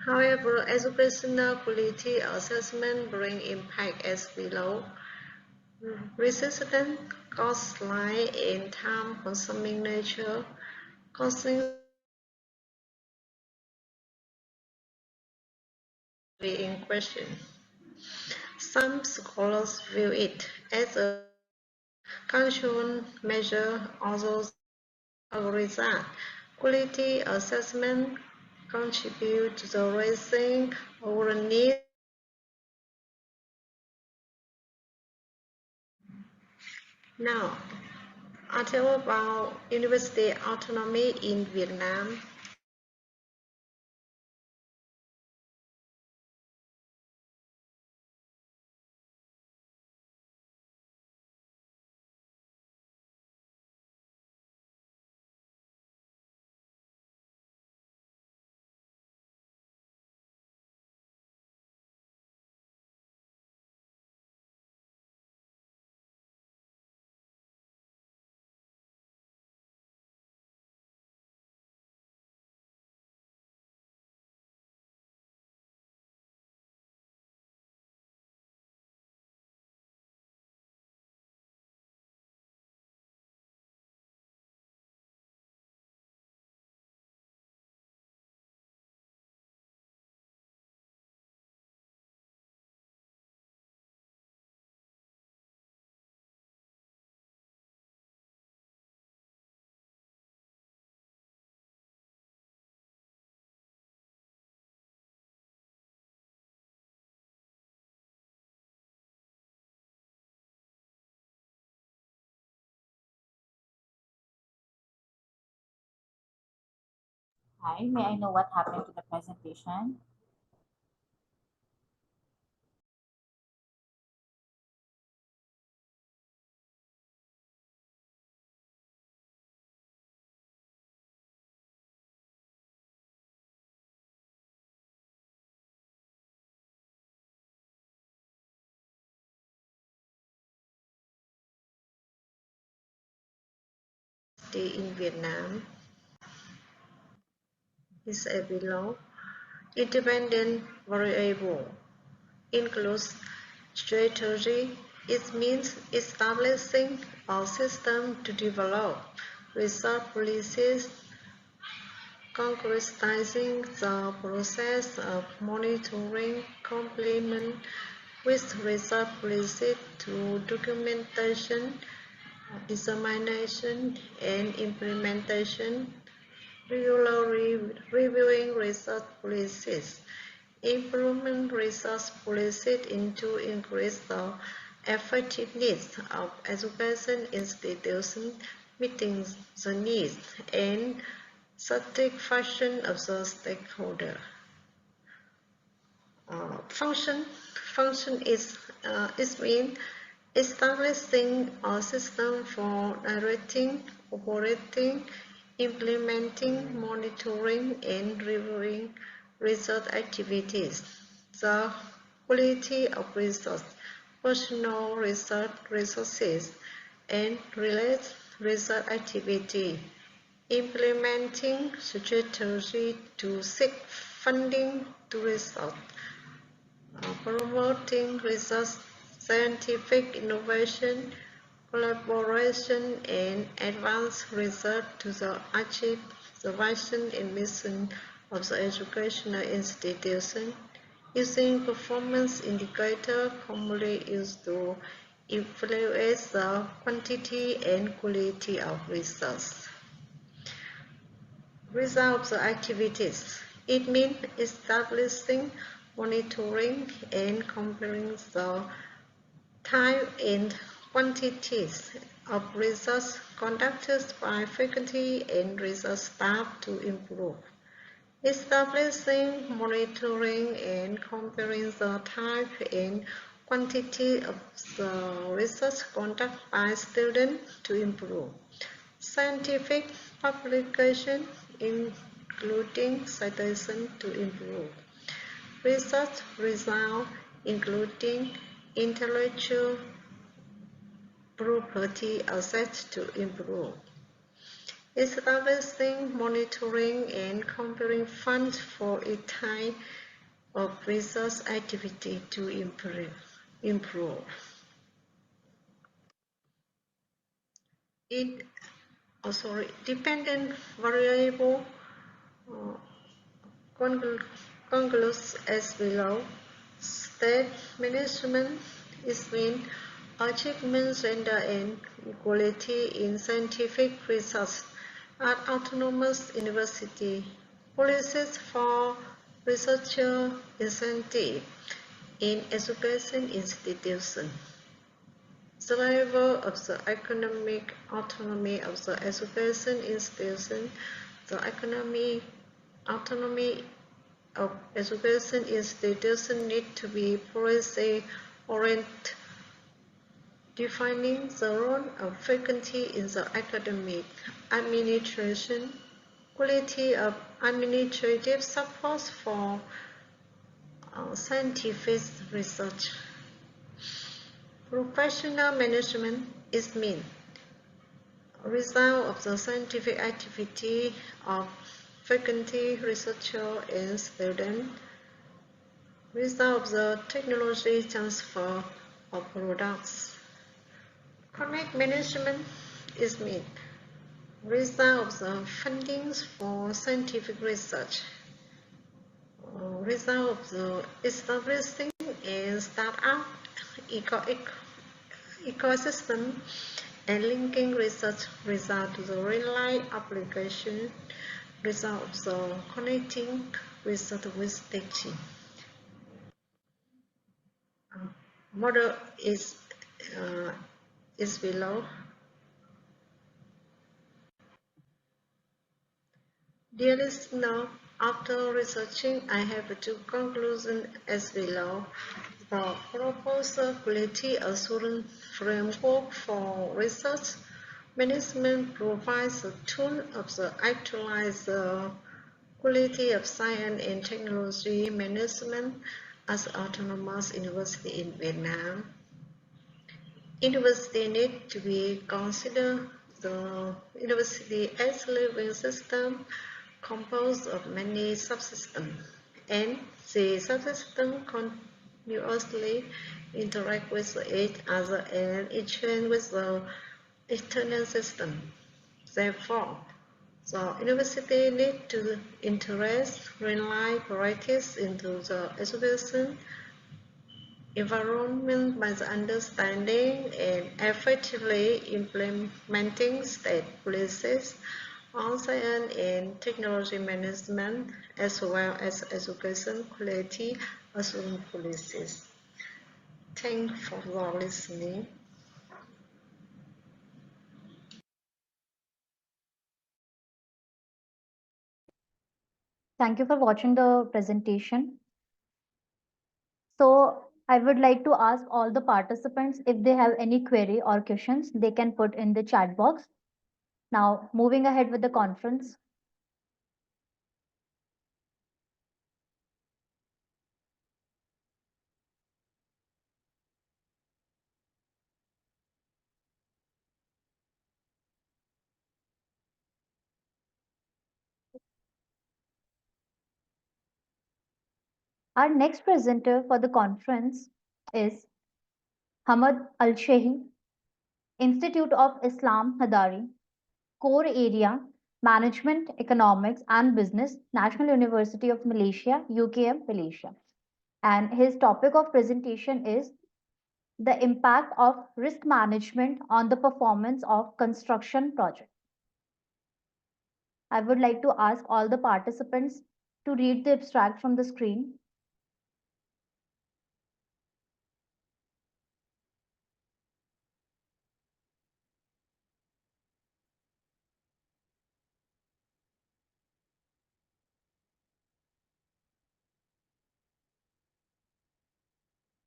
However, educational quality assessment bring impact as below. Resistance, costly and time-consuming nature, causing in question. Some scholars view it as a control measure, although as a result, quality assessment contribute to the raising our need. Now, I'll tell about university autonomy in Vietnam. Hi, may I know what happened to the presentation? In Vietnam is a below. Independent variable includes strategy. It means establishing a system to develop research policies, concretizing the process of monitoring, complement with research policy through documentation, dissemination, and implementation, regularly reviewing research policies, improvement research policies to increase the effectiveness of education institutions, meeting the needs and satisfaction of the stakeholder. Function is mean establishing a system for directing, operating, implementing, monitoring, and reviewing research activities. The quality of research, personal research resources, and related research activity. Implementing strategy to seek funding to research. Promoting research, scientific innovation, collaboration, and advanced research to achieve the vision and mission of the educational institution, using performance indicators commonly used to evaluate the quantity and quality of research. Results of activities. It means establishing, monitoring, and comparing the type and quantities of research conducted by faculty and research staff to improve. Establishing, monitoring, and comparing the type and quantity of the research conducted by students to improve. Scientific publication, including citation to improve. Research results, including intellectual property assets to improve. Establishing, monitoring, and comparing funds for a type of research activity to improve. Dependent variable concludes as below. State management is mean achievement, gender, and equality in scientific research at autonomous university. Policies for researcher incentive in education institution. The level of the economic autonomy of the education institution, the economic autonomy of education institution need to be policy-oriented, defining the role of faculty in the academic administration, quality of administrative support for scientific research. Professional management is mean result of the scientific activity of faculty, researcher, and student, result of the technology transfer of products. Connect management is mean result of the fundings for scientific research, result of the establishing and start-up ecosystem and linking research result to the real-life application, result of the connecting research with teaching. Model is below. Dear listener, after researching, I have two conclusions as below. The proposed quality assurance framework for research management provides a tool of the actualize the quality of science and technology management as autonomous university in Vietnam. University need to be considered the university as living system composed of many subsystems, and the subsystems continuously interact with each other and exchange with the external system. Therefore, the university needs to integrate real-life practice into the education environment by the understanding and effectively implementing state policies on science and technology management, as well as education quality assurance policies. Thank you for listening. Thank you for watching the presentation. So I would like to ask all the participants if they have any query or questions, they can put in the chat box. Now, moving ahead with the conference. Our next presenter for the conference is Hamad Al-Shehi, Institute of Islam Hadari, Core Area, Management, Economics and Business, National University of Malaysia, UKM, Malaysia. And his topic of presentation is the impact of risk management on the performance of construction projects. I would like to ask all the participants to read the abstract from the screen.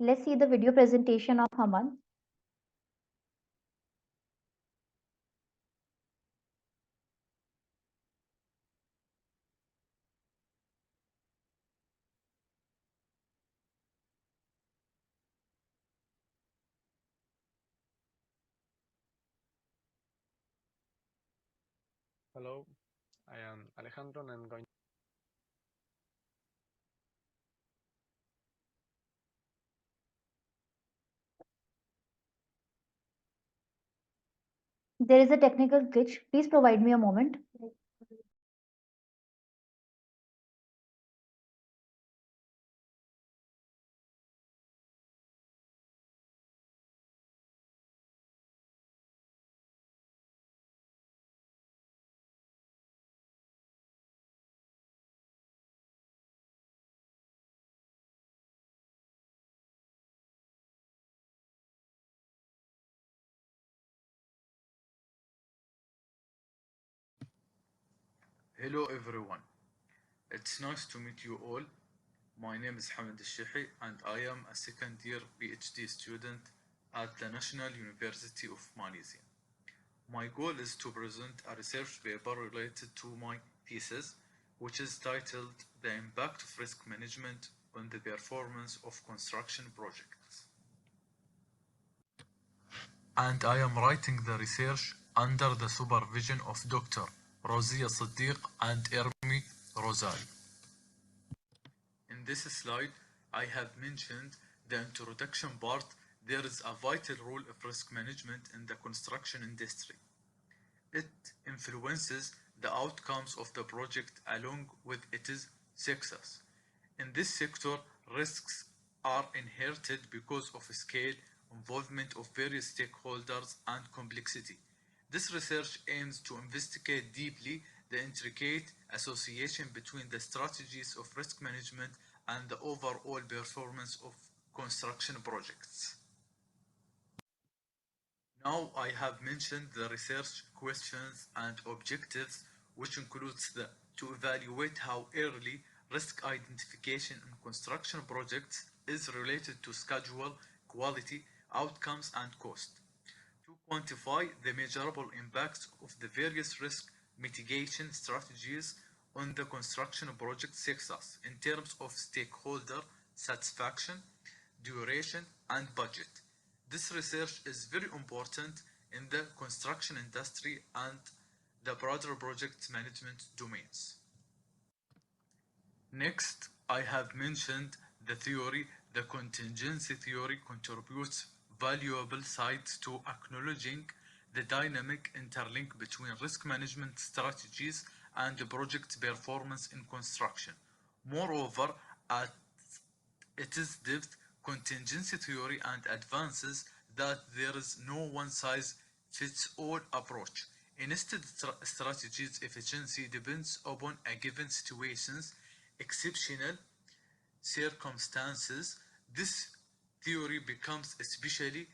Let's see the video presentation of Haman. Hello, I am Alejandro and I'm going. There is a technical glitch. Please provide me a moment. Hello everyone, it's nice to meet you all. My name is Hamid Al-Shihi and I am a second year PhD student at the National University of Malaysia. My goal is to present a research paper related to my thesis, which is titled The Impact of Risk Management on the Performance of Construction Projects. And I am writing the research under the supervision of Dr. Rozia Siddiq and Ermi Rosal. In this slide, I have mentioned the introduction part. There is a vital role of risk management in the construction industry. It influences the outcomes of the project along with its success. In this sector, risks are inherited because of scale, involvement of various stakeholders, and complexity. This research aims to investigate deeply the intricate association between the strategies of risk management and the overall performance of construction projects. Now I have mentioned the research questions and objectives, which includes to evaluate how early risk identification in construction projects is related to schedule, quality, outcomes, and cost. To quantify the measurable impacts of the various risk mitigation strategies on the construction project success in terms of stakeholder satisfaction, duration, and budget. This research is very important in the construction industry and the broader project management domains. Next, I have mentioned the theory. The contingency theory contributes valuable sides to acknowledging the dynamic interlink between risk management strategies and the project performance in construction. Moreover, at its depth, contingency theory and advances that there is no one-size-fits-all approach. Instead, strategies efficiency depends upon a given situation's exceptional circumstances. This theory becomes especially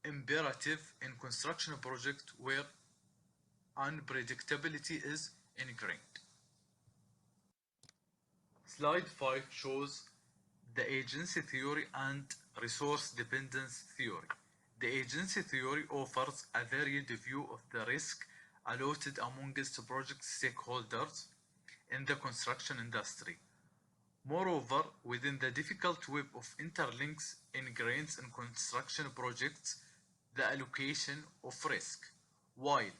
imperative in construction projects where unpredictability is ingrained. Slide 5 shows the agency theory and resource dependence theory. The agency theory offers a varied view of the risk allotted amongst project stakeholders in the construction industry. Moreover, within the difficult web of interlinks ingrained in construction projects, the allocation of risk, while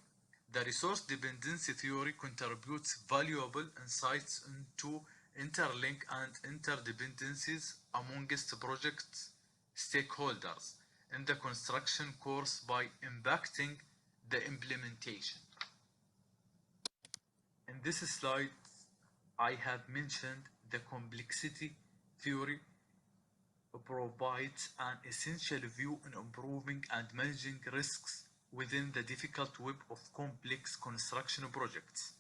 the resource dependency theory contributes valuable insights into interlink and interdependencies amongst project stakeholders in the construction course by impacting the implementation. In this slide, I have mentioned the complexity theory provides an essential view in improving and managing risks within the difficult web of complex construction projects.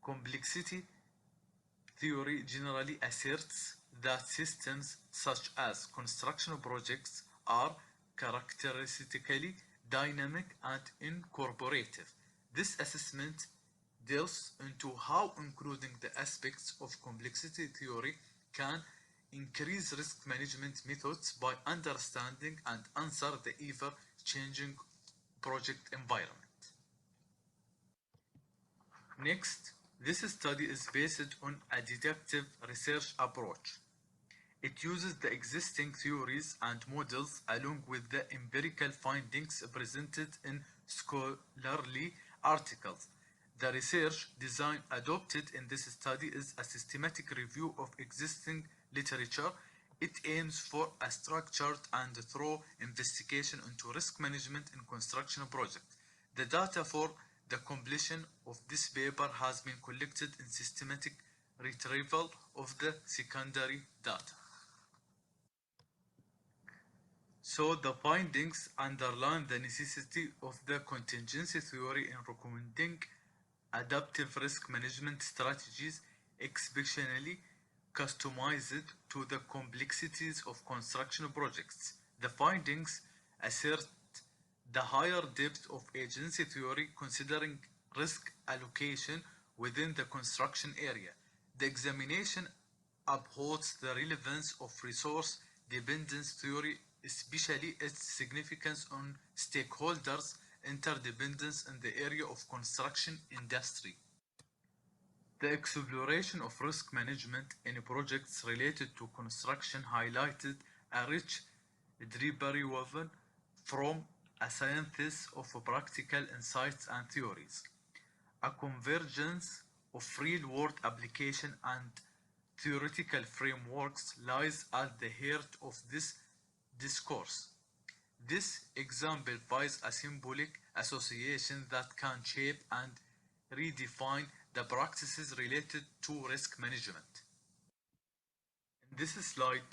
Complexity theory generally asserts that systems such as construction projects are characteristically dynamic and incorporative. This assessment delves into how including the aspects of complexity theory can increase risk management methods by understanding and answer the ever-changing project environment. Next, this study is based on a deductive research approach. It uses the existing theories and models along with the empirical findings presented in scholarly articles. The research design adopted in this study is a systematic review of existing literature. It aims for a structured and thorough investigation into risk management in construction projects. The data for the completion of this paper has been collected in systematic retrieval of the secondary data. So the findings underline the necessity of the contingency theory in recommending adaptive risk management strategies, especially customized to the complexities of construction projects. The findings assert the higher depth of agency theory considering risk allocation within the construction area. The examination upholds the relevance of resource dependence theory, especially its significance on stakeholders' interdependence in the area of construction industry. The exploration of risk management in projects related to construction highlighted a rich delivery woven from a synthesis of practical insights and theories. A convergence of real-world application and theoretical frameworks lies at the heart of this discourse. This exemplifies a symbolic association that can shape and redefine the practices related to risk management. In this slide,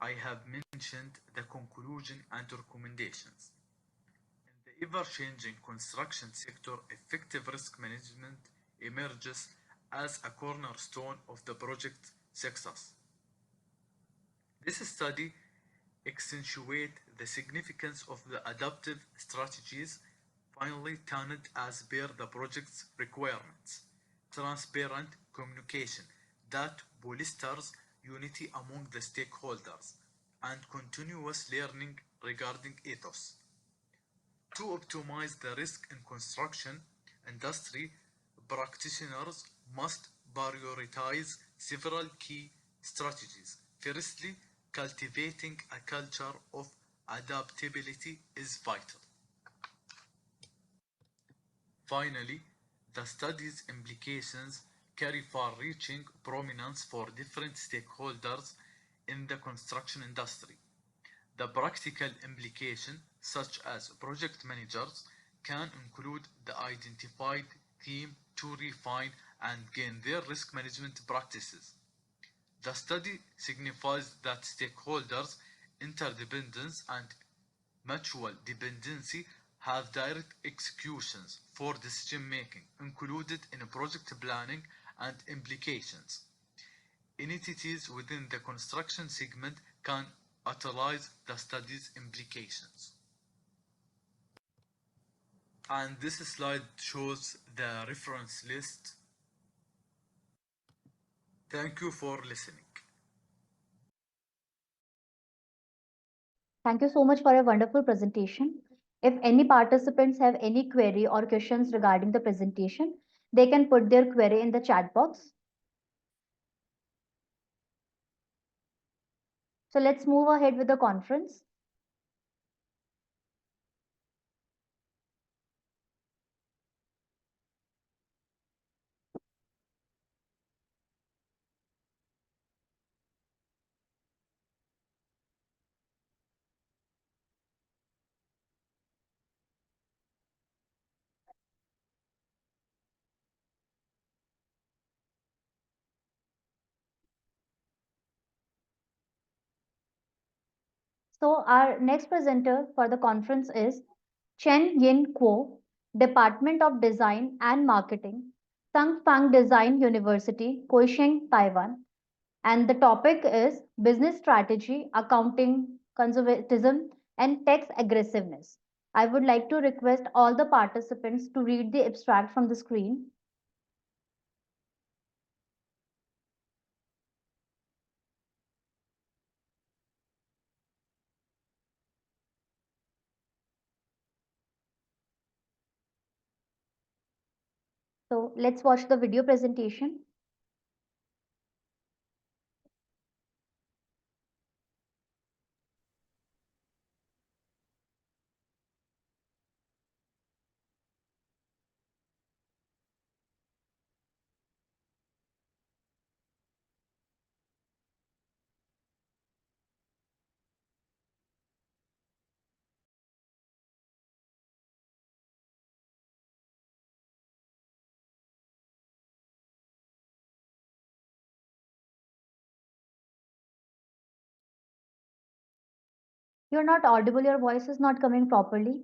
I have mentioned the conclusion and recommendations. In the ever-changing construction sector, effective risk management emerges as a cornerstone of the project success. This study accentuates the significance of the adaptive strategies finally tuned as per the project's requirements, transparent communication that bolsters unity among the stakeholders, and continuous learning regarding ethos. To optimize the risk in construction industry, practitioners must prioritize several key strategies. Firstly, cultivating a culture of adaptability is vital. Finally, the study's implications carry far-reaching prominence for different stakeholders in the construction industry. The practical implication, such as project managers, can include the identified theme to refine and gain their risk management practices. The study signifies that stakeholders' interdependence and mutual dependency have direct executions for decision making included in project planning and implications. Entities within the construction segment can utilize the study's implications. And this slide shows the reference list. Thank you for listening. Thank you so much for a wonderful presentation. If any participants have any query or questions regarding the presentation, they can put their query in the chat box. So let's move ahead with the conference. So our next presenter for the conference is Chen Yin Kuo, Department of Design and Marketing, Sangfang Design University, Kaohsiung, Taiwan. And the topic is business strategy, accounting, conservatism, and tax aggressiveness. I would like to request all the participants to read the abstract from the screen. So let's watch the video presentation. You're not audible, your voice is not coming properly.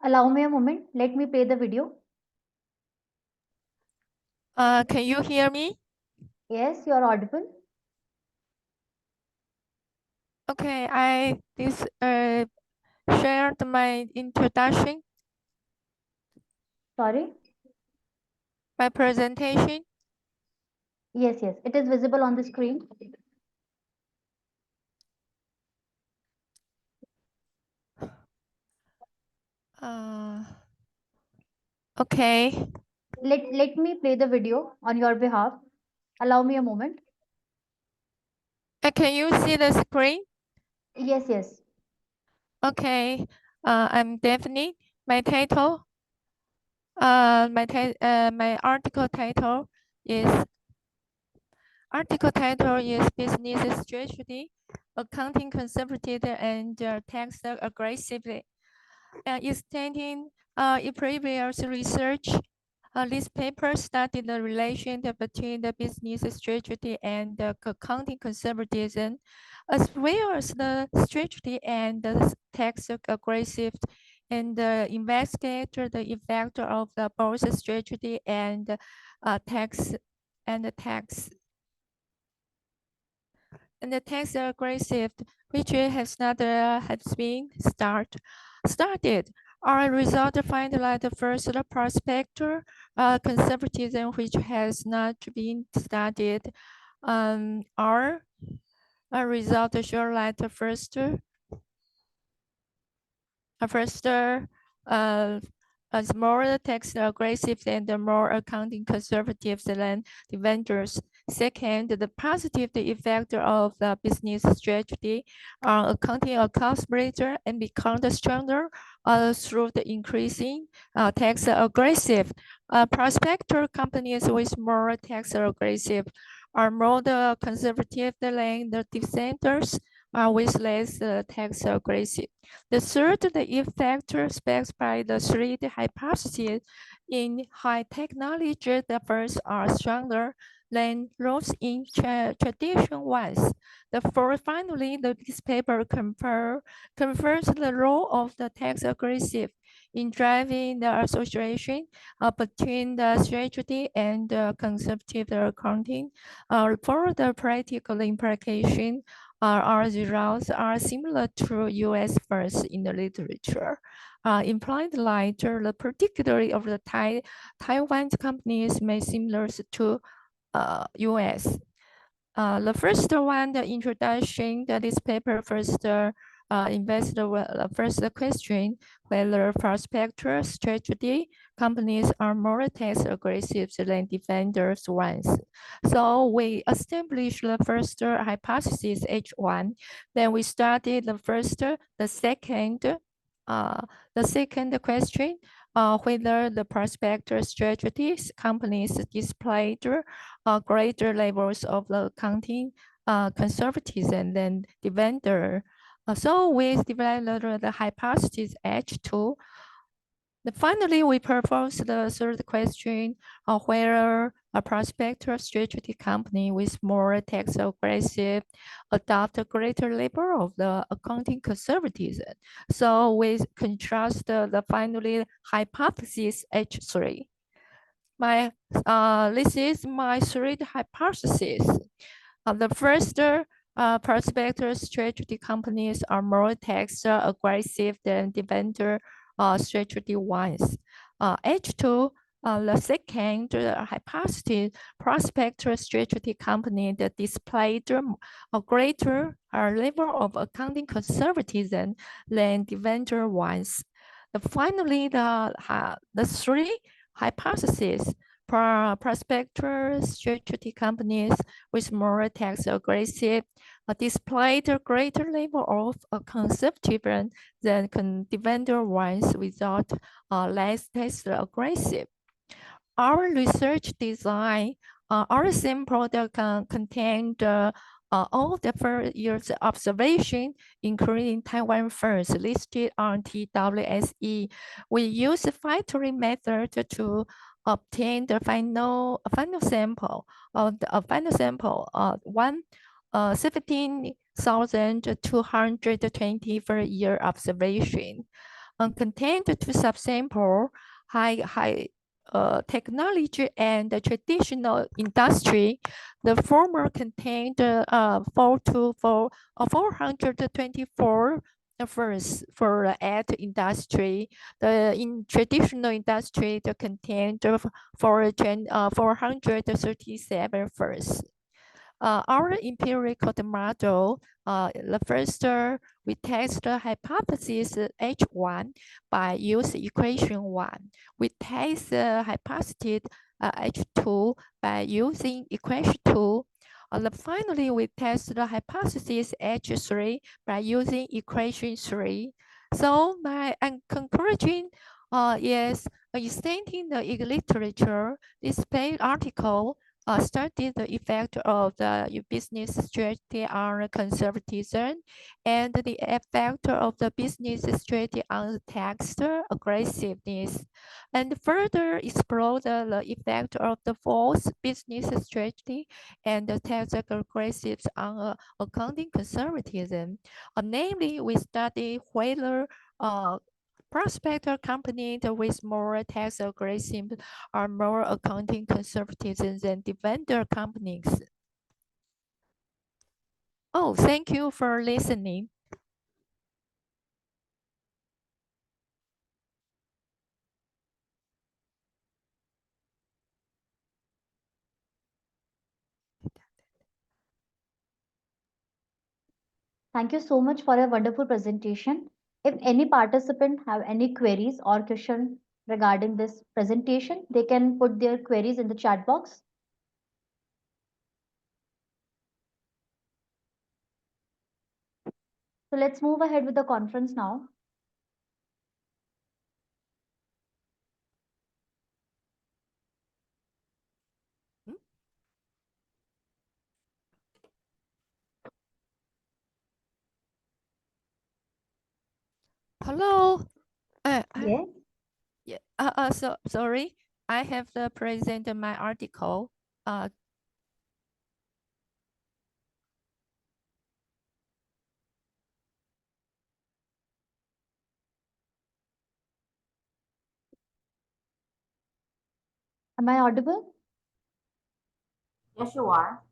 Allow me a moment. Let me play the video. Can you hear me? Yes, you're audible. Okay, I shared my introduction, Sorry. my presentation. Yes, yes, it is visible on the screen. Okay. Let me play the video on your behalf. Allow me a moment. Can you see the screen? Yes, yes. Okay. I'm Daphne. My title, my is Business Strategy, Accounting Conservative and Tax Aggressively. Extending previous research, this paper studied the relation between the business strategy and the accounting conservatism, as well as the strategy and the tax aggressive, and investigate the effect of the both strategy and tax and the tax and the tax aggressive, which has not has been started. Our result find that the first prospector conservatism, which has not been studied, our result show that the first as more tax aggressive and more accounting conservative than the vendors. Second, the positive effect of the business strategy on accounting accounts breeder and become the stronger through the increasing tax aggressive. Prospector companies with more tax aggressive are more the conservative than the dissenters with less tax aggressive. The third, the effect specs by the three hypotheses in high technology, the first are stronger than those in traditional ones. The fourth, finally, this paper confirms the role of the tax aggressive in driving the association between the strategy and the conservative accounting. For the practical implication, our results are similar to US first in the literature. Implied later, the particularly of the Taiwan companies may similar to US. The first one, the introduction, that this paper first first question whether prospector strategy companies are more tax aggressive than defenders ones. So we established the first hypothesis H1. Then we started the second question, whether the prospector strategies companies displayed greater levels of the accounting conservatism than the vendor. So we developed the hypothesis H2. Finally, we propose the third question, whether a prospector strategy company with more tax aggressive adopt a greater level of the accounting conservatism. So we contrast the finally hypothesis H3. This is my three hypotheses. The first, prospector strategy companies are more tax aggressive than the vendor strategy ones. H2, the second hypothesis, prospector strategy company that displayed a greater level of accounting conservatism than the vendor ones. Finally, the three hypotheses, prospector strategy companies with more tax aggressive displayed a greater level of conservatism than the vendor ones without less tax aggressive. Our research design, our sample contained all the first year's observation, including Taiwan first listed on TWSE. We use the factoring method to obtain the final sample of 17,220 per year observation. Contained to subsample high technology and the traditional industry. The former contained 424 first for ad industry. The in traditional industry, the contained 437 first. Our empirical model, the first, we test the hypothesis H1 by using equation 1. We test the hypothesis H2 by using equation 2. Finally, we test the hypothesis H3 by using equation 3. So my conclusion is extending the literature. This paid article studied the effect of the business strategy on conservatism and the effect of the business strategy on tax aggressiveness, and further explored the effect of the false business strategy and the tax aggressives on accounting conservatism. Namely, we study whether prospector companies with more tax aggressive are more accounting conservative than the vendor companies. Oh, thank you for listening. Thank you so much for a wonderful presentation. If any participant have any queries or question regarding this presentation, they can put their queries in the chat box. So let's move ahead with the conference now. Hello. Yes. Yeah. Sorry. I have to present my article. Am I audible? Yes, you are.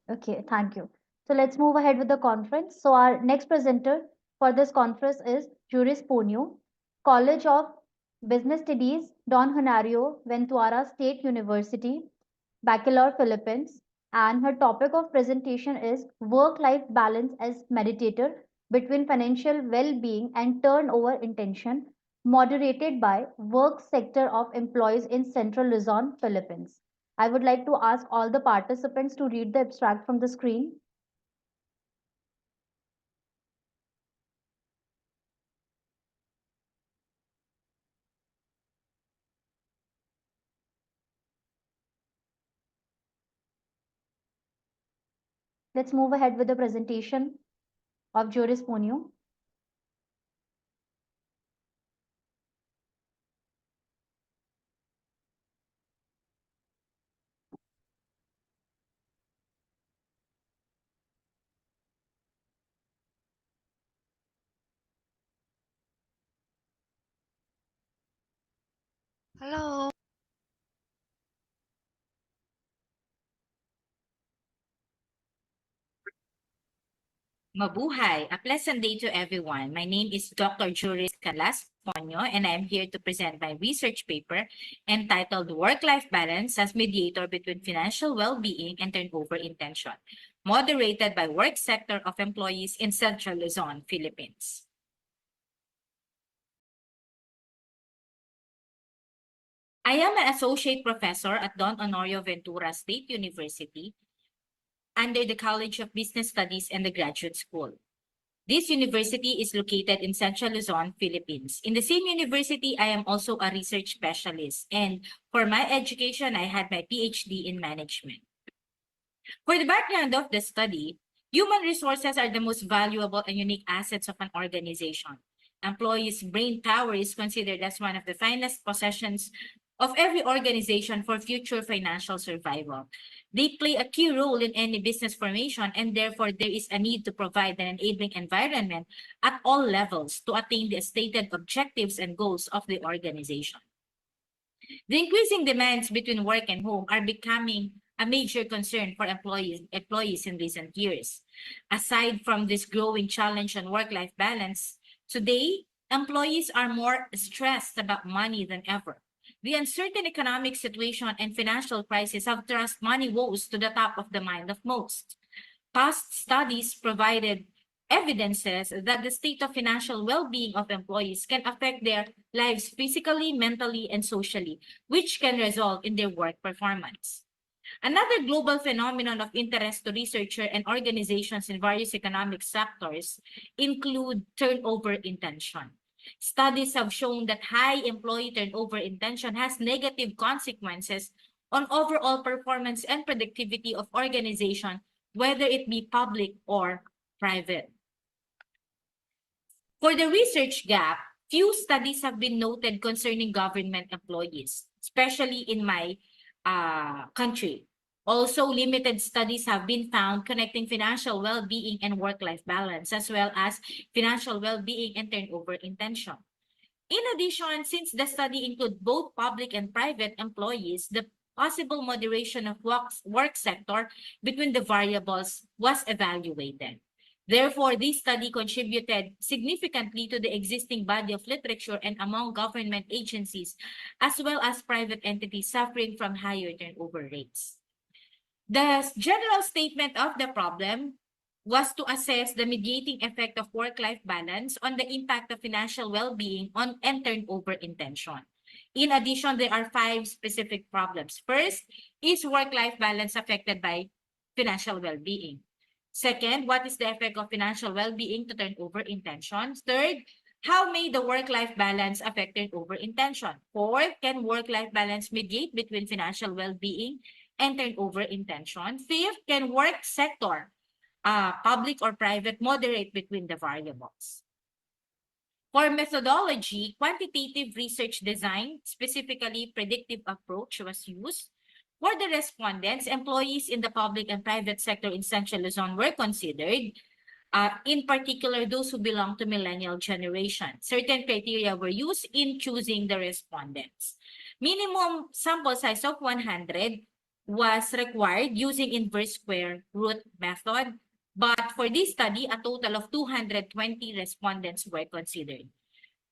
Okay, thank you. So let's move ahead with the conference. So our next presenter for this conference is Juris Ponyo, College of Business Studies, Don Honorio, Ventura State University, Baccalaureate Philippines. And her topic of presentation is Work-Life Balance as Meditator Between Financial Well-Being and Turnover Intention, moderated by Work Sector of Employees in Central Luzon, Philippines. I would like to ask all the participants to read the abstract from the screen. Let's move ahead with the presentation of Juris Ponyo. Hello. Mabuhay! A pleasant day to everyone. My name is Dr. Juris Calas Ponyo, and I am here to present my research paper entitled Work-Life Balance as Mediator Between Financial Well-Being and Turnover Intention, moderated by Work Sector of Employees in Central Luzon, Philippines. I am an associate professor at Don Honorio Ventura State University under the College of Business Studies and the Graduate School. This university is located in Central Luzon, Philippines. In the same university, I am also a research specialist, and for my education, I had my PhD in management. For the background of the study, human resources are the most valuable and unique assets of an organization. Employees' brain power is considered as one of the finest possessions of every organization for future financial survival. They play a key role in any business formation, and therefore there is a need to provide an enabling environment at all levels to attain the stated objectives and goals of the organization. The increasing demands between work and home are becoming a major concern for employees in recent years. Aside from this growing challenge on work-life balance, today, employees are more stressed about money than ever. The uncertain economic situation and financial crisis have thrust money woes to the top of the mind of most. Past studies provided evidences that the state of financial well-being of employees can affect their lives physically, mentally, and socially, which can result in their work performance. Another global phenomenon of interest to researchers and organizations in various economic sectors include turnover intention. Studies have shown that high employee turnover intention has negative consequences on overall performance and productivity of organization, whether it be public or private. For the research gap, few studies have been noted concerning government employees, especially in my country. Also, limited studies have been found connecting financial well-being and work-life balance, as well as financial well-being and turnover intention. In addition, since the study includes both public and private employees, the possible moderation of work sector between the variables was evaluated. Therefore, this study contributed significantly to the existing body of literature and among government agencies, as well as private entities suffering from higher turnover rates. The general statement of the problem was to assess the mediating effect of work-life balance on the impact of financial well-being on and turnover intention. In addition, there are 5 specific problems. First, is work-life balance affected by financial well-being? Second, what is the effect of financial well-being to turnover intention? Third, how may the work-life balance affect turnover intention? Fourth, can work-life balance mediate between financial well-being and turnover intention? Fifth, can work sector, public or private, moderate between the variables? For methodology, quantitative research design, specifically predictive approach, was used. For the respondents, employees in the public and private sector in Central Luzon were considered, in particular those who belong to millennial generation. Certain criteria were used in choosing the respondents. Minimum sample size of 100 was required using inverse square root method, but for this study, a total of 220 respondents were considered.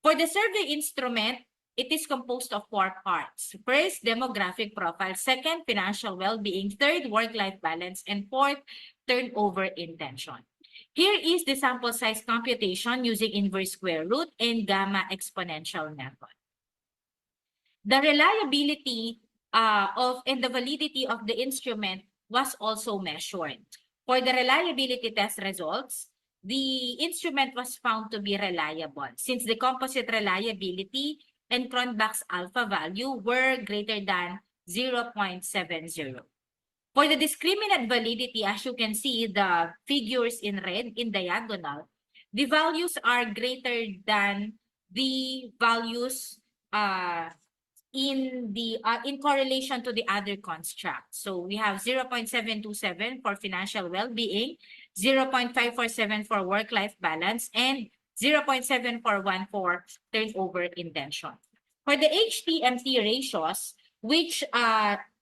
For the survey instrument, it is composed of 4 parts. First, demographic profile. Second, financial well-being. Third, work-life balance. And fourth, turnover intention. Here is the sample size computation using inverse square root and gamma exponential method. The reliability and the validity of the instrument was also measured. For the reliability test results, the instrument was found to be reliable since the composite reliability and Cronbach's alpha value were greater than 0.70. For the discriminant validity, as you can see, the figures in red in diagonal, the values are greater than the values in correlation to the other construct. So we have 0.727 for financial well-being, 0.547 for work-life balance, and 0.741 for turnover intention. For the HTMT ratios, which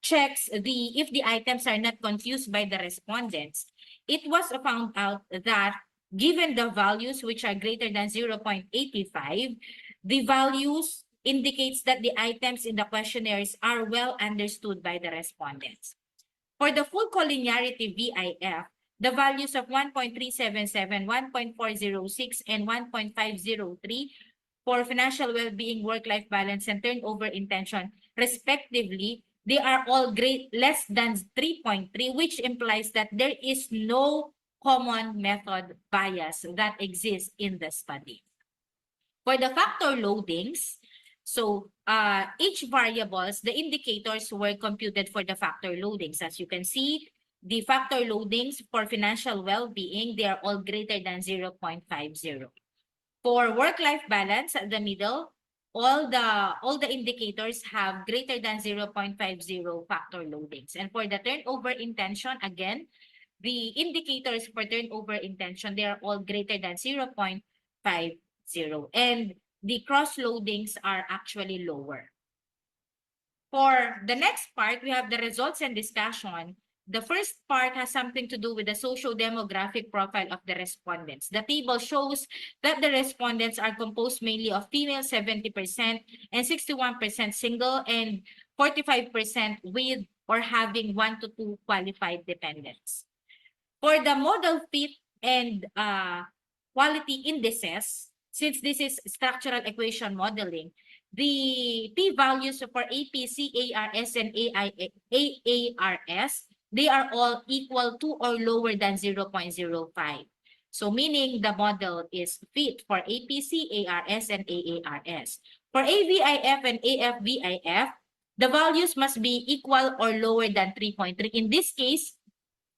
checks if the items are not confused by the respondents, it was found out that given the values which are greater than 0.85, the values indicates that the items in the questionnaires are well understood by the respondents. For the full collinearity VIF, the values of 1.377, 1.406, and 1.503 for financial well-being, work-life balance, and turnover intention, respectively, they are all less than 3.3, which implies that there is no common method bias that exists in the study. For the factor loadings, so each variables, the indicators were computed for the factor loadings. As you can see, the factor loadings for financial well-being, they are all greater than 0.50. For work-life balance at the middle, all the indicators have greater than 0.50 factor loadings. And for the turnover intention, again, the indicators for turnover intention, they are all greater than 0.50. And the cross loadings are actually lower. For the next part, we have the results and discussion. The first part has something to do with the socio-demographic profile of the respondents. The table shows that the respondents are composed mainly of female 70% and 61% single and 45% with or having 1 to 2 qualified dependents. For the model fit and quality indices, since this is structural equation modeling, the p-values for AP, CARS, and AARS, they are all equal to or lower than 0.05. So meaning the model is fit for AP, CARS, and AARS. For AVIF and AFVIF, the values must be equal or lower than 3.3. In this case,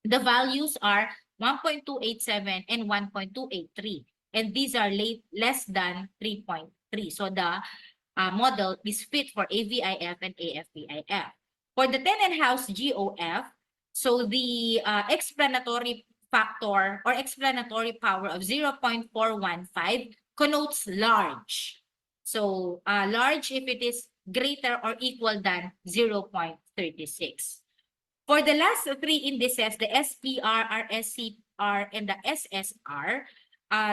the values are 1.287 and 1.283. And these are less than 3.3. So the model is fit for AVIF and AFVIF. For the 10 and house GOF, so the explanatory factor or explanatory power of 0.415 connotes large. So large if it is greater or equal than 0.36. For the last three indices, the SPR, RSCR, and the SSR,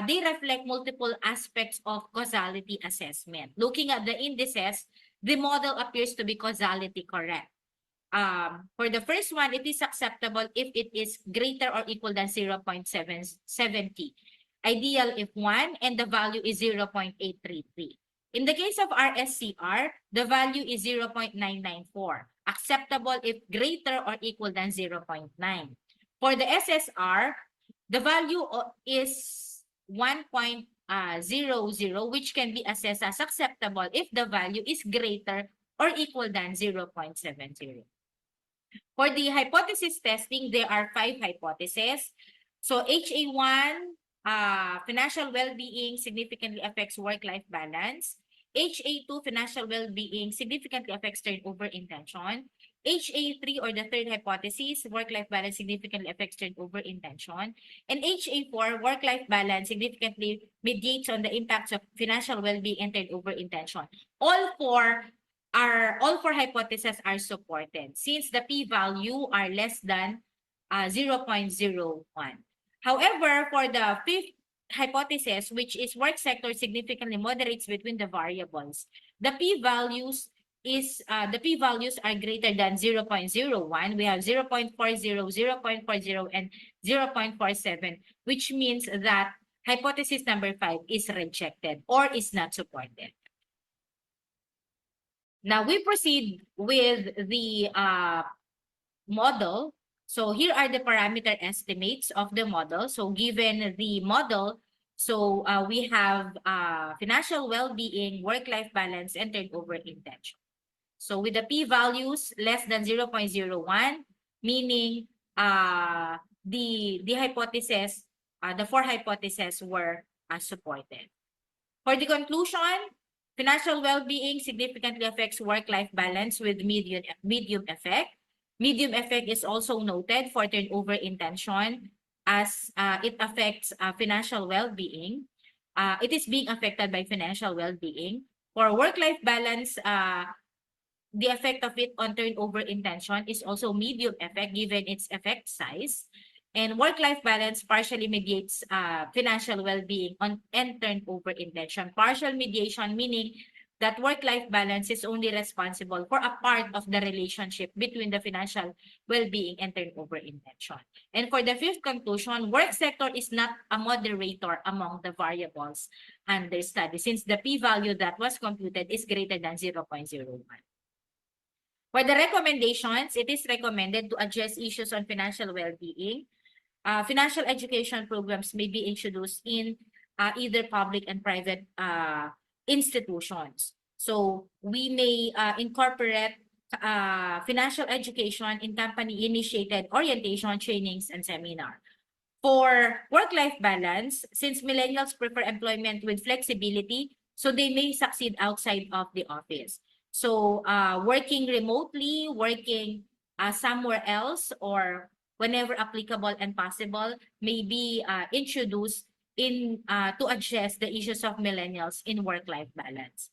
they reflect multiple aspects of causality assessment. Looking at the indices, the model appears to be causality correct. For the first one, it is acceptable if it is greater or equal than 0.770. Ideal if 1, and the value is 0.833. In the case of RSCR, the value is 0.994. Acceptable if greater or equal than 0.9. For the SSR, the value is 1.00, which can be assessed as acceptable if the value is greater or equal than 0.70. For the hypothesis testing, there are 5 hypotheses. So HA1, financial well-being significantly affects work-life balance. HA2, financial well-being significantly affects turnover intention. HA3, or the third hypothesis, work-life balance significantly affects turnover intention. And HA4, work-life balance significantly mediates on the impacts of financial well-being and turnover intention. All four hypotheses are supported since the p-value are less than 0.01. However, for the fifth hypothesis, which is work sector significantly moderates between the variables, the p-values are greater than 0.01. We have 0.40, 0.40, and 0.47, which means that hypothesis number 5 is rejected or is not supported. Now we proceed with the model. So here are the parameter estimates of the model. So given the model, so we have financial well-being, work-life balance, and turnover intention. So with the p-values less than 0.01, meaning the hypothesis, the 4 hypotheses were supported. For the conclusion, financial well-being significantly affects work-life balance with medium effect. Medium effect is also noted for turnover intention as it affects financial well-being. It is being affected by financial well-being. For work-life balance, the effect of it on turnover intention is also medium effect given its effect size. And work-life balance partially mediates financial well-being and turnover intention. Partial mediation meaning that work-life balance is only responsible for a part of the relationship between the financial well-being and turnover intention. And for the fifth conclusion, work sector is not a moderator among the variables under study since the p-value that was computed is greater than 0.01. For the recommendations, it is recommended to address issues on financial well-being. Financial education programs may be introduced in either public and private institutions. So we may incorporate financial education in company-initiated orientation, trainings, and seminar. For work-life balance, since millennials prefer employment with flexibility, so they may succeed outside of the office. So working remotely, working somewhere else, or whenever applicable and possible, may be introduced in to address the issues of millennials in work-life balance.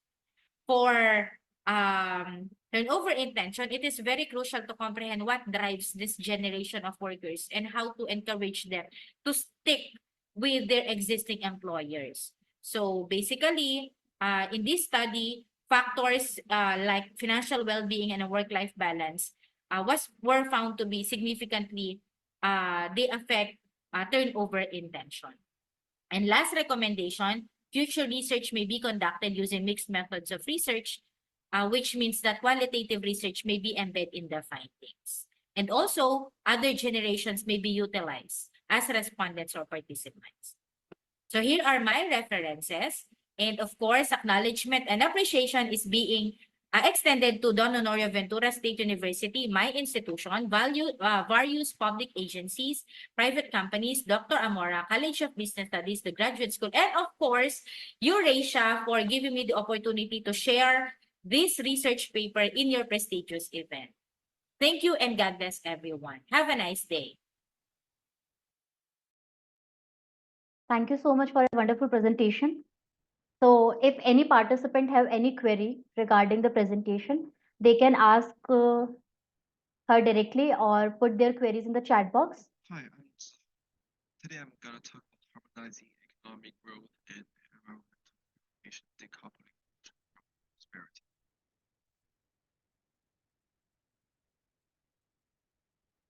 For turnover intention, it is very crucial to comprehend what drives this generation of workers and how to encourage them to stick with their existing employers. So basically, in this study, factors like financial well-being and a work-life balance were found to be significantly, they affect turnover intention. And last recommendation, future research may be conducted using mixed methods of research, which means that qualitative research may be embedded in the findings. And also, other generations may be utilized as respondents or participants. So here are my references. And of course, acknowledgement and appreciation is being extended to Don Honorio Ventura State University, my institution, various public agencies, private companies, Dr. Amora, College of Business Studies, the Graduate School, and of course, Eurasia for giving me the opportunity to share this research paper in your prestigious event. Thank you and God bless everyone. Have a nice day. Thank you so much for a wonderful presentation. So if any participant have any query regarding the presentation, they can ask her directly or put their queries in the chat box. Hi, today I'm going to talk about harmonizing economic growth and environmental information decoupling from prosperity.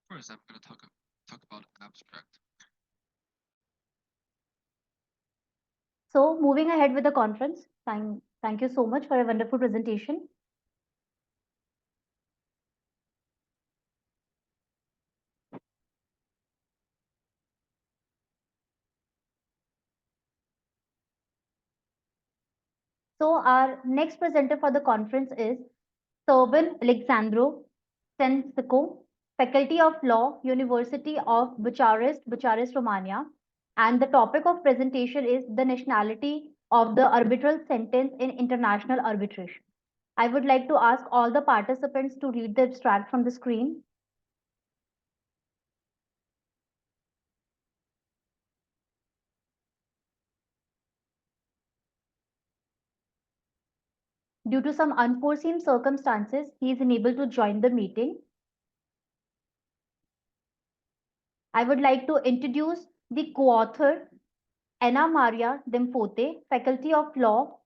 First, I'm going to talk about abstract. So moving ahead with the conference, thank you so much for a wonderful presentation. So our next presenter for the conference is Serban Alexandru Stensico, Faculty of Law, University of Bucharest, Romania. And the topic of presentation is the nationality of the arbitral sentence in international arbitration. I would like to ask all the participants to read the abstract from the screen. Due to some unforeseen circumstances, he is unable to join the meeting. I would like to introduce the co-author, Ana Maria Demfote, Faculty of Law,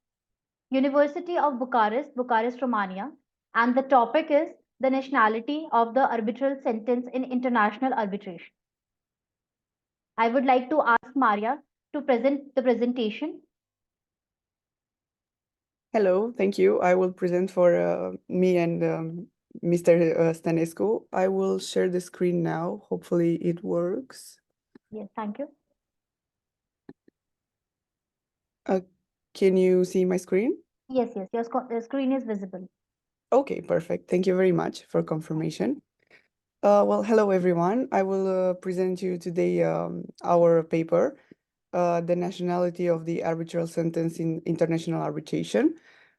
University of Bucharest, Romania, and the topic is the nationality of the arbitral sentence in international arbitration. I would like to ask Maria to present the presentation. Hello, thank you. I will present for me and Mr. Stanescu. I will share the screen now. Hopefully it works. Yes, thank you. Can you see my screen? Yes, your screen is visible. Okay, perfect. Thank you very much for confirmation. Well, hello everyone. I will present you today our paper, The Nationality of the Arbitral Sentence in International Arbitration.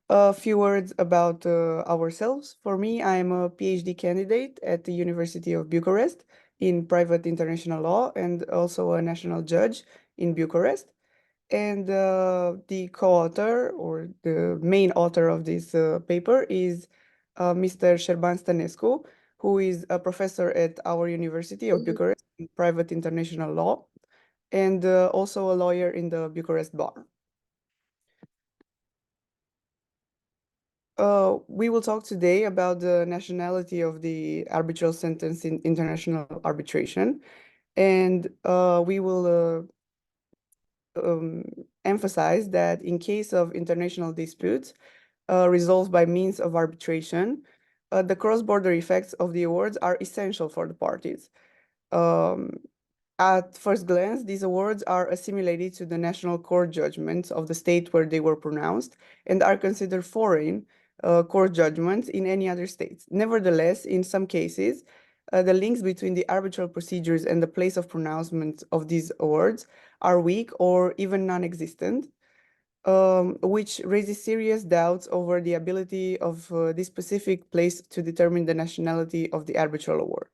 A few words about ourselves. For me, I'm a PhD candidate at the University of Bucharest in private international law and also a national judge in Bucharest. And the co-author or the main author of this paper is Mr. Șerban Stănescu, who is a professor at our University of Bucharest in private international law, and also a lawyer in the Bucharest bar. We will talk today about the nationality of the arbitral sentence in international arbitration, and we will emphasize that in case of international disputes resolved by means of arbitration, the cross-border effects of the awards are essential for the parties. At first glance, these awards are assimilated to the national court judgments of the state where they were pronounced and are considered foreign court judgments in any other states. Nevertheless, in some cases, the links between the arbitral procedures and the place of pronouncement of these awards are weak or even non-existent, which raises serious doubts over the ability of this specific place to determine the nationality of the arbitral award.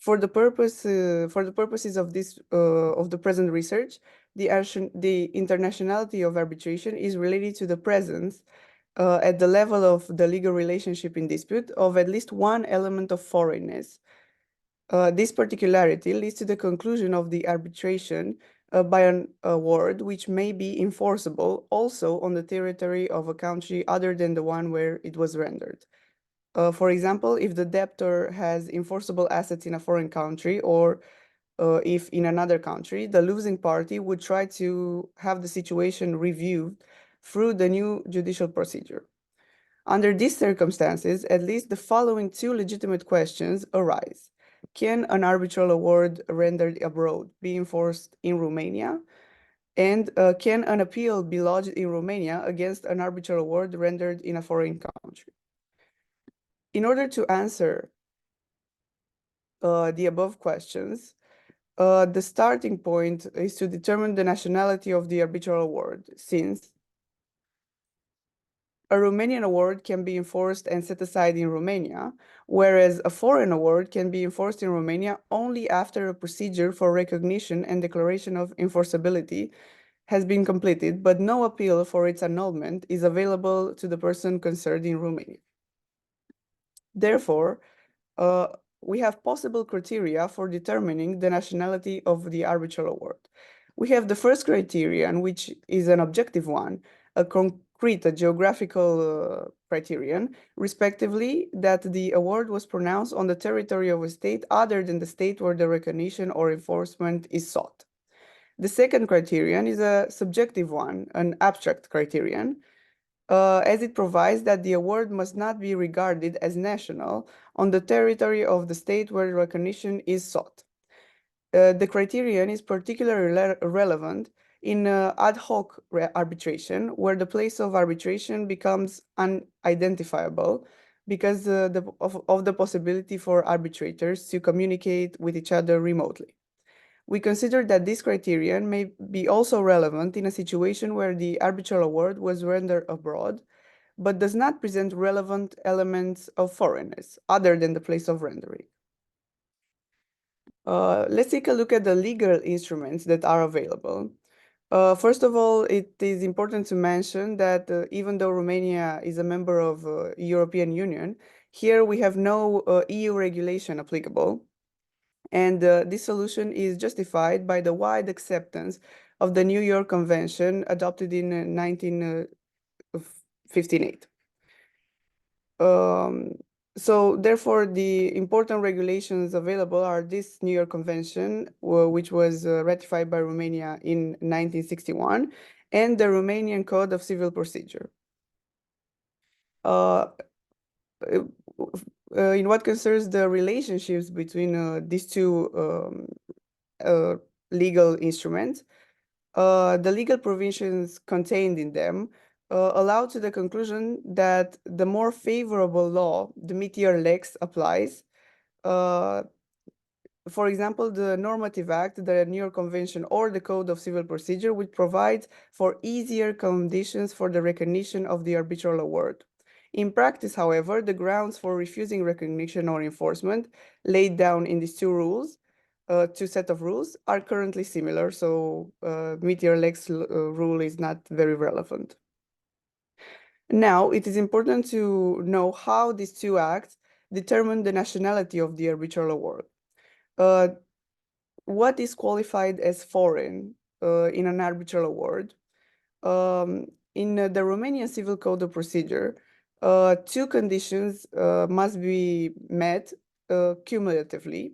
For the purposes of this of the present research, the internationality of arbitration is related to the presence at the level of the legal relationship in dispute of at least one element of foreignness. This particularity leads to the conclusion of the arbitration by an award which may be enforceable also on the territory of a country other than the one where it was rendered. For example, if the debtor has enforceable assets in a foreign country, or if in another country, the losing party would try to have the situation reviewed through the new judicial procedure. Under these circumstances, at least the following two legitimate questions arise. Can an arbitral award rendered abroad be enforced in Romania? And can an appeal be lodged in Romania against an arbitral award rendered in a foreign country? In order to answer the above questions, the starting point is to determine the nationality of the arbitral award, since a Romanian award can be enforced and set aside in Romania, whereas a foreign award can be enforced in Romania only after a procedure for recognition and declaration of enforceability has been completed, but no appeal for its annulment is available to the person concerned in Romania. Therefore, we have possible criteria for determining the nationality of the arbitral award. We have the first criterion, which is an objective one, a concrete, a geographical criterion, respectively, that the award was pronounced on the territory of a state other than the state where the recognition or enforcement is sought. The second criterion is a subjective one, an abstract criterion, as it provides that the award must not be regarded as national on the territory of the state where recognition is sought. The criterion is particularly relevant in ad hoc arbitration, where the place of arbitration becomes unidentifiable because of the possibility for arbitrators to communicate with each other remotely. We consider that this criterion may be also relevant in a situation where the arbitral award was rendered abroad, but does not present relevant elements of foreignness other than the place of rendering. Let's take a look at the legal instruments that are available. First of all, it is important to mention that even though Romania is a member of European Union, here we have no EU regulation applicable. And this solution is justified by the wide acceptance of the New York Convention adopted in 1958. So therefore, the important regulations available are this New York Convention, which was ratified by Romania in 1961, and the Romanian Code of Civil Procedure. In what concerns the relationships between these two legal instruments, the legal provisions contained in them allow to the conclusion that the more favorable law, the meteor lex, applies. For example, the Normative Act, the New York Convention, or the Code of Civil Procedure, which provides for easier conditions for the recognition of the arbitral award. In practice, however, the grounds for refusing recognition or enforcement laid down in these two rules two set of rules are currently similar, so Meteor Lake's rule is not very relevant. Now, it is important to know how these two acts determine the nationality of the arbitral award. What is qualified as foreign in an arbitral award? In the Romanian Civil Code of Procedure, two conditions must be met cumulatively,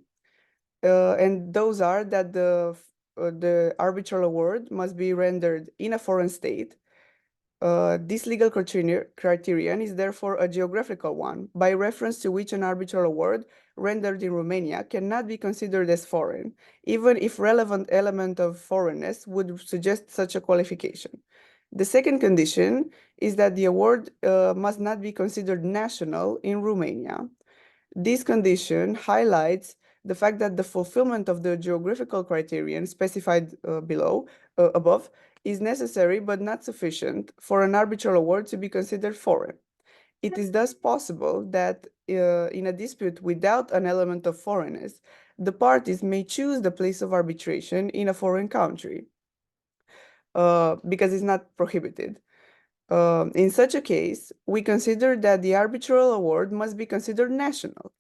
and those are that the arbitral award must be rendered in a foreign state. This legal criterion is therefore a geographical one, by reference to which an arbitral award rendered in Romania cannot be considered as foreign, even if relevant element of foreignness would suggest such a qualification. The second condition is that the award must not be considered national in Romania. This condition highlights the fact that the fulfillment of the geographical criterion specified above is necessary but not sufficient for an arbitral award to be considered foreign. It is thus possible that in a dispute without an element of foreignness, the parties may choose the place of arbitration in a foreign country because it's not prohibited. In such a case, we consider that the arbitral award must be considered national.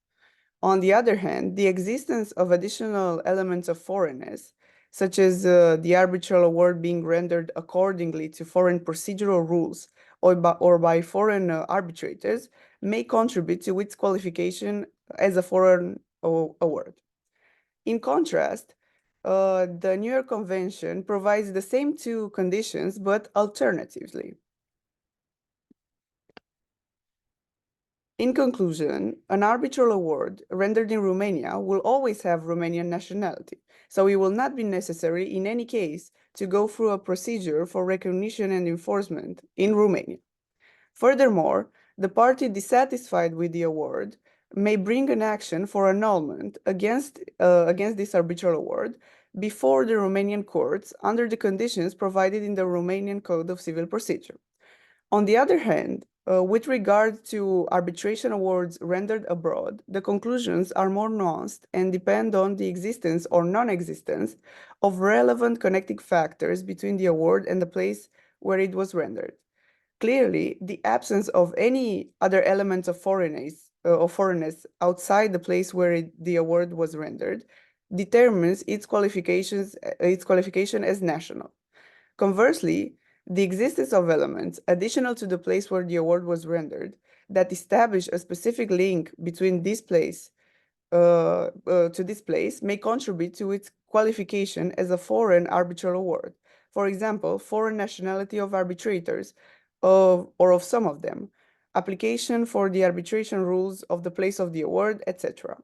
On the other hand, the existence of additional elements of foreignness, such as the arbitral award being rendered accordingly to foreign procedural rules or by foreign arbitrators, may contribute to its qualification as a foreign award. In contrast, the New York Convention provides the same two conditions, but alternatively. In conclusion, an arbitral award rendered in Romania will always have Romanian nationality, so it will not be necessary in any case to go through a procedure for recognition and enforcement in Romania. Furthermore, the party dissatisfied with the award may bring an action for annulment against this arbitral award before the Romanian courts under the conditions provided in the Romanian Code of Civil Procedure. On the other hand, with regard to arbitration awards rendered abroad, the conclusions are more nuanced and depend on the existence or non-existence of relevant connecting factors between the award and the place where it was rendered. Clearly, the absence of any other elements of foreignness outside the place where the award was rendered determines its qualification as national. Conversely, the existence of elements additional to the place where the award was rendered that establish a specific link between this place to this place may contribute to its qualification as a foreign arbitral award. For example, foreign nationality of arbitrators or of some of them, application for the arbitration rules of the place of the award, etc.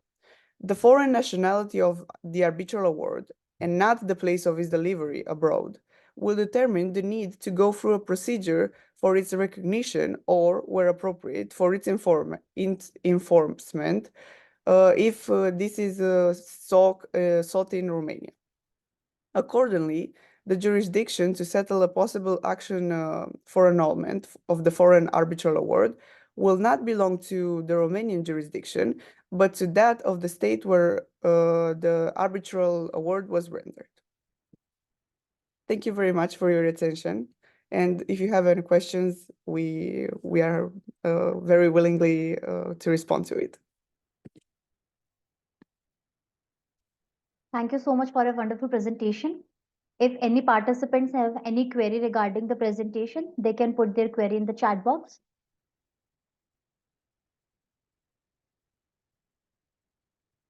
The foreign nationality of the arbitral award and not the place of its delivery abroad will determine the need to go through a procedure for its recognition or, where appropriate, for its enforcement if this is sought in Romania. Accordingly, the jurisdiction to settle a possible action for annulment of the foreign arbitral award will not belong to the Romanian jurisdiction, but to that of the state where the arbitral award was rendered. Thank you very much for your attention. And if you have any questions, we are very willingly to respond to it. Thank you so much for a wonderful presentation. If any participants have any query regarding the presentation, they can put their query in the chat box.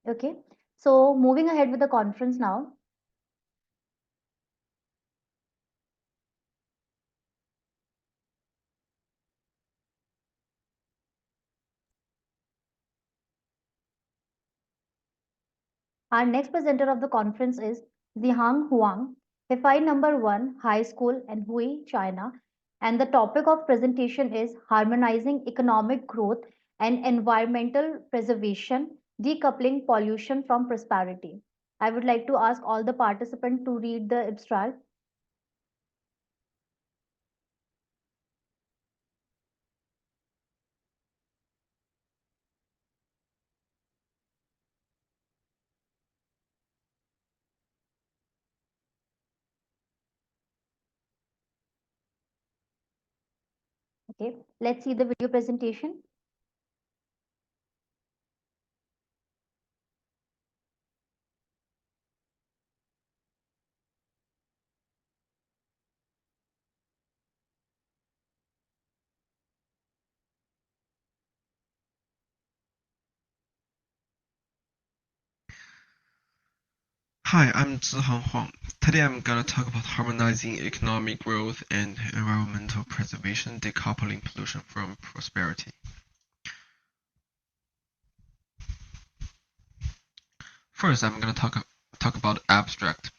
Okay, so moving ahead with the conference now. Our next presenter of the conference is Zihang Huang, FI number 1, High School in Hui, China. And the topic of presentation is Harmonizing Economic Growth and Environmental Preservation, Decoupling Pollution from Prosperity. I would like to ask all the participants to read the abstract. Okay, let's see the video presentation. Hi, I'm Zihang Huang. Today I'm going to talk about harmonizing economic growth and environmental preservation, decoupling pollution from prosperity. First, I'm going to talk about abstract.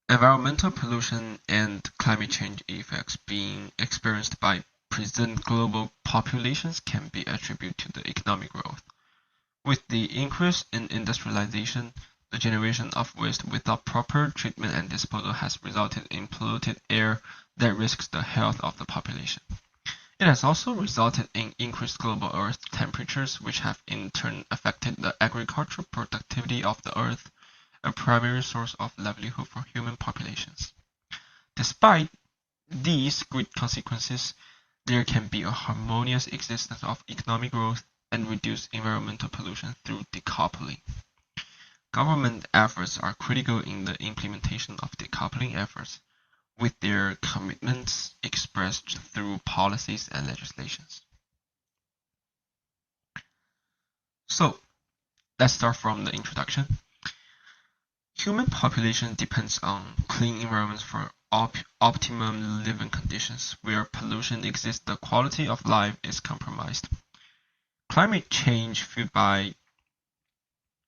Environmental pollution and climate change effects being experienced by present global populations can be attributed to the economic growth. With the increase in industrialization, the generation of waste without proper treatment and disposal has resulted in polluted air that risks the health of the population. It has also resulted in increased global Earth temperatures, which have in turn affected the agricultural productivity of the Earth, a primary source of livelihood for human populations. Despite these great consequences, there can be a harmonious existence of economic growth and reduce environmental pollution through decoupling. Government efforts are critical in the implementation of decoupling efforts, with their commitments expressed through policies and legislations. So, let's start from the introduction. Human population depends on clean environments for optimum living conditions. Where pollution exists, the quality of life is compromised. Climate change fueled by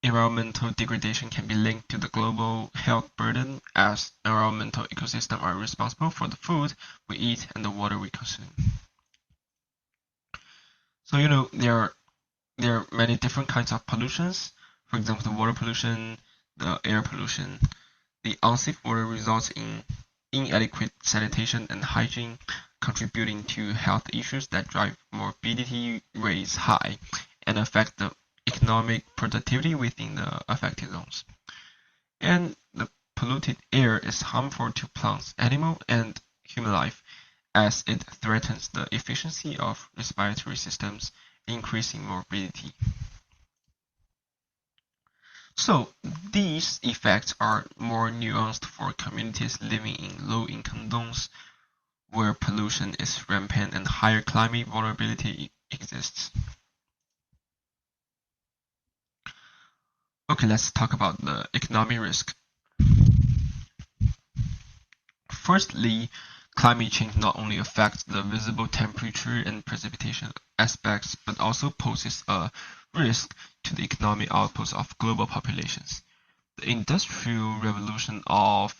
environmental degradation can be linked to the global health burden, as environmental ecosystems are responsible for the food we eat and the water we consume. So there are many different kinds of pollutions. For example, the water pollution, the air pollution. The unsafe water results in inadequate sanitation and hygiene, contributing to health issues that drive morbidity rates high and affect the economic productivity within the affected zones. And the polluted air is harmful to plants, animal, and human life, as it threatens the efficiency of respiratory systems, increasing morbidity. So these effects are more nuanced for communities living in low-income zones, where pollution is rampant and higher climate vulnerability exists. Okay, let's talk about the economic risk. Firstly, climate change not only affects the visible temperature and precipitation aspects, but also poses a risk to the economic outputs of global populations. The Industrial Revolution of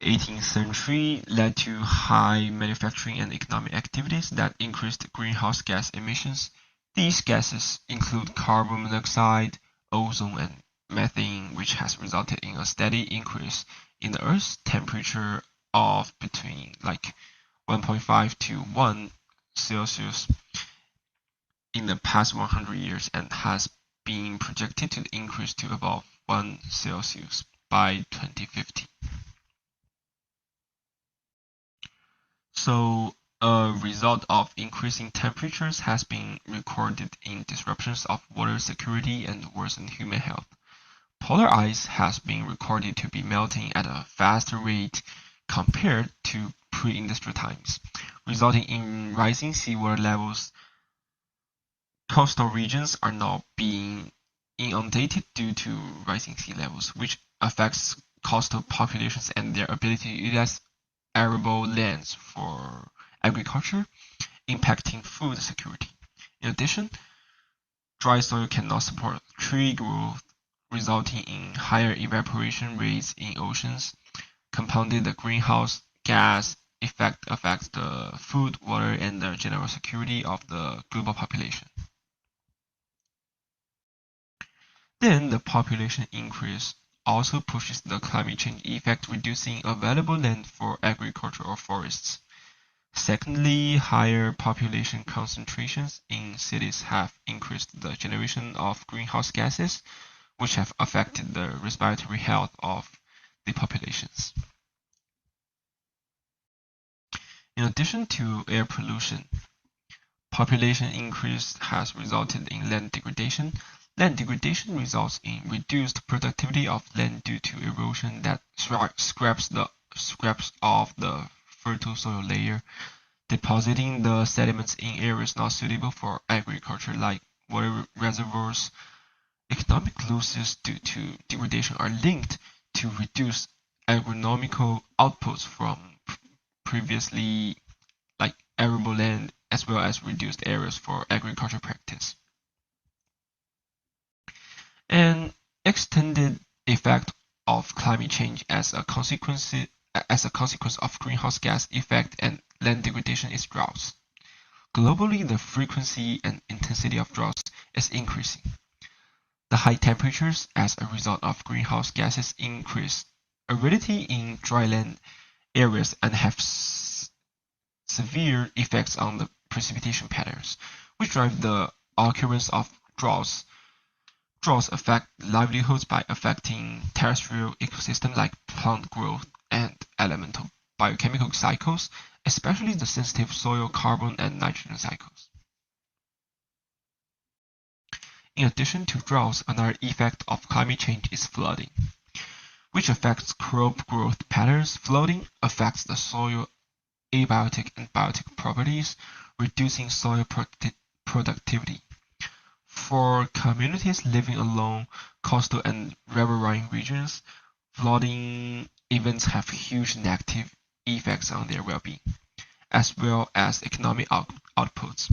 18th century led to high manufacturing and economic activities that increased greenhouse gas emissions. These gases include carbon monoxide, ozone, and methane, which has resulted in a steady increase in the Earth's temperature of between 1.5 to 1 Celsius in the past 100 years, and has been projected to increase to about 1 Celsius by 2050. So a result of increasing temperatures has been recorded in disruptions of water security and worsened human health. Polar ice has been recorded to be melting at a faster rate compared to pre-industrial times, resulting in rising seawater levels. Coastal regions are now being inundated due to rising sea levels, which affects coastal populations and their ability to utilize arable lands for agriculture, impacting food security. In addition, dry soil cannot support tree growth, resulting in higher evaporation rates in oceans, compounding the greenhouse gas effect affects the food, water, and the general security of the global population. Then the population increase also pushes the climate change effect, reducing available land for agriculture or forests. Secondly, higher population concentrations in cities have increased the generation of greenhouse gases, which have affected the respiratory health of the populations. In addition to air pollution, population increase has resulted in land degradation. Land degradation results in reduced productivity of land due to erosion that scraps off the fertile soil layer, depositing the sediments in areas not suitable for agriculture, like water reservoirs. Economic losses due to degradation are linked to reduced agronomical outputs from previously arable land, as well as reduced areas for agriculture practice. An extended effect of climate change as a consequence of greenhouse gas effect and land degradation is droughts. Globally, the frequency and intensity of droughts is increasing. The high temperatures as a result of greenhouse gases increase aridity in dryland areas and have severe effects on the precipitation patterns, which drive the occurrence of droughts. Droughts affect livelihoods by affecting terrestrial ecosystems like plant growth and elemental biochemical cycles, especially the sensitive soil carbon and nitrogen cycles. In addition to droughts, another effect of climate change is flooding, which affects crop growth patterns. Flooding affects the soil abiotic and biotic properties, reducing soil productivity. For communities living along coastal and riverine regions, flooding events have huge negative effects on their well-being, as well as economic outputs.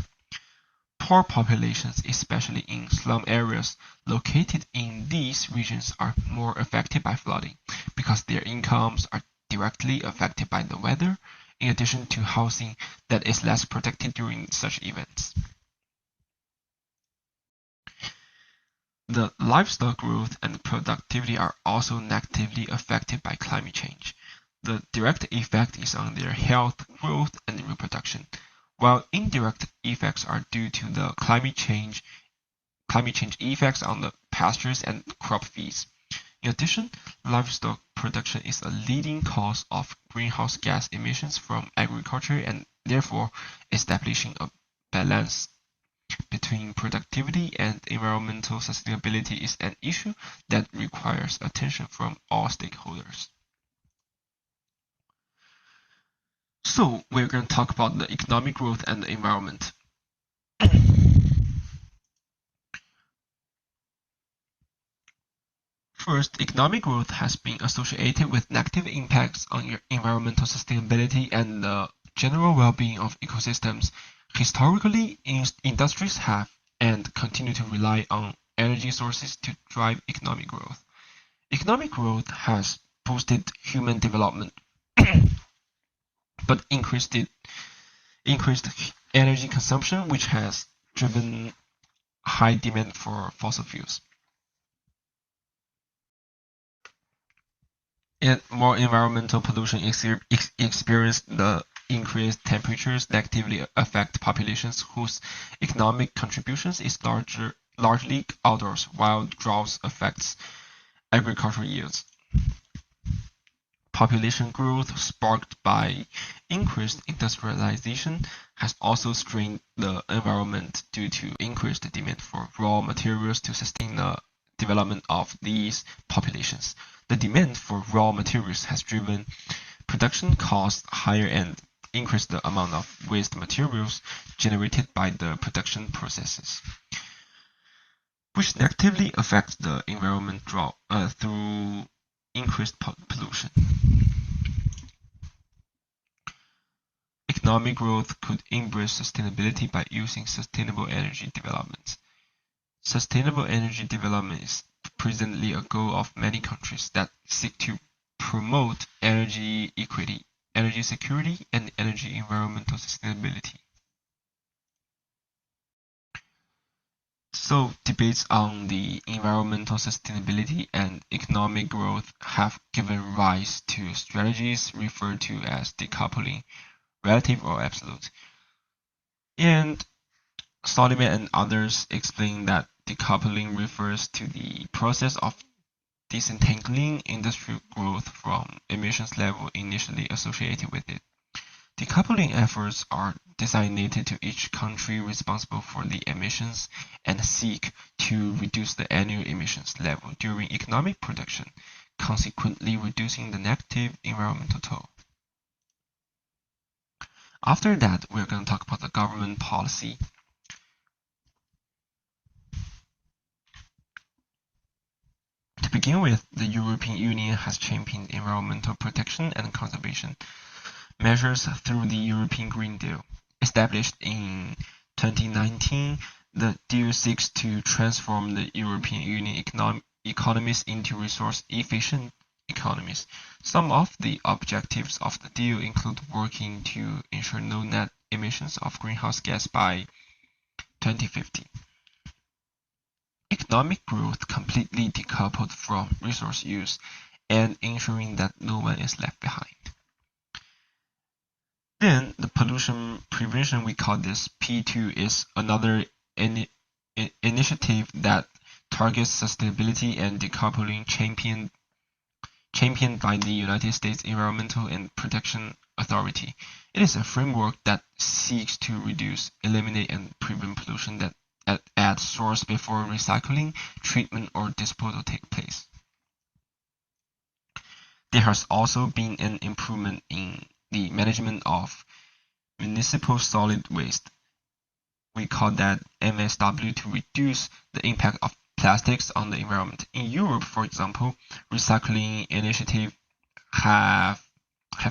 Poor populations, especially in slum areas located in these regions, are more affected by flooding because their incomes are directly affected by the weather, in addition to housing that is less protected during such events. The livestock growth and productivity are also negatively affected by climate change. The direct effect is on their health, growth, and reproduction, while indirect effects are due to the climate change effects on the pastures and crop feeds. In addition, livestock production is a leading cause of greenhouse gas emissions from agriculture, and therefore establishing a balance between productivity and environmental sustainability is an issue that requires attention from all stakeholders. So we're going to talk about the economic growth and the environment. First, economic growth has been associated with negative impacts on environmental sustainability and the general well-being of ecosystems. Historically, industries have and continue to rely on energy sources to drive economic growth. Economic growth has boosted human development, but increased energy consumption, which has driven high demand for fossil fuels. And more environmental pollution experienced the increased temperatures negatively affect populations whose economic contributions is largely outdoors, while droughts affects agricultural yields. Population growth sparked by increased industrialization has also strained the environment due to increased demand for raw materials to sustain the development of these populations. The demand for raw materials has driven production costs higher and increased the amount of waste materials generated by the production processes, which negatively affects the environment through increased pollution. Economic growth could embrace sustainability by using sustainable energy development. Sustainable energy development is presently a goal of many countries that seek to promote energy equity, energy security, and energy environmental sustainability. So debates on the environmental sustainability and economic growth have given rise to strategies referred to as decoupling, relative or absolute. And Solomon and others explain that decoupling refers to the process of disentangling industrial growth from emissions level initially associated with it. Decoupling efforts are designated to each country responsible for the emissions and seek to reduce the annual emissions level during economic production, consequently reducing the negative environmental toll. After that, we're going to talk about the government policy. To begin with, the European Union has championed environmental protection and conservation measures through the European Green Deal. Established in 2019, the deal seeks to transform the European Union economies into resource-efficient economies. Some of the objectives of the deal include working to ensure no net emissions of greenhouse gas by 2050. Economic growth completely decoupled from resource use and ensuring that no one is left behind. Then the pollution prevention, we call this P2, is another initiative that targets sustainability and decoupling championed by the United States Environmental and Protection Authority. It is a framework that seeks to reduce, eliminate, and prevent pollution that at source before recycling, treatment, or disposal take place. There has also been an improvement in the management of municipal solid waste. We call that MSW to reduce the impact of plastics on the environment. In Europe, for example, recycling initiatives have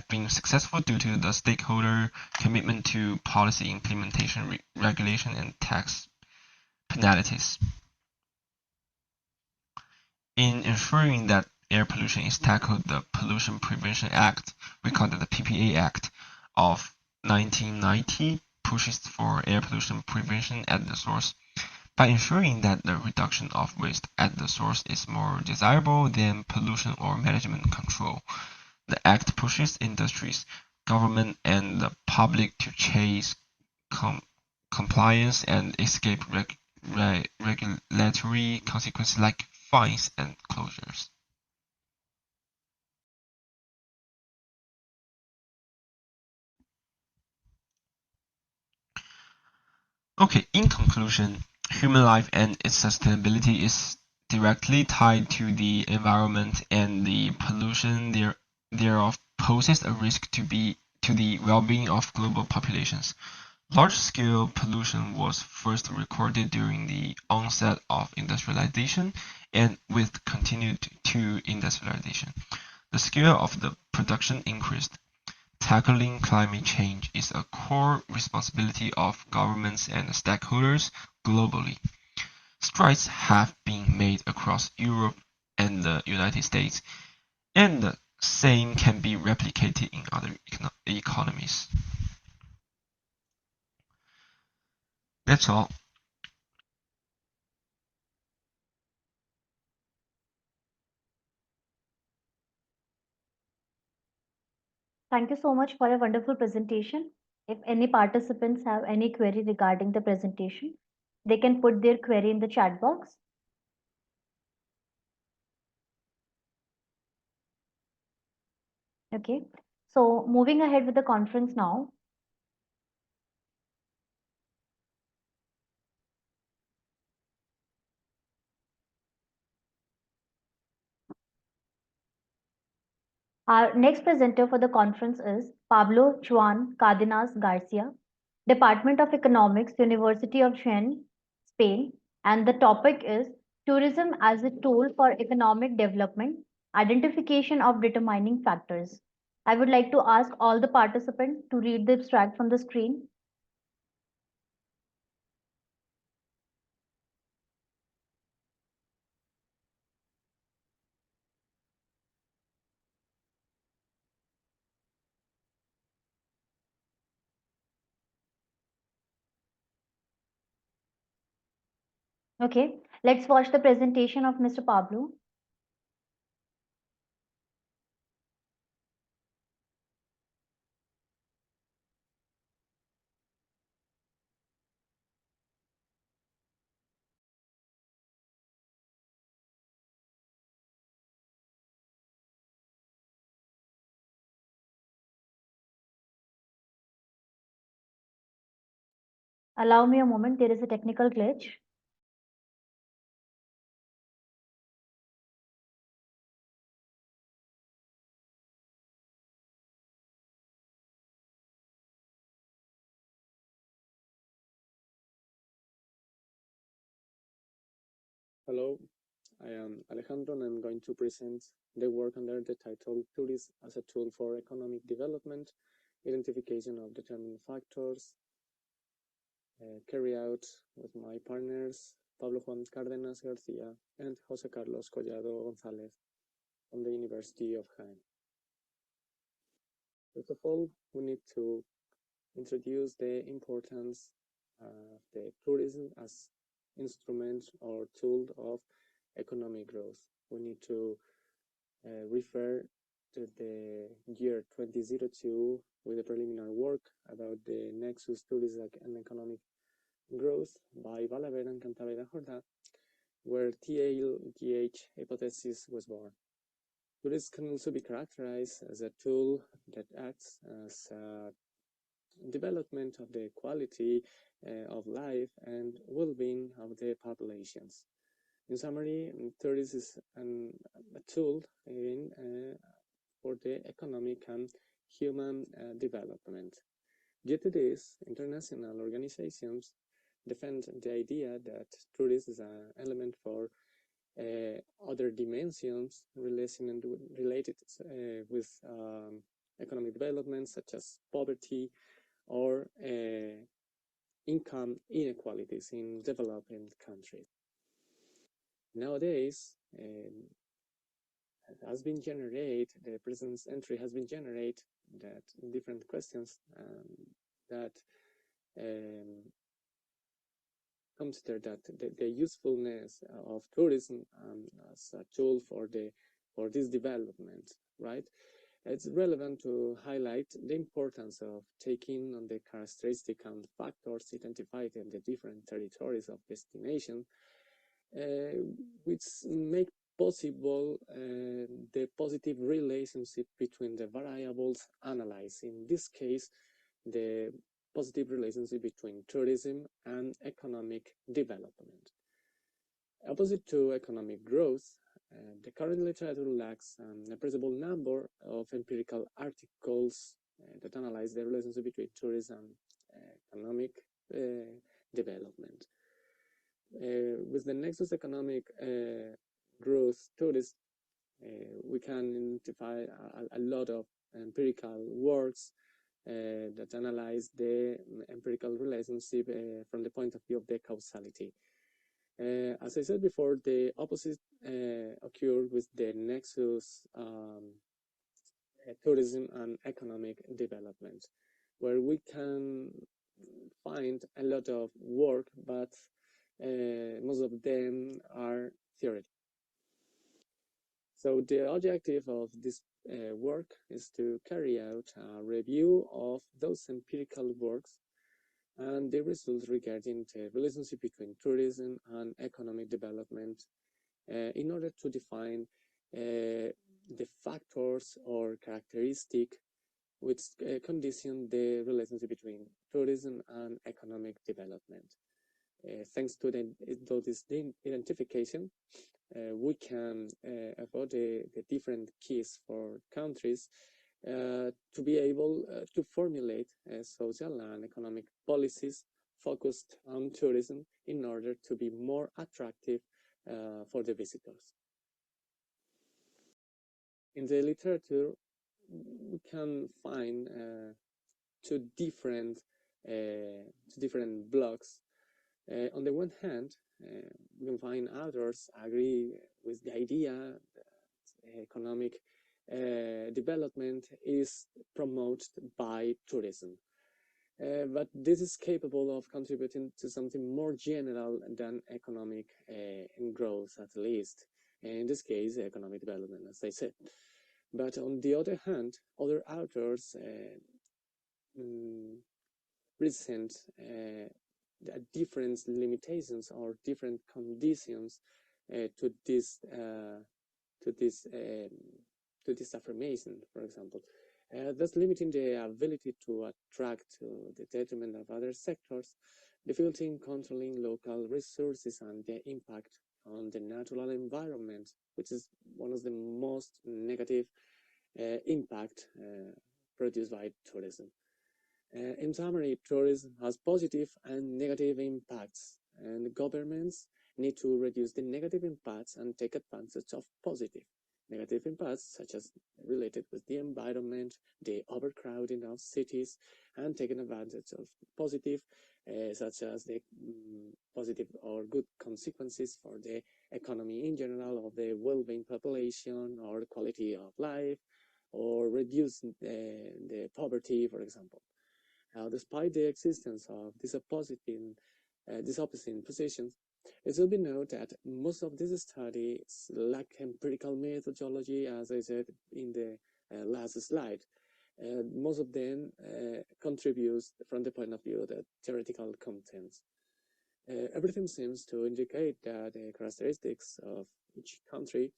been successful due to the stakeholder commitment to policy implementation, regulation, and tax penalties. In ensuring that air pollution is tackled, the Pollution Prevention Act, we call it the PPA Act of 1990, pushes for air pollution prevention at the source. By ensuring that the reduction of waste at the source is more desirable than pollution or management control, the Act pushes industries, government, and the public to chase compliance and escape regulatory consequences like fines and closures. Okay, in conclusion, human life and its sustainability is directly tied to the environment, and the pollution thereof poses a risk to the well-being of global populations. Large-scale pollution was first recorded during the onset of industrialization and with continued to industrialization. The scale of the production increased. Tackling climate change is a core responsibility of governments and stakeholders globally. Strides have been made across Europe and the United States, and the same can be replicated in other economies. That's all. Thank you so much for a wonderful presentation. If any participants have any query regarding the presentation, they can put their query in the chat box. Okay, so moving ahead with the conference now. Our next presenter for the conference is Pablo Juan Cardenas Garcia, Department of Economics, University of Jaén, Spain, and the topic is Tourism as a Tool for Economic Development, Identification of Determining Factors. I would like to ask all the participants to read the abstract from the screen. Okay, let's watch the presentation of Mr. Pablo. Allow me a moment, there is a technical glitch. Hello, I am Alejandro and I'm going to present the work under the title Tourism as a Tool for Economic Development, Identification of Determining Factors, carried out with my partners Pablo Juan Cárdenas García and José Carlos Collado González from the University of Jaén. First of all, we need to introduce the importance of the tourism as instrument or tool of economic growth. We need to refer to the year 2002 with a preliminary work about the nexus tourism and economic growth by Balaguer and Cantavera Jordá, where TLGH hypothesis was born. Tourism can also be characterized as a tool that acts as a development of the quality of life and well-being of the populations. In summary, tourism is a tool for the economic and human development. Due to this, international organizations defend the idea that tourism is an element for other dimensions related with economic development, such as poverty or income inequalities in developing countries. Nowadays, the present entry has been generated that different questions that consider that the usefulness of tourism as a tool for this development, right? It's relevant to highlight the importance of taking on the characteristics and factors identified in the different territories of destination, which make possible the positive relationship between the variables analyzed. In this case, the positive relationship between tourism and economic development. Opposite to economic growth, the current literature lacks an appreciable number of empirical articles that analyze the relationship between tourism and economic development. With the nexus economic growth tourism, we can identify a lot of empirical works that analyze the empirical relationship from the point of view of the causality. As I said before, the opposite occurred with the nexus tourism and economic development, where we can find a lot of work, but most of them are theoretical. So the objective of this work is to carry out a review of those empirical works and the results regarding the relationship between tourism and economic development in order to define the factors or characteristics which condition the relationship between tourism and economic development. Thanks to this identification, we can avoid the different keys for countries to be able to formulate social and economic policies focused on tourism in order to be more attractive for the visitors. In the literature, we can find two different blocks. On the one hand, we can find others agree with the idea that economic development is promoted by tourism. But this is capable of contributing to something more general than economic growth, at least. In this case, economic development, as I said. But on the other hand, other authors present different limitations or different conditions to this affirmation, for example. Thus limiting the ability to attract to the detriment of other sectors, difficulty controlling local resources and the impact on the natural environment, which is one of the most negative impact produced by tourism. In summary, tourism has positive and negative impacts, and governments need to reduce the negative impacts and take advantage of positive. Negative impacts, such as related with the environment, the overcrowding of cities, and taking advantage of positive, such as the positive or good consequences for the economy in general, of the well-being population, or the quality of life, or reduce the poverty, for example. Despite the existence of these opposing positions, it should be noted that most of these studies lack empirical methodology, as I said in the last slide. Most of them contribute from the point of view of the theoretical contents. Everything seems to indicate that the characteristics of each country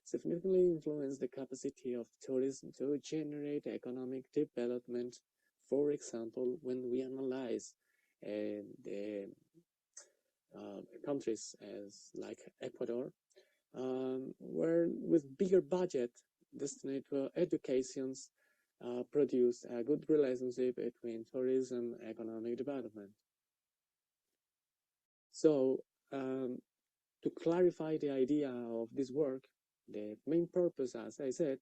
significantly influence the capacity of tourism to generate economic development. For example, when we analyze the countries as like Ecuador, where with bigger budget destined to educations, produce a good relationship between tourism and economic development. So, to clarify the idea of this work, the main purpose, as I said,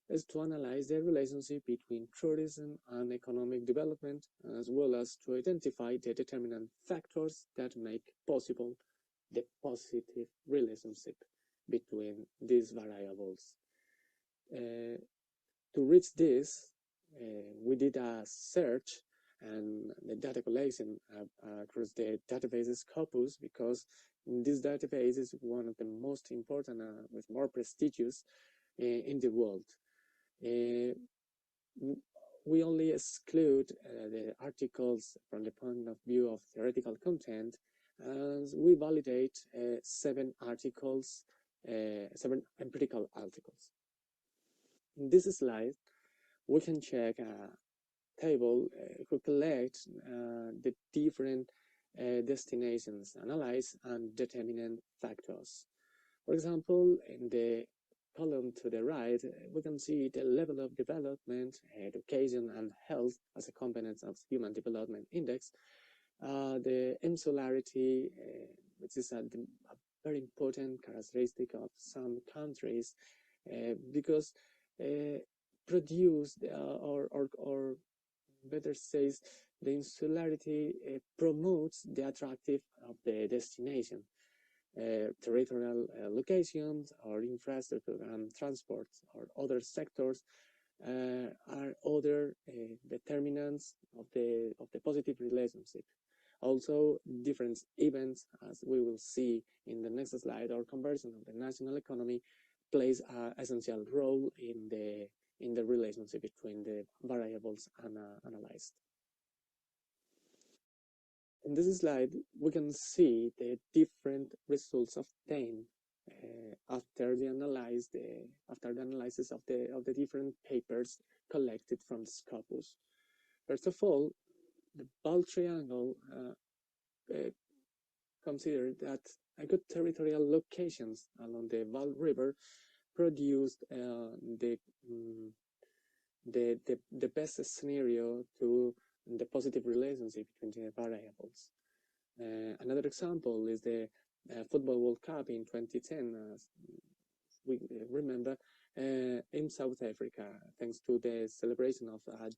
is to analyze the relationship between tourism and economic development, as well as to identify the determinant factors that make possible the positive relationship between these variables. To reach this, we did a search and the data collection across the databases corpus, because this database is one of the most important, with more prestigious in the world. We only exclude the articles from the point of view of theoretical content, and we validate 7 articles, 7 empirical articles. In this slide, we can check a table to collect the different destinations, analyze and determinant factors. For example, in the column to the right, we can see the level of development, education, and health as a component of Human Development Index. The insularity, which is a very important characteristic of some countries, because produce or better says, the insularity promotes the attractive of the destination. Territorial locations or infrastructure and transport or other sectors are other determinants of the positive relationship. Also, different events, as we will see in the next slide, or conversion of the national economy plays an essential role in the relationship between the variables analyzed. In this slide, we can see the different results obtained after the analysis of the different papers collected from the corpus. First of all, the ball triangle considered that a good territorial locations along the Val River produced the best scenario to the positive relationship between the variables. Another example is the Football World Cup in 2010, as we remember, in South Africa, thanks to the celebration of an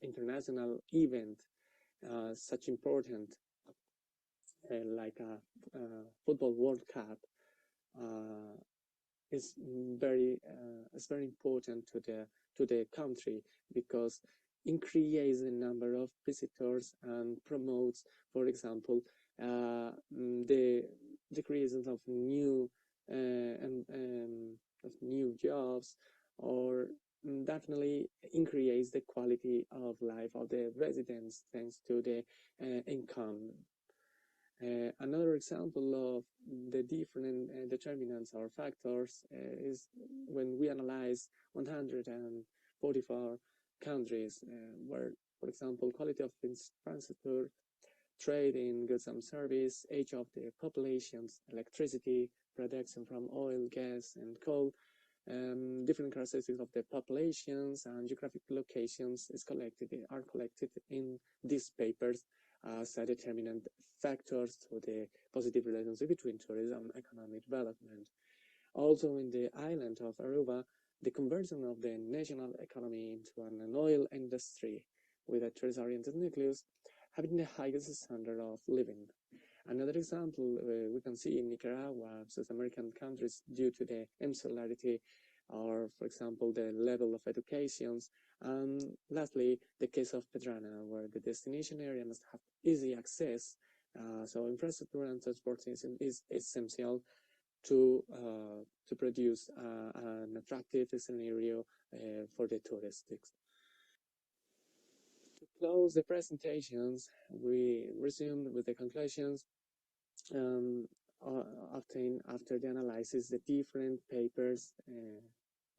international event, such important like a Football World Cup, is very important to the country, because increases the number of visitors and promotes, for example, the creation of new jobs, or definitely increase the quality of life of the residents thanks to the income. Another example of the different determinants or factors is when we analyze 144 countries where, for example, quality of infrastructure trade in goods and service, age of the populations, electricity, production from oil, gas, and coal, different characteristics of the populations and geographic locations are collected in these papers as determinant factors to the positive relationship between tourism and economic development. Also, in the island of Aruba, the conversion of the national economy into an oil industry with a tourist-oriented nucleus having the highest standard of living. Another example we can see in Nicaragua, South American countries, due to the insularity or, for example, the level of educations. And lastly, the case of Pedrana, where the destination area must have easy access. So infrastructure and transportation is essential to produce an attractive scenario for the tourists. To close the presentations, we resume with the conclusions obtained after the analysis the different papers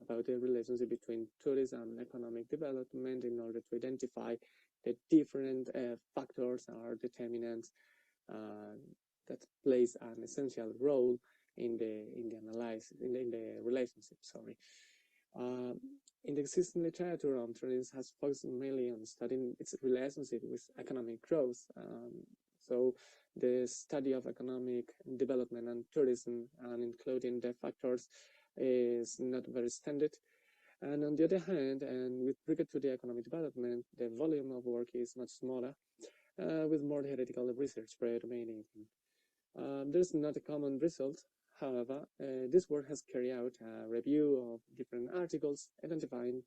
about the relationship between tourism and economic development in order to identify the different factors or determinants that plays an essential role in the analysis in the relationship. Sorry. In the existing literature on tourism has focused mainly on studying its relationship with economic growth. So the study of economic development and tourism and including the factors is not very standard. And on the other hand, and with regard to the economic development, the volume of work is much smaller, with more theoretical research predominating. There's not a common result. However, this work has carried out a review of different articles, identifying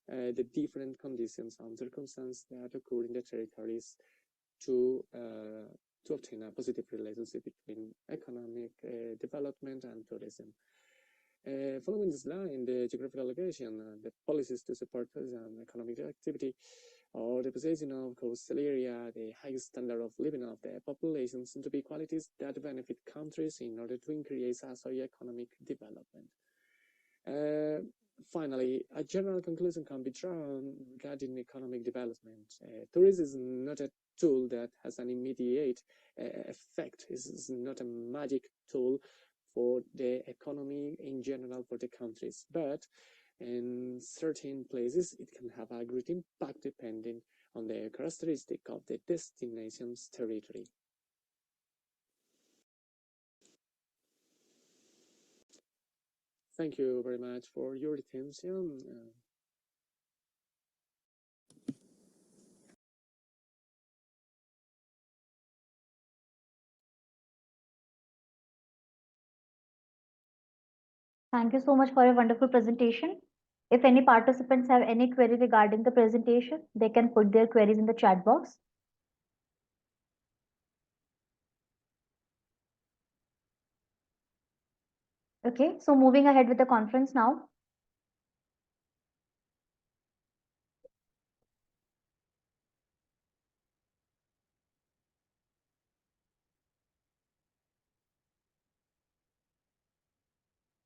the different conditions and circumstances that occur in the territories to obtain a positive relationship between economic development and tourism. Following this line, the geographical location, the policies to support tourism and economic activity, or the possession of coastal area, the highest standard of living of the populations, to be qualities that benefit countries in order to increase socio-economic development. Finally, a general conclusion can be drawn regarding economic development. Tourism is not a tool that has an immediate effect. It's not a magic tool for the economy in general for the countries, but in certain places it can have a great impact depending on the characteristic of the destination's territory. Thank you very much for your attention. Thank you so much for your wonderful presentation. If any participants have any query regarding the presentation, they can put their queries in the chat box. Okay, so moving ahead with the conference now.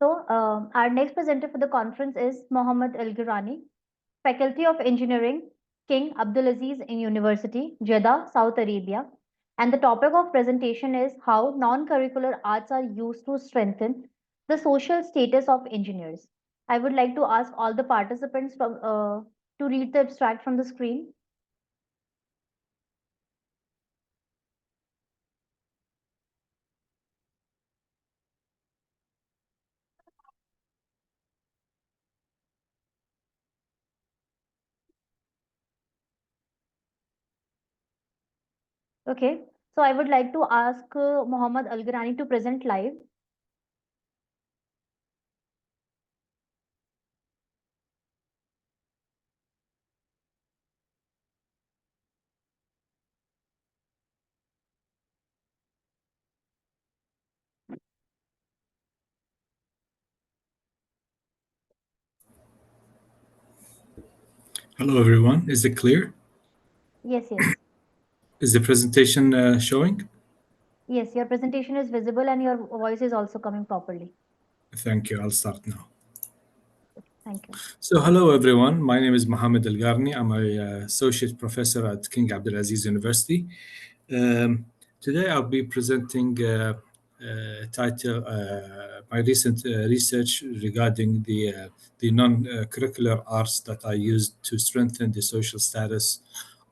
So our next presenter for the conference is Mohammad El-Girani, Faculty of Engineering, King Abdulaziz University, Jeddah, Saudi Arabia. And the topic of presentation is how non-curricular arts are used to strengthen the social status of engineers. I would like to ask all the participants to read the abstract from the screen. Okay, so I would like to ask Mohammad Al-Girani to present live. Hello, everyone. Is it clear? Yes, yes. Is the presentation showing? Yes, your presentation is visible and your voice is also coming properly. Thank you. I'll start now. Thank you. So, hello, everyone. My name is Mohamed El Garni. I'm an associate professor at King Abdulaziz University. Today I'll be presenting title my recent research regarding the non-curricular arts that I used to strengthen the social status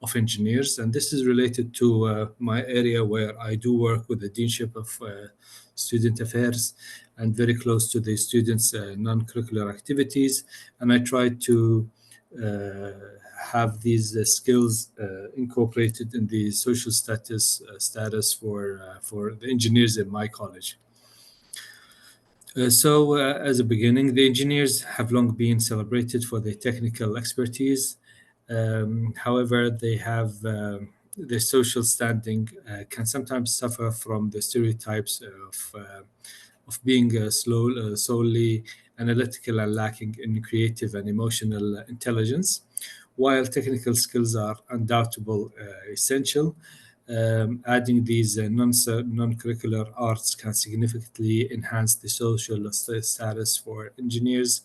of engineers, and this is related to my area where I do work with the Deanship of Student Affairs and very close to the students' non-curricular activities, and I try to uh, have these skills incorporated in the social status for the engineers in my college. As a beginning, the engineers have long been celebrated for their technical expertise. However, they have their social standing can sometimes suffer from the stereotypes of being solely analytical and lacking in creative and emotional intelligence. While technical skills are undoubtedly essential, adding these non-curricular arts can significantly enhance the social status for engineers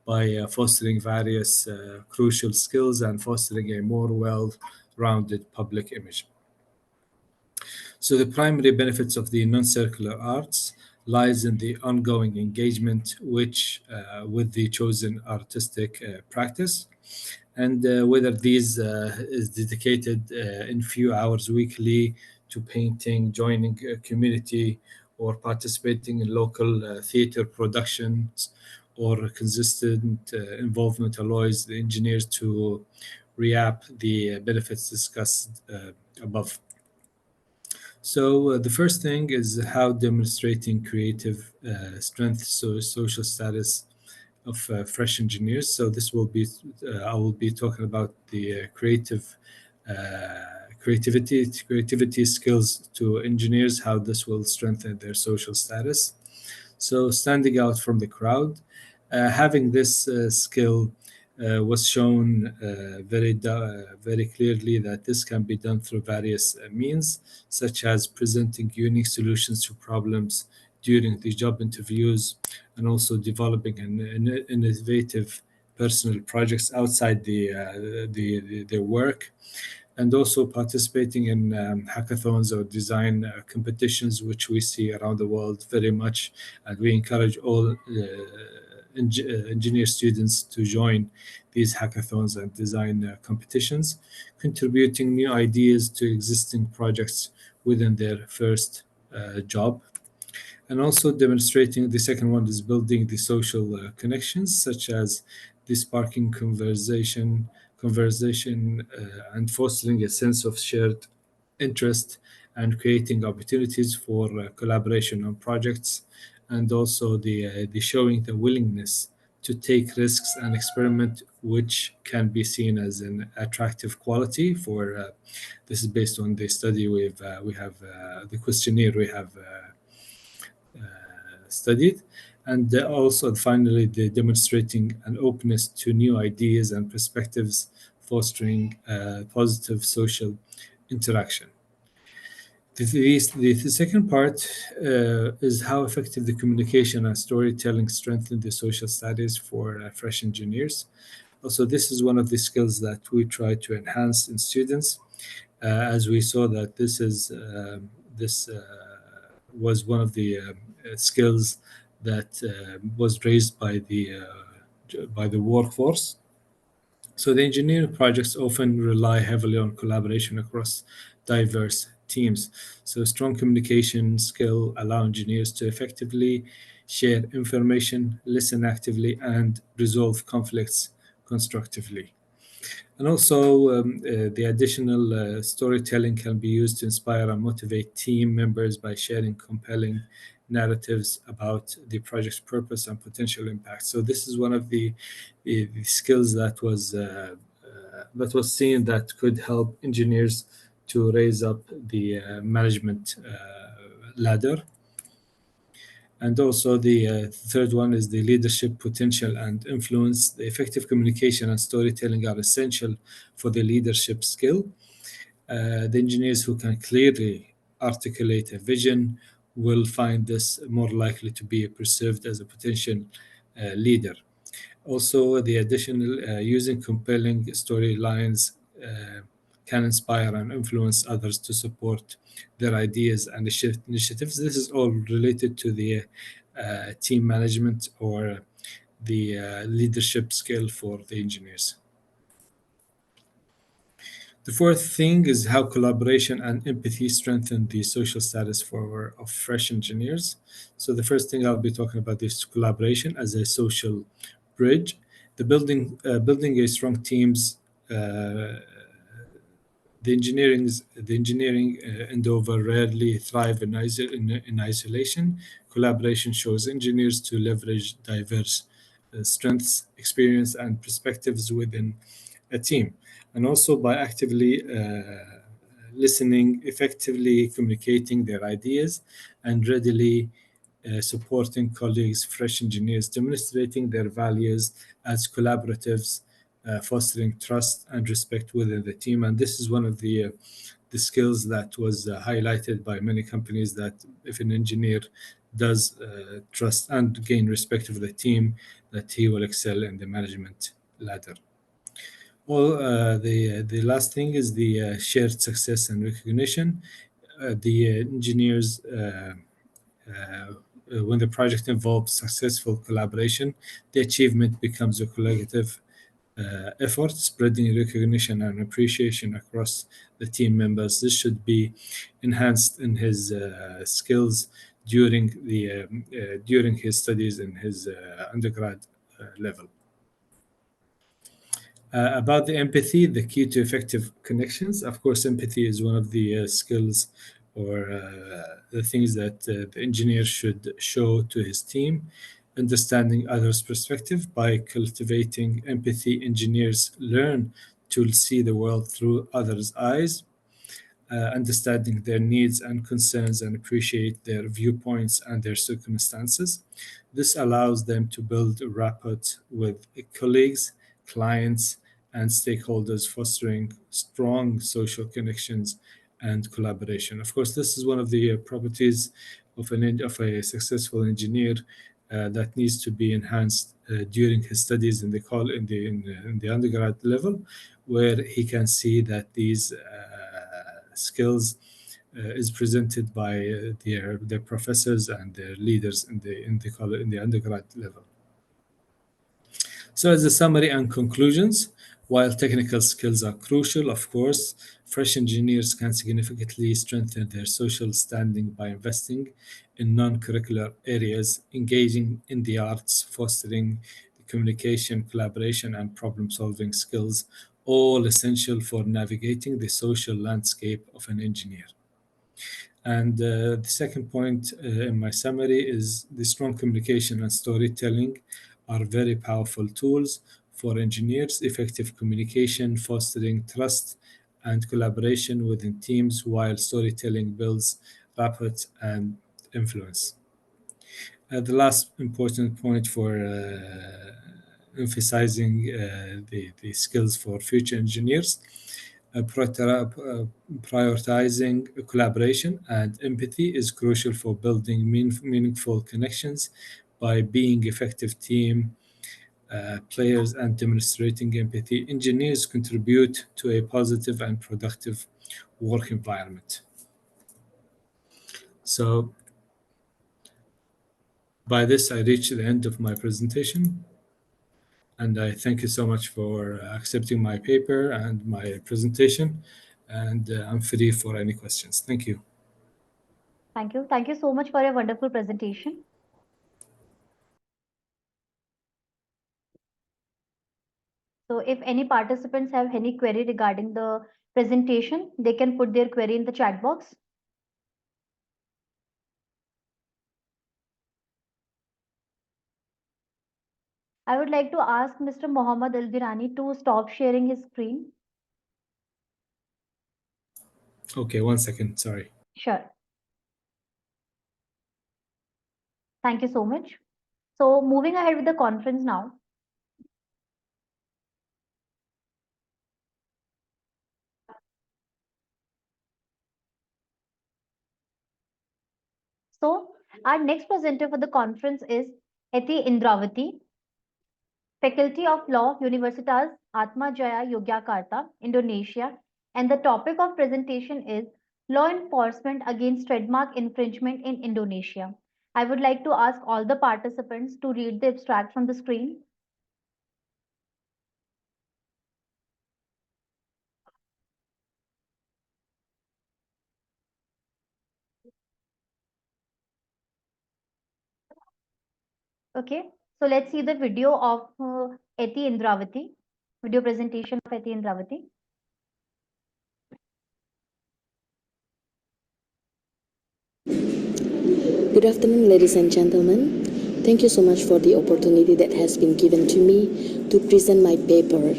by fostering various crucial skills and fostering a more well-rounded public image. So the primary benefits of the non-circular arts lies in the ongoing engagement which with the chosen artistic practice, and whether these is dedicated in few hours weekly to painting, joining a community, or participating in local theater productions, or consistent involvement allows the engineers to reap the benefits discussed above. So the first thing is how demonstrating creative strength, so social status of fresh engineers. So this will be I will be talking about the creativity skills to engineers, how this will strengthen their social status. So standing out from the crowd, having this skill was shown very clearly that this can be done through various means, such as presenting unique solutions to problems during the job interviews, and also developing an innovative personal projects outside their work, and also participating in hackathons or design competitions, which we see around the world very much. And we encourage all engineer students to join these hackathons and design competitions, contributing new ideas to existing projects within their first job. And also demonstrating the second one is building the social connections, such as the sparking conversation and fostering a sense of shared interest and creating opportunities for collaboration on projects, and also the showing the willingness to take risks and experiment, which can be seen as an attractive quality for this is based on the study we have the questionnaire we have studied, and also finally the demonstrating an openness to new ideas and perspectives, fostering positive social interaction. The second part is how effective the communication and storytelling strengthen the social studies for fresh engineers. Also, this is one of the skills that we try to enhance in students, as we saw that this was one of the skills that was raised by the workforce. So the engineering projects often rely heavily on collaboration across diverse teams. So strong communication skill allow engineers to effectively share information, listen actively, and resolve conflicts constructively. And also, the additional storytelling can be used to inspire and motivate team members by sharing compelling narratives about the project's purpose and potential impact. So this is one of the skills that was seen that could help engineers to raise up the management ladder. And also the third one is the leadership potential and influence. The effective communication and storytelling are essential for the leadership skill. The engineers who can clearly articulate a vision will find this more likely to be perceived as a potential leader. Also, the additional using compelling storylines can inspire and influence others to support their ideas and initiatives. This is all related to the team management or the leadership skill for the engineers. The fourth thing is how collaboration and empathy strengthen the social status of fresh engineers. So the first thing I'll be talking about is collaboration as a social bridge. The building a strong teams. The engineering endeavor rarely thrive in isolation. Collaboration shows engineers to leverage diverse strengths, experience, and perspectives within a team, and also by actively listening, effectively communicating their ideas, and readily supporting colleagues, fresh engineers, demonstrating their values as collaboratives, fostering trust and respect within the team. And this is one of the skills that was highlighted by many companies, that if an engineer does trust and gain respect of the team, that he will excel in the management ladder. Well, the last thing is the shared success and recognition. The engineers, when the project involves successful collaboration, the achievement becomes a collective effort, spreading recognition and appreciation across the team members. This should be enhanced in his skills during his studies in his undergrad level. About the empathy, the key to effective connections. Of course, empathy is one of the skills or the things that the engineer should show to his team. Understanding others' perspective. By cultivating empathy, engineers learn to see the world through others' eyes, understanding their needs and concerns, and appreciate their viewpoints and their circumstances. This allows them to build a rapport with colleagues, clients, and stakeholders, fostering strong social connections and collaboration. Of course, this is one of the properties of a successful engineer that needs to be enhanced during his studies in the undergrad level, where he can see that these skills is presented by their professors and their leaders in the undergrad level. So, as a summary and conclusions, while technical skills are crucial, of course, fresh engineers can significantly strengthen their social standing by investing in non-curricular areas, engaging in the arts, fostering communication, collaboration, and problem-solving skills, all essential for navigating the social landscape of an engineer. And the second point in my summary is the strong communication and storytelling are very powerful tools for engineers. Effective communication, fostering trust and collaboration within teams, while storytelling builds rapport and influence. The last important point for emphasizing the skills for future engineers, prioritizing collaboration and empathy is crucial for building meaningful connections. By being effective team players and demonstrating empathy, engineers contribute to a positive and productive work environment. So by this, I reach the end of my presentation. And I thank you so much for accepting my paper and my presentation. And I'm free for any questions. Thank you. Thank you. Thank you so much for your wonderful presentation. So if any participants have any query regarding the presentation, they can put their query in the chat box. I would like to ask Mr. Mohammad Aldirani to stop sharing his screen. Okay, 1 second, sorry. Sure. Thank you so much. So moving ahead with the conference now. So our next presenter for the conference is Eti Indravati, Faculty of Law, Universitas Atma Jaya Yogyakarta, Indonesia, And the topic of presentation is law enforcement against trademark infringement in Indonesia. I would like to ask all the participants to read the abstract from the screen. Okay, so let's see the video of Eti Indravati, video presentation of Eti Indravati. Good afternoon, ladies and gentlemen. Thank you so much for the opportunity that has been given to me to present my paper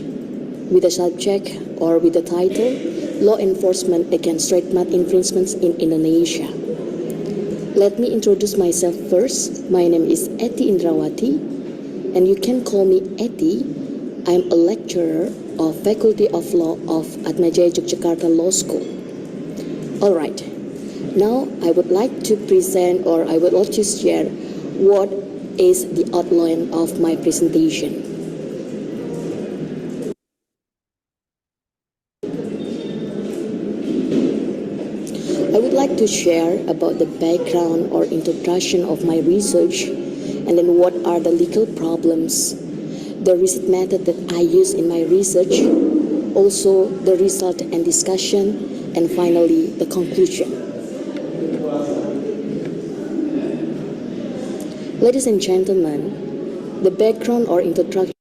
with a subject or with the title, Law Enforcement Against Trademark Infringements in Indonesia. Let me introduce myself first. My name is Eti Indrawati, and you can call me Eti. I'm a lecturer of Faculty of Law of Atmajaya Yogyakarta Law School. All right. Now I would like to present, or I would like to share what is the outline of my presentation. I would like to share about the background or introduction of my research, and then what are the legal problems, the research method that I use in my research, also the result and discussion, and finally the conclusion. Ladies and gentlemen, the background or introduction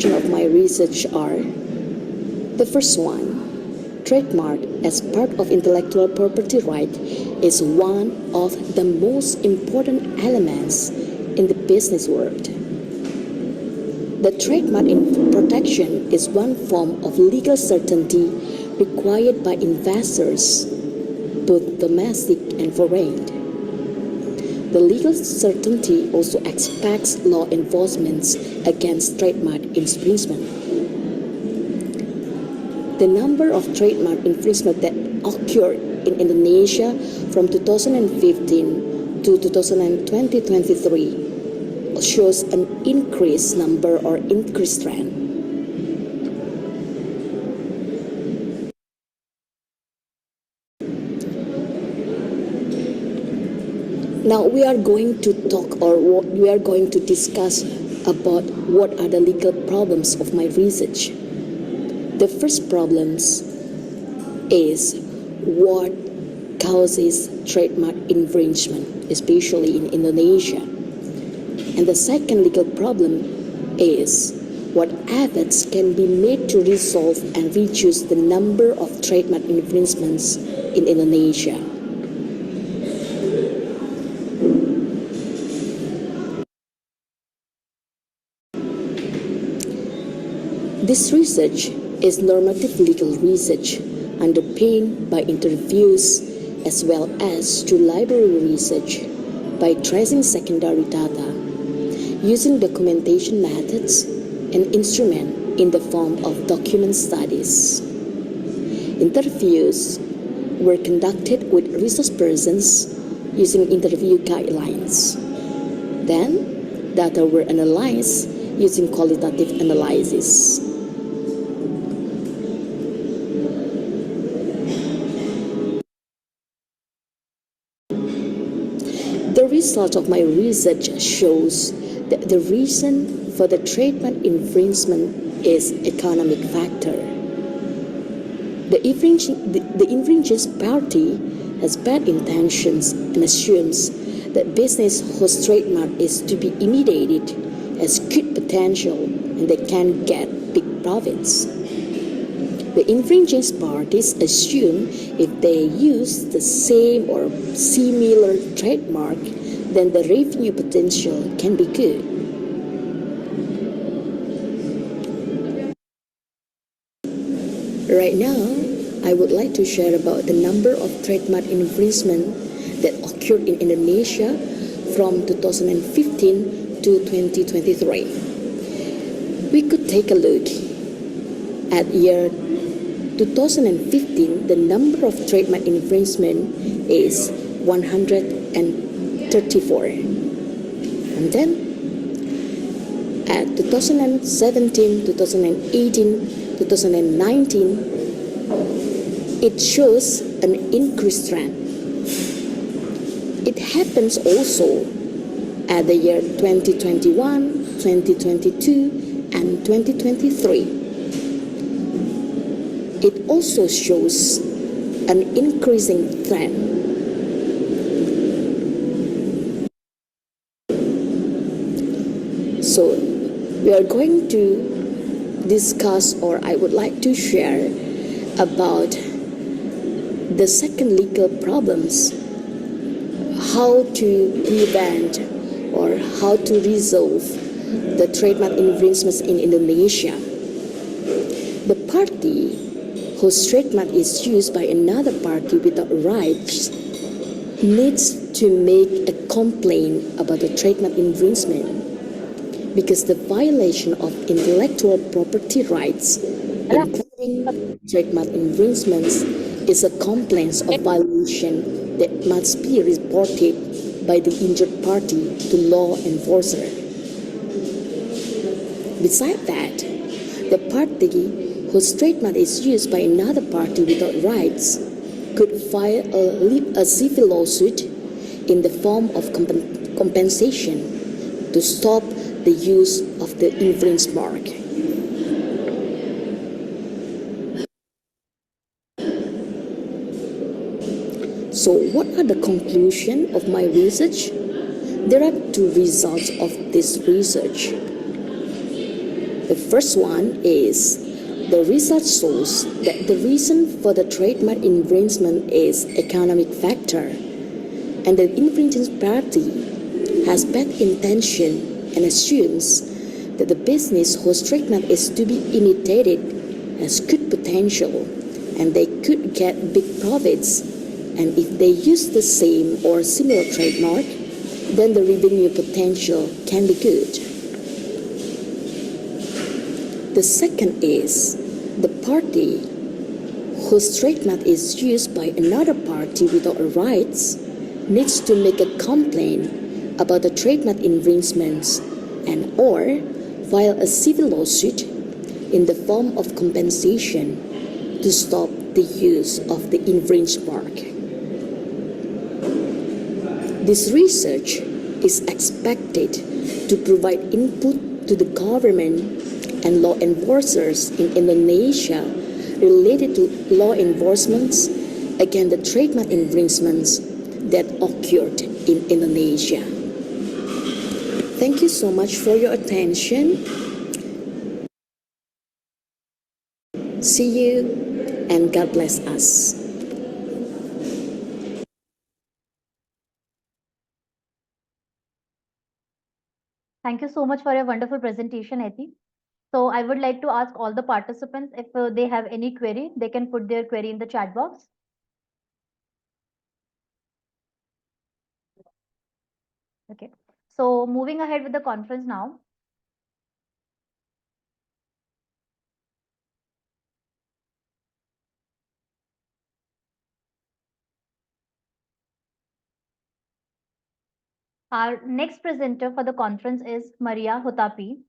of my research are: the first one, trademark as part of intellectual property right is one of the most important elements in the business world. The trademark protection is one form of legal certainty required by investors, both domestic and foreign. The legal certainty also expects law enforcement against trademark infringement. The number of trademark infringement that occurred in Indonesia from 2015 to 2023 shows an increased number or increased trend. Now we are going to talk, or we are going to discuss about what are the legal problems of my research. The first problems is what causes trademark infringement, especially in Indonesia. And the second legal problem is what efforts can be made to resolve and reduce the number of trademark infringements in Indonesia. This research is normative legal research underpinned by interviews as well as to library research by tracing secondary data, using documentation methods and instrument in the form of document studies. Interviews were conducted with resource persons using interview guidelines. Then, data were analyzed using qualitative analysis. The result of my research shows that the reason for the trademark infringement is economic factor. The infringing party has bad intentions and assumes that business whose trademark is to be imitated has good potential and they can get big profits. The infringing parties assume if they use the same or similar trademark, then the revenue potential can be good. Right now, I would like to share about the number of trademark infringement that occurred in Indonesia from 2015 to 2023. We could take a look at year 2015. The number of trademark infringement is 134. And then at 2017, 2018, 2019, it shows an increased trend. It happens also at the year 2021, 2022, and 2023. It also shows an increasing trend. So we are going to discuss, or I would like to share about the second legal problems, how to prevent or how to resolve the trademark infringements in Indonesia. The party whose trademark is used by another party without rights needs to make a complaint about the trademark infringement, because the violation of intellectual property rights, including trademark infringements, is a complaint of violation that must be reported by the injured party to law enforcer. Besides that, the party whose trademark is used by another party without rights could file a civil lawsuit in the form of compensation to stop the use of the infringed mark. So what are the conclusions of my research? There are two results of this research. The first one is the research shows that the reason for the trademark infringement is economic factor, and the infringing party has bad intention and assumes that the business whose trademark is to be imitated has good potential and they could get big profits, and if they use the same or similar trademark, then the revenue potential can be good. The second is the party whose trademark is used by another party without rights needs to make a complaint about the trademark infringements and or file a civil lawsuit in the form of compensation to stop the use of the infringed mark. This research is expected to provide input to the government and law enforcers in Indonesia related to law enforcements against the trademark infringements that occurred in Indonesia. Thank you so much for your attention. See you and God bless us. Thank you so much for your wonderful presentation, Eti. So I would like to ask all the participants if they have any query, they can put their query in the chat box. Okay, so moving ahead with the conference now. Our next presenter for the conference is Maria Hutapi,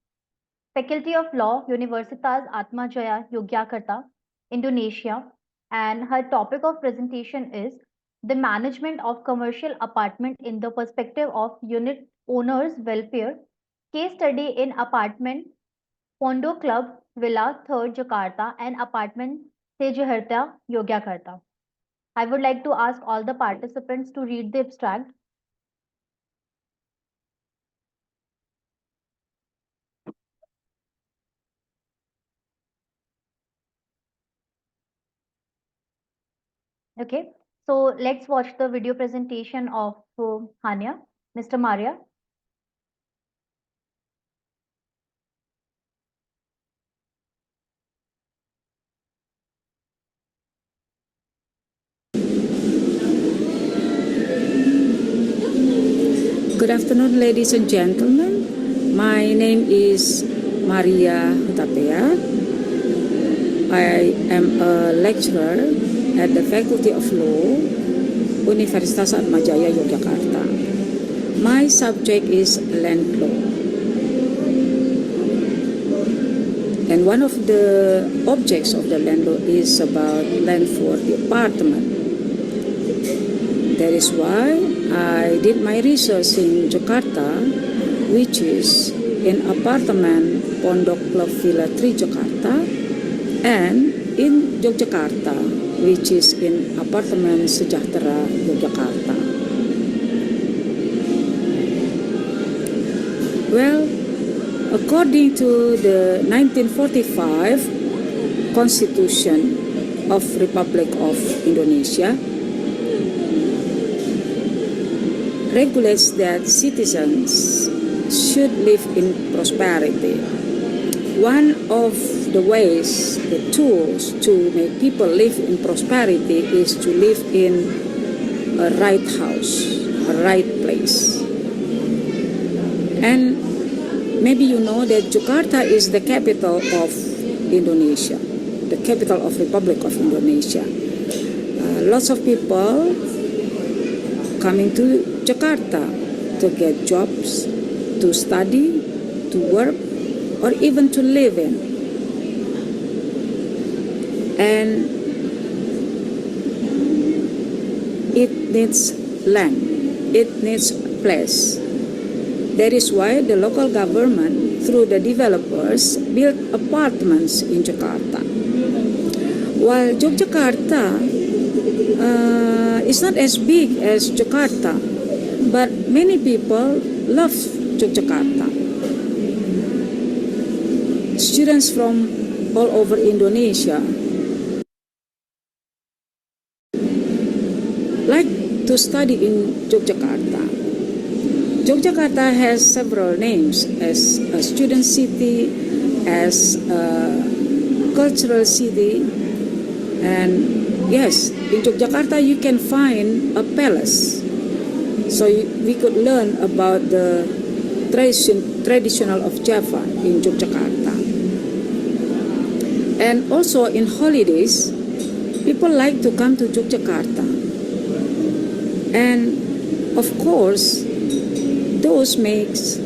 Faculty of Law, Universitas Atma Jaya Yogyakarta, Indonesia, and her topic of presentation is the management of commercial apartment in the perspective of unit owners' welfare, case study in apartment Pondo Club, Villa 3rd, Jakarta, and apartment Sejaharta, Yogyakarta. I would like to ask all the participants to read the abstract. Okay, so let's watch the video presentation of Hania. Mr. Maria. Good afternoon, ladies and gentlemen. My name is Maria Hutapea. I am a lecturer at the Faculty of Law, Universitas Atma Jaya, Yogyakarta. My subject is land law. And one of the objects of the land law is about land for the apartment. That is why I did my research in Jakarta, which is in apartment Pondok Club Villa 3 Jakarta, and in Yogyakarta, which is in apartment Sejahtera Yogyakarta. Well, according to the 1945 Constitution of Republic of Indonesia, regulates that citizens should live in prosperity. One of the ways, the tools to make people live in prosperity is to live in a right house, a right place. And maybe you know that Jakarta is the capital of Indonesia, the capital of Republic of Indonesia. Lots of people coming to Jakarta to get jobs, to study, to work, or even to live in. And it needs land, it needs place. That is why the local government, through the developers, built apartments in Jakarta. While Yogyakarta is not as big as Jakarta, but many people love Yogyakarta. Students from all over Indonesia like to study in Yogyakarta. Yogyakarta has several names, as a student city, as a cultural city, and yes, in Yogyakarta you can find a palace. So we could learn about the traditional of Java in Yogyakarta. And also in holidays, people like to come to Yogyakarta. And of course, those makes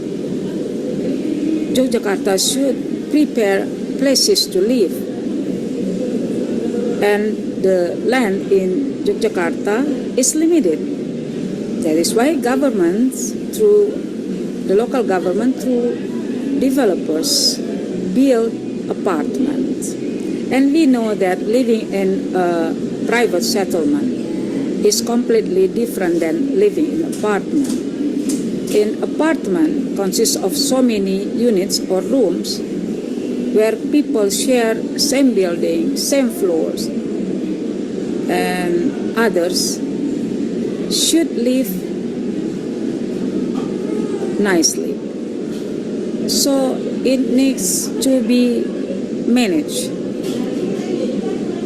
Yogyakarta should prepare places to live. And the land in Yogyakarta is limited. That is why governments, through the local government, through developers, build apartments. And we know that living in a private settlement is completely different than living in an apartment. An apartment consists of so many units or rooms where people share same building, same floors, and others should live nicely. So it needs to be managed.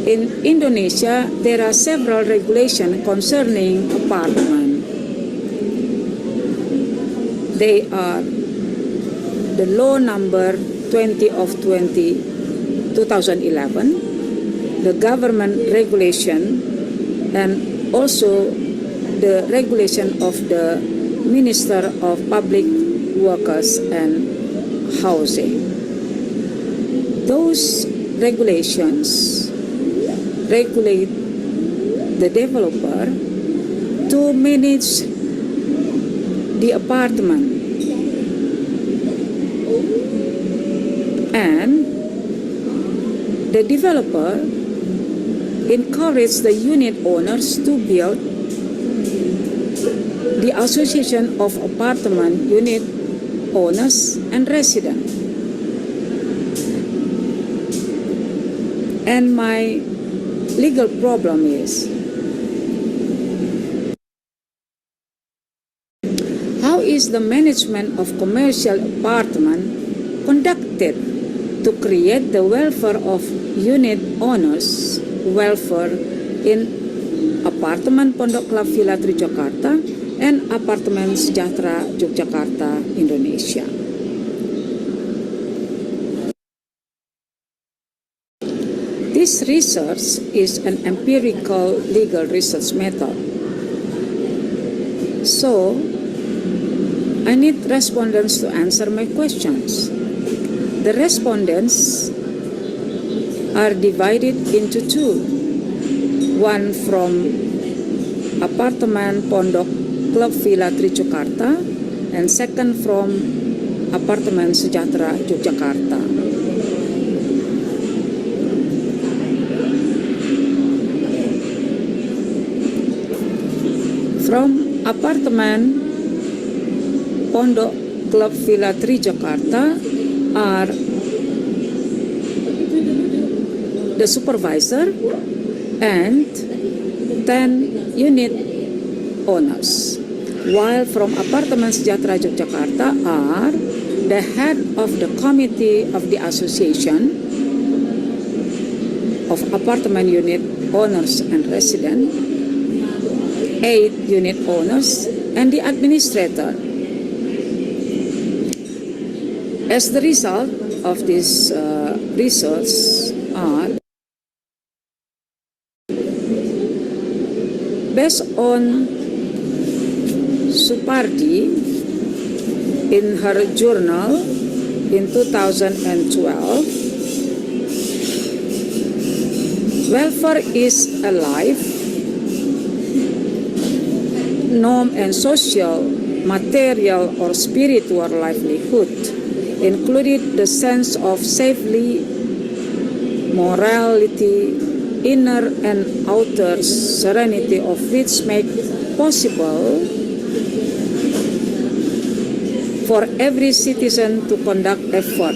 In Indonesia, there are several regulations concerning apartment. They are the law number 20 of 2011, the government regulation, and also the regulation of the Minister of Public Workers and Housing. Those regulations regulate the developer to manage the apartment, and the developer encourages the unit owners to build the Association of Apartment Unit Owners and Residents. And my legal problem is, how is the management of commercial apartment conducted to create the welfare of unit owners' welfare in apartemen Pondok Club Villa 3 Jakarta and apartemen Sejahtera Yogyakarta, Indonesia? This research is an empirical legal research method. So, I need respondents to answer my questions. The respondents are divided into two. One from apartemen Pondok Club Villa Trijokarta and second from apartemen Sejahtera Yogyakarta. From apartemen Pondok Club Villa Trijokarta are the supervisor and 10 unit owners, while from apartemen Sejahtera Yogyakarta are the head of the committee of the association of apartment unit owners and residents, 8 unit owners, and the administrator. As the result of this research are based on Supardi in her journal in 2012, welfare is a life, norm and social, material or spiritual livelihood, including the sense of safety, morality, inner and outer serenity of which make possible for every citizen to conduct effort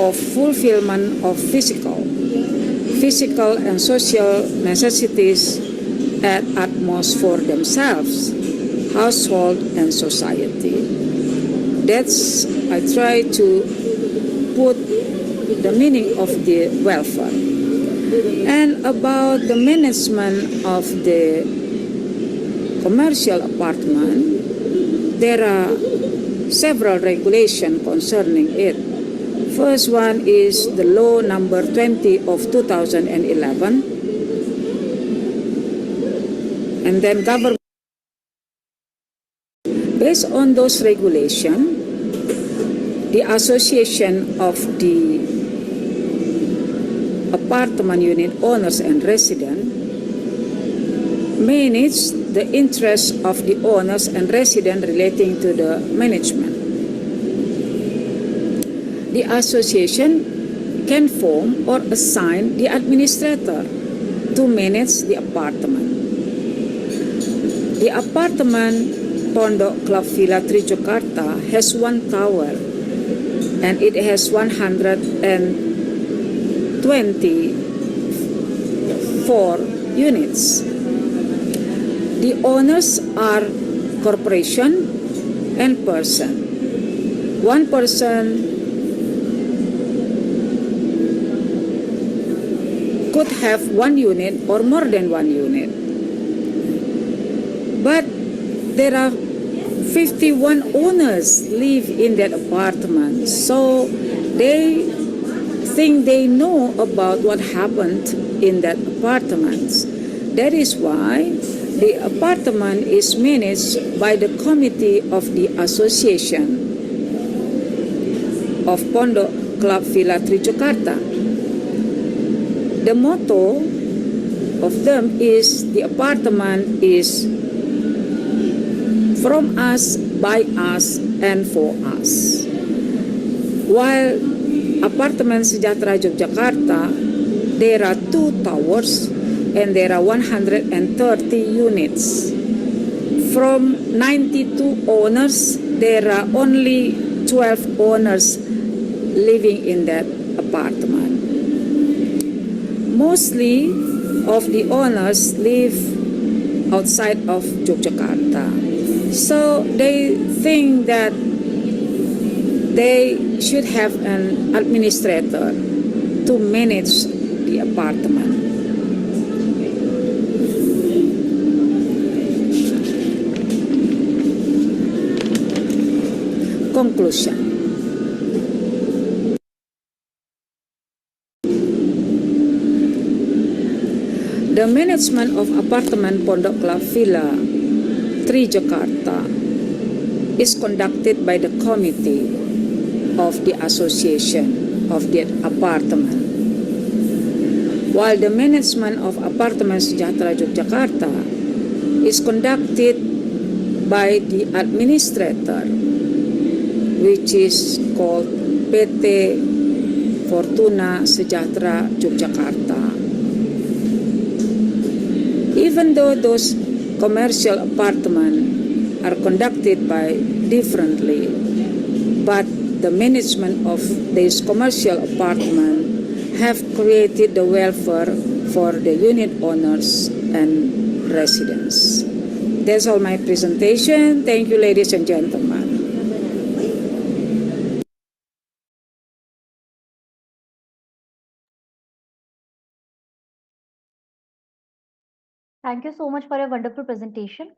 of fulfillment of physical and social necessities at utmost for themselves, household and society. That's I try to put the meaning of the welfare. And about the management of the commercial apartment, there are several regulations concerning it. First one is the law number 20 of 2011, and then government. Based on those regulations, the association of the apartment unit owners and residents manage the interests of the owners and residents relating to the management. The association can form or assign the administrator to manage the apartment. The apartment Pondok Club Villa Trijokarta has one tower and it has 124 units. The owners are corporation and person. One person could have 1 unit or more than 1 unit. But there are 51 owners live in that apartment, so they think they know about what happened in that apartment. That is why the apartment is managed by the committee of the association of Pondok Club Villa Trijokarta. The motto of them is the apartment is from us, by us, and for us. While apartemen Sejahtera Yogyakarta, there are 2 towers and there are 130 units. From 92 owners, there are only 12 owners living in that apartment. Mostly of the owners live outside of Yogyakarta. So they think that they should have an administrator to manage the apartment. Conclusion. The management of apartment Pondok Club Villa Trijokarta is conducted by the committee of the association of that apartment. while the management of Apartemen Sejahtera Yogyakarta is conducted by the administrator, which is called PT Fortuna Sejahtera Yogyakarta. Even though those commercial apartments are conducted by differently, but the management of these commercial apartments have created the welfare for the unit owners and residents. That's all my presentation. Thank you, ladies and gentlemen. Thank you so much for a wonderful presentation.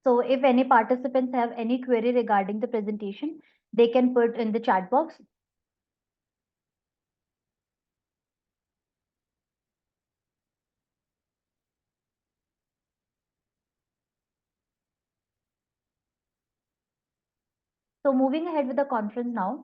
So if any participants have any query regarding the presentation, they can put in the chat box. So moving ahead with the conference now.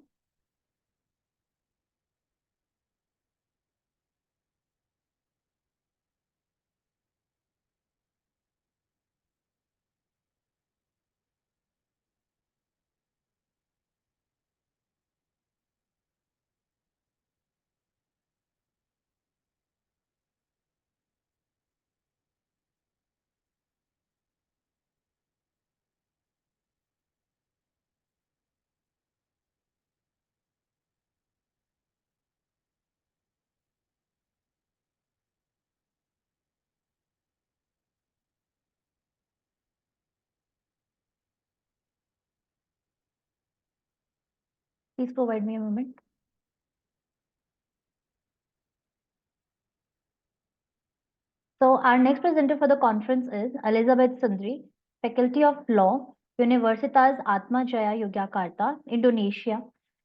Please provide me a moment. So our next presenter for the conference is Elizabeth Sundri, Faculty of Law, Universitas Atma Jaya Yogyakarta, Indonesia.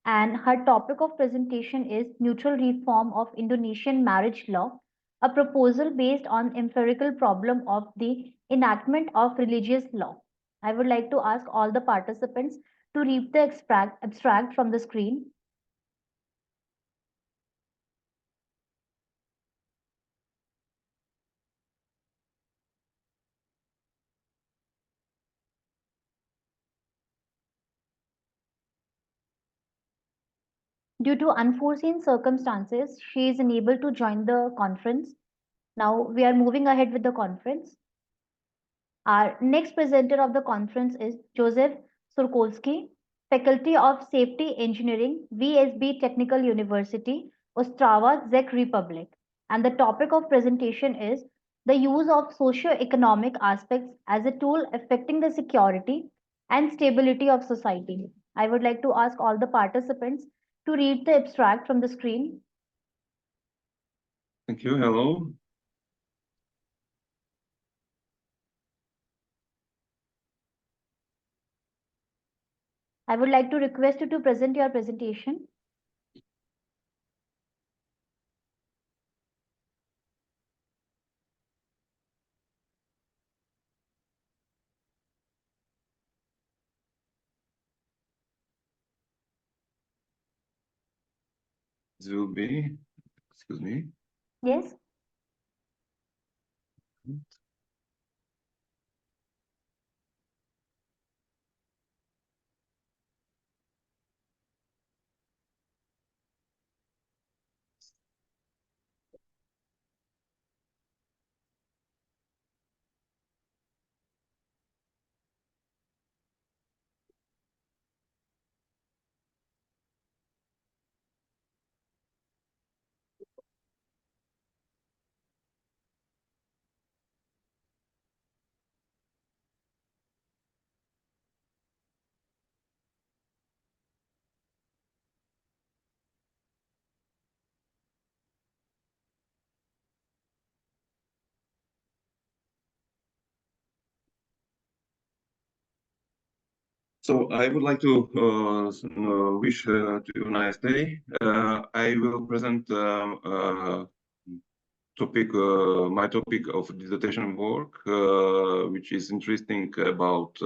And her topic of presentation is Neutral Reform of Indonesian Marriage Law, a proposal based on empirical problem of the enactment of religious law. I would like to ask all the participants to read the abstract from the screen. Due to unforeseen circumstances, she is unable to join the conference. Now we are moving ahead with the conference. Our next presenter of the conference is Joseph Surkolski, Faculty of Safety Engineering, VSB Technical University, Ostrava, Czech Republic. And the topic of presentation is the use of socio-economic aspects as a tool affecting the security and stability of society. I would like to ask all the participants to read the abstract from the screen. Thank you. Hello. I would like to request you to present your presentation. This will be, excuse me. Yes. So I would like to wish to you a nice day. I will present my topic of dissertation work, which is interesting about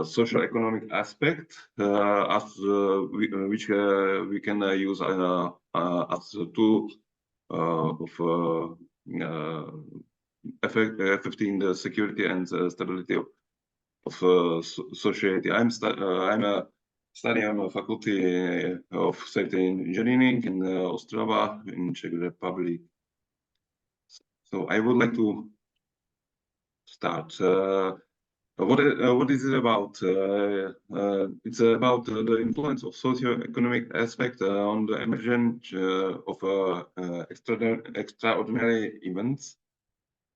social economic aspect, which we can use as a tool affecting the security and stability of society. I'm studying on a faculty of safety engineering in Ostrava in Czech Republic. So I would like to start. What is it about? It's about the influence of socio-economic aspect on the emergence of extraordinary events.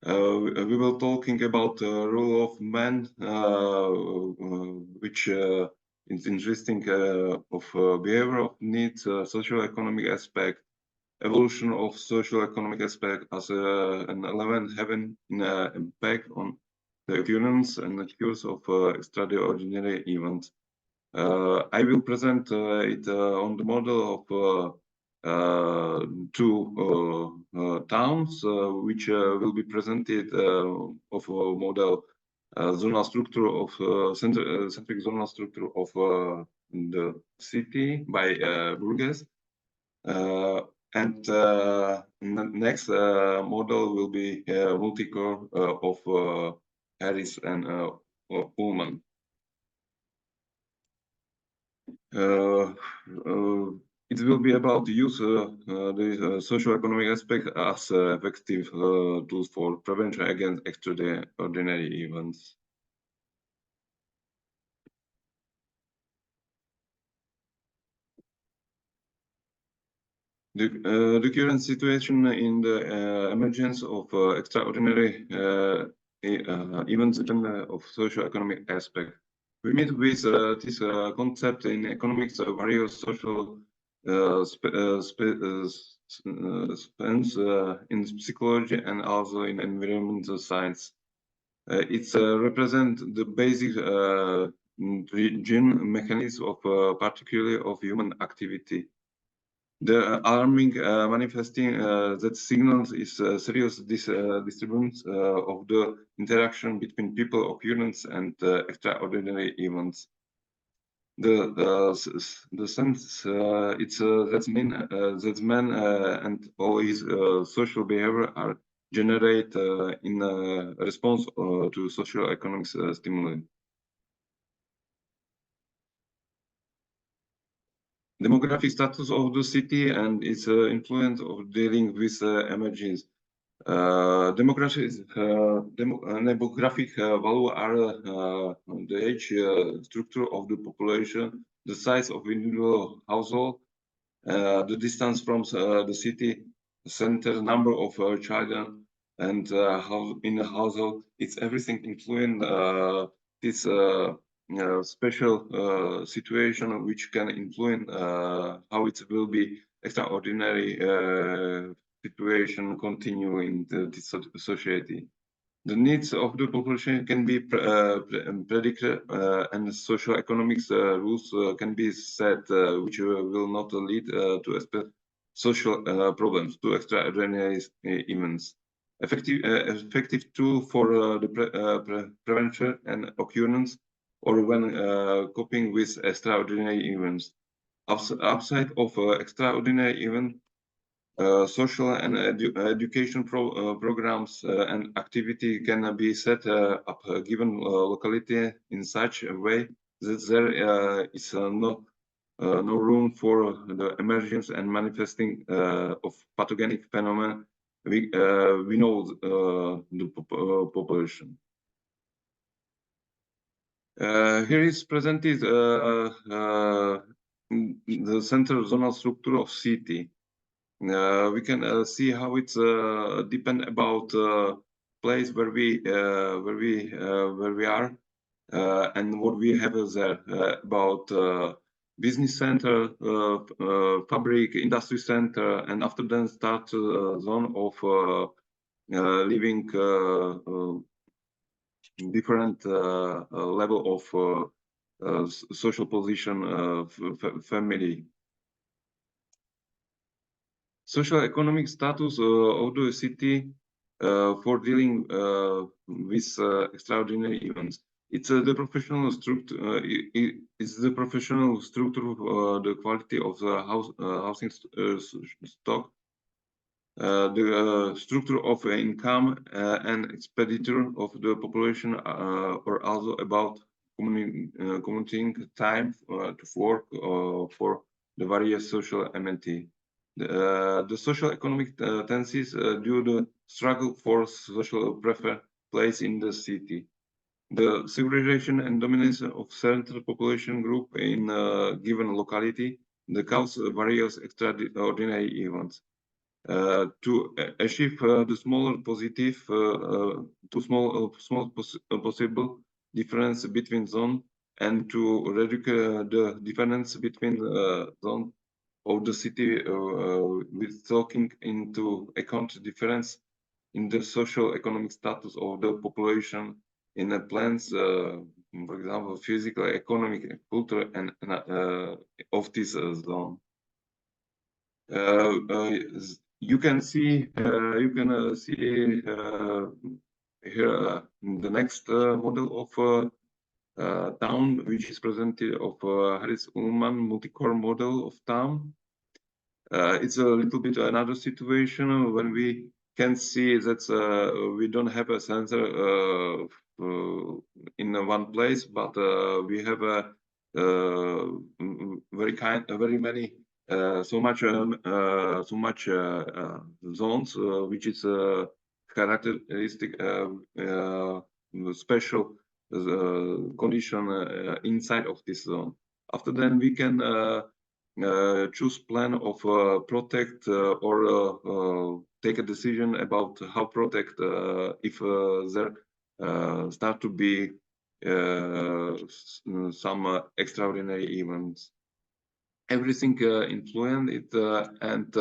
We were talking about the role of man, which is interesting of behavior of needs, socio-economic aspect, evolution of socio-economic aspect as an element having an impact on the occurrence and the cures of extraordinary events. I will present it on the model of two towns, which will be presented of a model zonal structure of centric zonal structure of the city by Burgess. And next model will be multicore of Harris and Ullman. It will be about the use the socio-economic aspect as effective tools for prevention against extraordinary events. The current situation in the emergence of extraordinary events of socio-economic aspect. We meet with this concept in economics of various social spans in psychology and also in environmental science. It represents the basic region mechanism of particularly of human activity. The alarming manifesting that signals is serious disturbance of the interaction between people, occurrence, and extraordinary events. The sense it's that man and all his social behavior are generate in response to social economic stimuli. Demographic status of the city and its influence of dealing with emergence. Demographic value are the age structure of the population, the size of individual household, the distance from the city center, number of children, and how in the household. It's everything influence this special situation which can influence how it will be extraordinary situation continue in this society. The needs of the population can be predicted and social economics rules can be set which will not lead to social problems, to extraordinary events. Effective tool for the prevention and occurrence or when coping with extraordinary events. Outside of extraordinary event, social and education programs and activity can be set up a given locality in such a way that there is no room for the emergence and manifesting of pathogenic phenomena. We know the population. Here is presented the central zonal structure of city. We can see how it's depend about place where we are and what we have there about business center, fabric, industry center, and after then start zone of living different level of social position family. Social economic status of the city for dealing with extraordinary events. It's the professional structure. It's the professional structure of the quality of the housing stock. The structure of income and expenditure of the population are also about commuting time to work for the various social amenity. The social economic tendencies due the struggle for social prefer place in the city. The segregation and dominance of certain population group in a given locality, the cause various extraordinary events. To achieve the smaller positive, possible difference between zone and to reduce the difference between zone of the city with taking into account difference in the social economic status of the population in the plans, for example, physical, economic, cultural, and of this zone. You can see here the next model of town, which is presented of Harris Ullman multi-core model of town. It's a little bit another situation when we can see that we don't have a sensor in one place, but we have a very many so much zones, which is characteristic special condition inside of this zone. After then, we can choose plan of protect or take a decision about how protect if there start to be some extraordinary events. Everything influence it and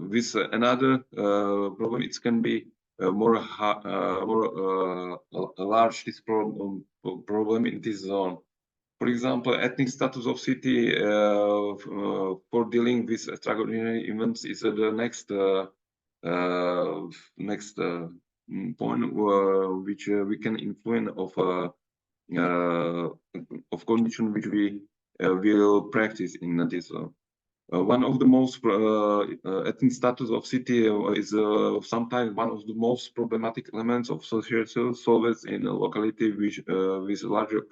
with another problem, it can be more large this problem in this zone. For example, ethnic status of city for dealing with extraordinary events is the next point which we can influence of condition which we will practice in this zone. One of the most ethnic status of city is sometimes one of the most problematic elements of social solvents in a locality which with larger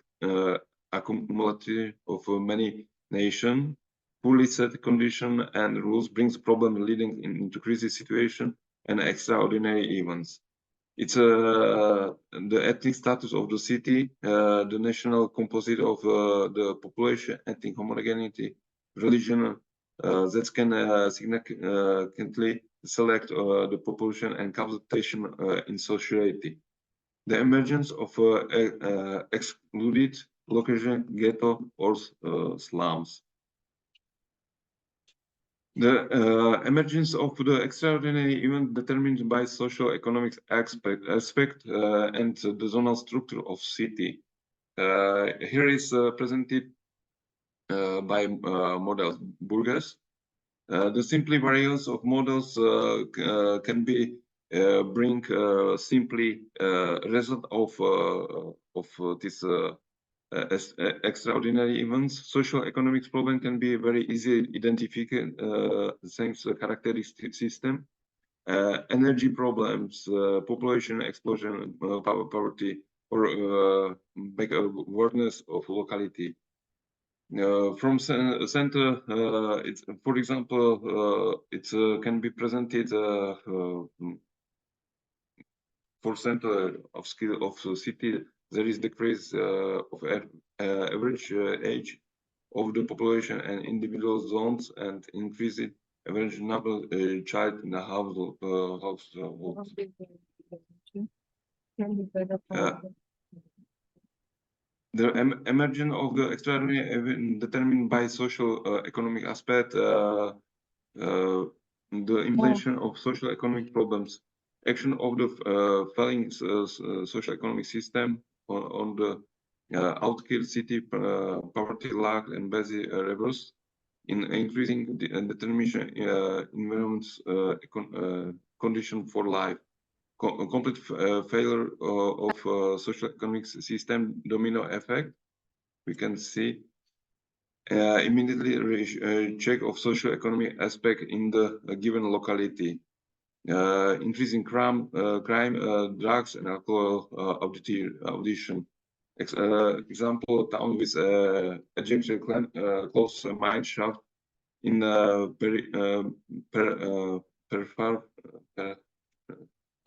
accumulation of many nations. Poorly set condition and rules brings problem leading into crisis situation and extraordinary events. It's the ethnic status of the city, the national composite of the population, ethnic homogeneity, religion, that can significantly select the population and capitation in society. The emergence of excluded location, ghetto, or slums. The emergence of the extraordinary event determined by social economic aspect and the zonal structure of city. Here is presented by models Burgers. The simply variance of models can be bring simply result of this extraordinary events. Social economics problem can be very easy identified thanks to the characteristic system. Energy problems, population explosion, poverty, or make awareness of locality. From center, it's for example, it can be presented for center of skill of city. There is decrease of average age of the population and individual zones, and increasing average number child in the household. The emergence of the extraordinary event determined by social economic aspect, the inflation of social economic problems, action of the failing social economic system on the outkill city poverty lack and basic reverse in increasing the determination environments condition for life. Complete failure of social economic system domino effect. We can see immediately check of socio-economic aspect in the given locality. Increasing crime, drugs, and alcohol audition. Example: town with adjacent close mine shaft in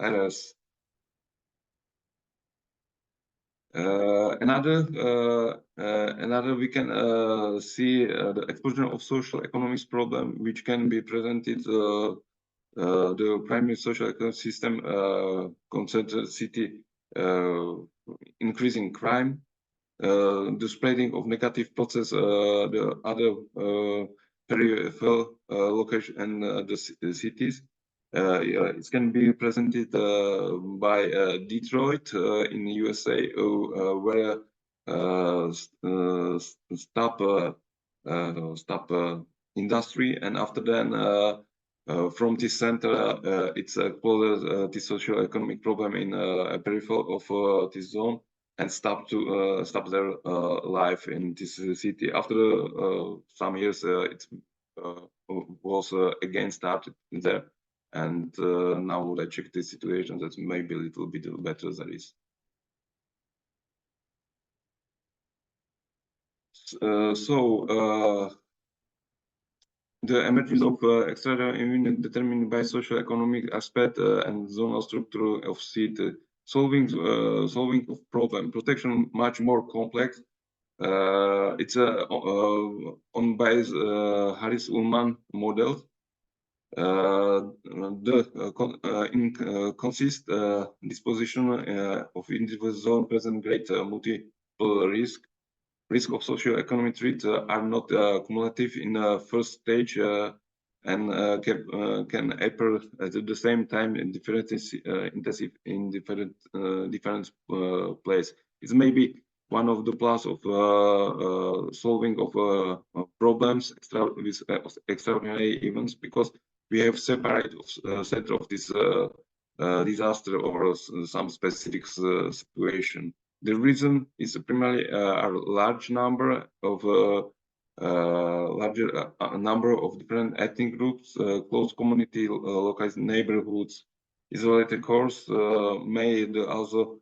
areas. Another we can see the explosion of social economics problem, which can be presented the primary social economic system concentrated city, increasing crime, the spreading of negative process, the other peripheral location and the cities. It can be presented by Detroit in USA, where stop industry, and after then from this center it's called the social economic problem in peripheral of this zone, and stop their life in this city. After some years, it was again started there, and now I check the situation that maybe a little bit better there is. The emergence of extraordinary determined by social economic aspect and zonal structure of city, solving of problem protection much more complex. It's on by Harris Ullman model. Consist disposition of individual zone present great multiple risk of socio-economic threat are not cumulative in the first stage and can appear at the same time in different intensive in different places. It's maybe one of the plus of solving of problems with extraordinary events, because we have separate center of this disaster or some specific situation. The reason is primarily a large number of larger number of different ethnic groups, close community, localized neighborhoods, isolated cores, made also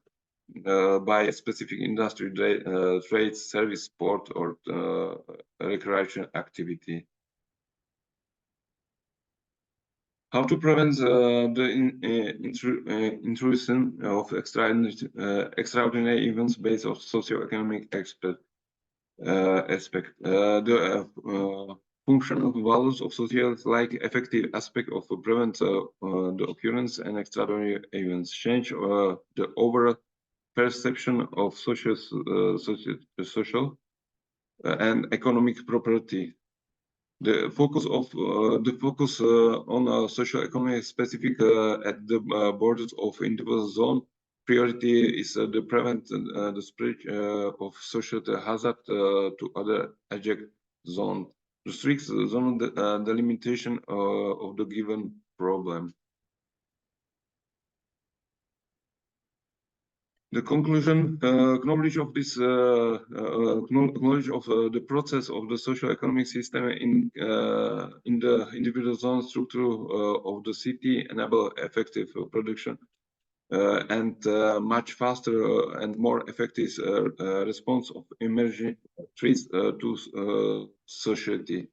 by specific industry, trade, service, sport, or recreation activity. How to prevent the intrusion of extraordinary events based on socio-economic aspect. The function of values of society like effective aspect of prevent the occurrence and extraordinary events, change the overall perception of social and economic property. The focus on social economic specific at the borders of individual zone. Priority is the prevent the spread of social hazard to other adjacent zone. Restricts the zone delimitation of the given problem. The conclusion, knowledge of this, knowledge of the process of the socio-economic system in the individual zone structure of the city enable effective production and much faster and more effective response of emerging threats to society.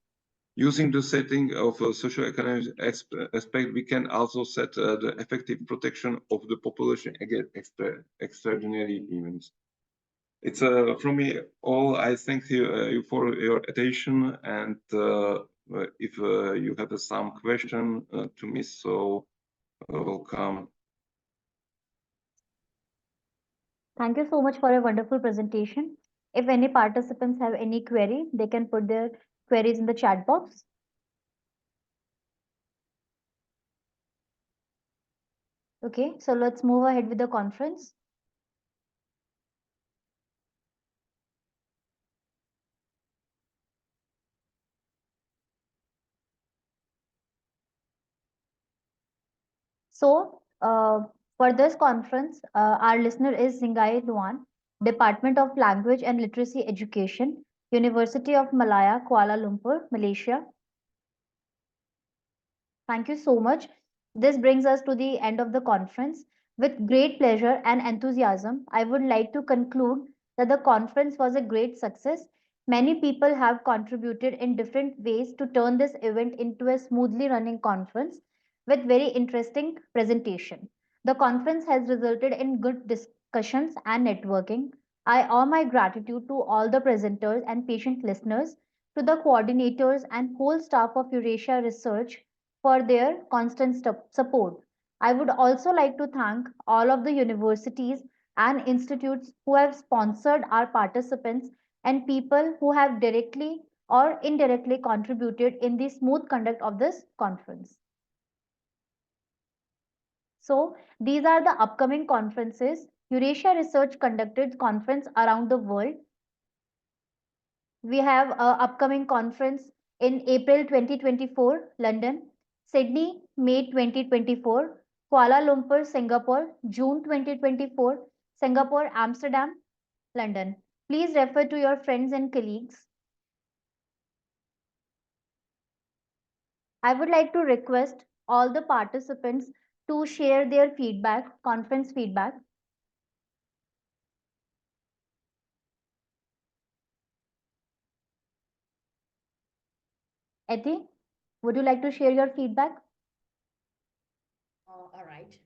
Using the setting of a socio-economic aspect, we can also set the effective protection of the population against extraordinary events. It's from me all. I thank you for your attention, and if you have some question to me, so welcome. Thank you so much for a wonderful presentation. If any participants have any query, they can put their queries in the chat box. Okay, so let's move ahead with the conference. So, for this conference, our listener is Singai Luan, Department of Language and Literacy Education, University of Malaya, Kuala Lumpur, Malaysia. Thank you so much. This brings us to the end of the conference. With great pleasure and enthusiasm, I would like to conclude that the conference was a great success. Many people have contributed in different ways to turn this event into a smoothly running conference with very interesting presentation. The conference has resulted in good discussions and networking. I owe my gratitude to all the presenters and patient listeners, to the coordinators and whole staff of Eurasia Research for their constant support. I would also like to thank all of the universities and institutes who have sponsored our participants and people who have directly or indirectly contributed in the smooth conduct of this conference. So, these are the upcoming conferences. Eurasia Research conducted conference around the world. We have a upcoming conference in April 2024, London, Sydney, May 2024, Kuala Lumpur, Singapore, June 2024, Singapore, Amsterdam, London. Please refer to your friends and colleagues. I would like to request all the participants to share their feedback, conference feedback. Eti, would you like to share your feedback? All right.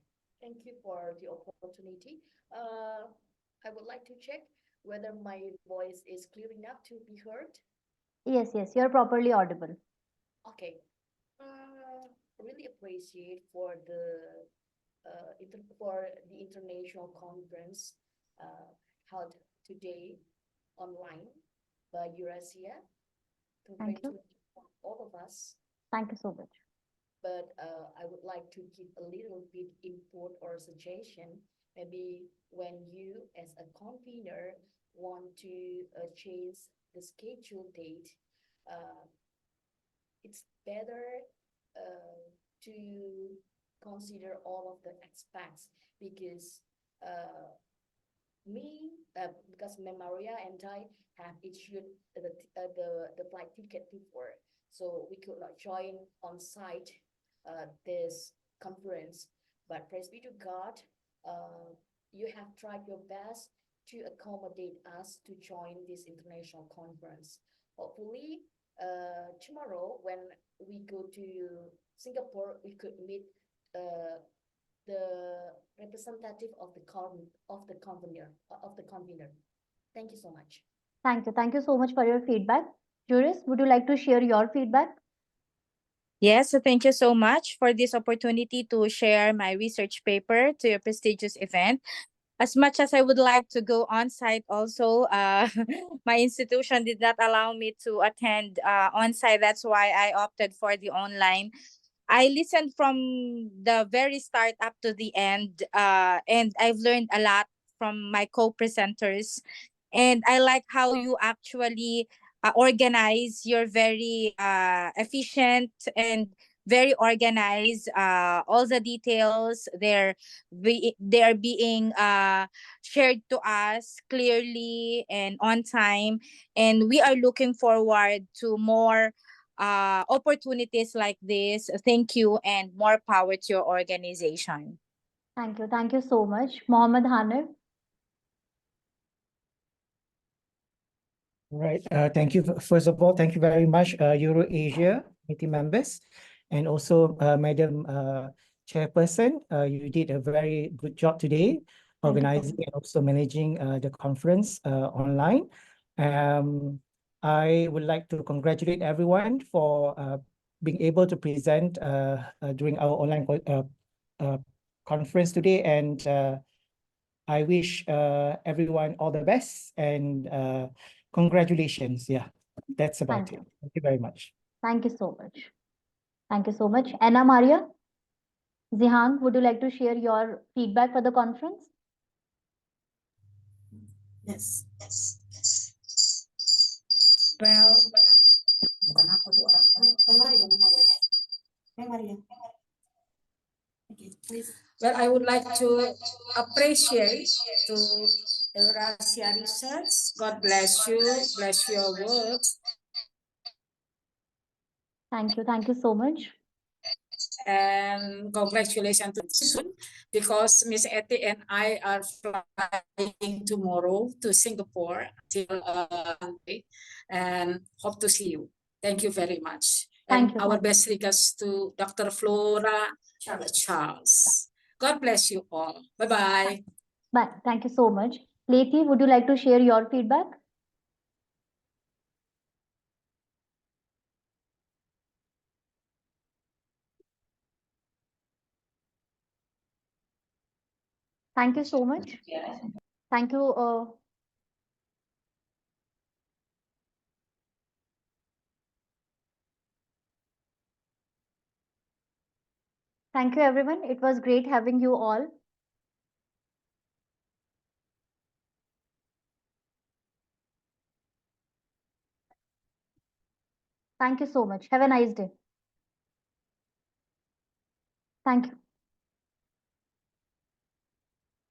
Thank you for the opportunity. I would like to check whether my voice is clear enough to be heard. Yes, you're properly audible. Okay. Really appreciate for the international conference held today online by Eurasia. Thank you. All of us. Thank you so much. But I would like to give a little bit input or suggestion. Maybe when you, as a convener, want to change the schedule date, it's better to consider all of the aspects because because Maria and I have issued the flight ticket before, so we could not join on site this conference. But praise be to God, you have tried your best to accommodate us to join this international conference. Hopefully, tomorrow when we go to Singapore, we could meet the representative of the convener. Thank you so much. Thank you so much for your feedback. Juris, would you like to share your feedback? Yes, so thank you so much for this opportunity to share my research paper to your prestigious event. As much as I would like to go on site also, my institution did not allow me to attend on site. That's why I opted for the online. I listened from the very start up to the end, and I've learned a lot from my co-presenters. And I like how you actually organize. You're very efficient and very organized. All the details they're being shared to us clearly and on time, and we are looking forward to more opportunities like this. Thank you and more power to your organization. Thank you so much. Mohammed Hanif. Right. Thank you. First of all, thank you very much, EuroAsia committee members, and also Madam Chairperson. You did a very good job today, organizing and also managing the conference online. I would like to congratulate everyone for being able to present during our online conference today, and I wish everyone all the best and congratulations. Yeah, that's about it. Thank you very much. Thank you so much. Thank you so much. Anna Maria, Zihang, would you like to share your feedback for the conference? Yes. Well, bukan aku tuh orang. Maria. Maria. Okay, please. Well, I would like to appreciate to Eurasia Research. God bless you, bless your work. Thank you. Thank you so much. And congratulations to soon, because Miss Etty and I are flying tomorrow to Singapore till Monday, and hope to see you. Thank you very much. And Thank you. our best regards to Dr. Flora Charles. God bless you all. Bye-bye. Bye. Thank you so much. Lethi, would you like to share your feedback? Thank you so much. Thank you. Thank you, everyone. It was great having you all. Thank you so much. Have a nice day. Thank you.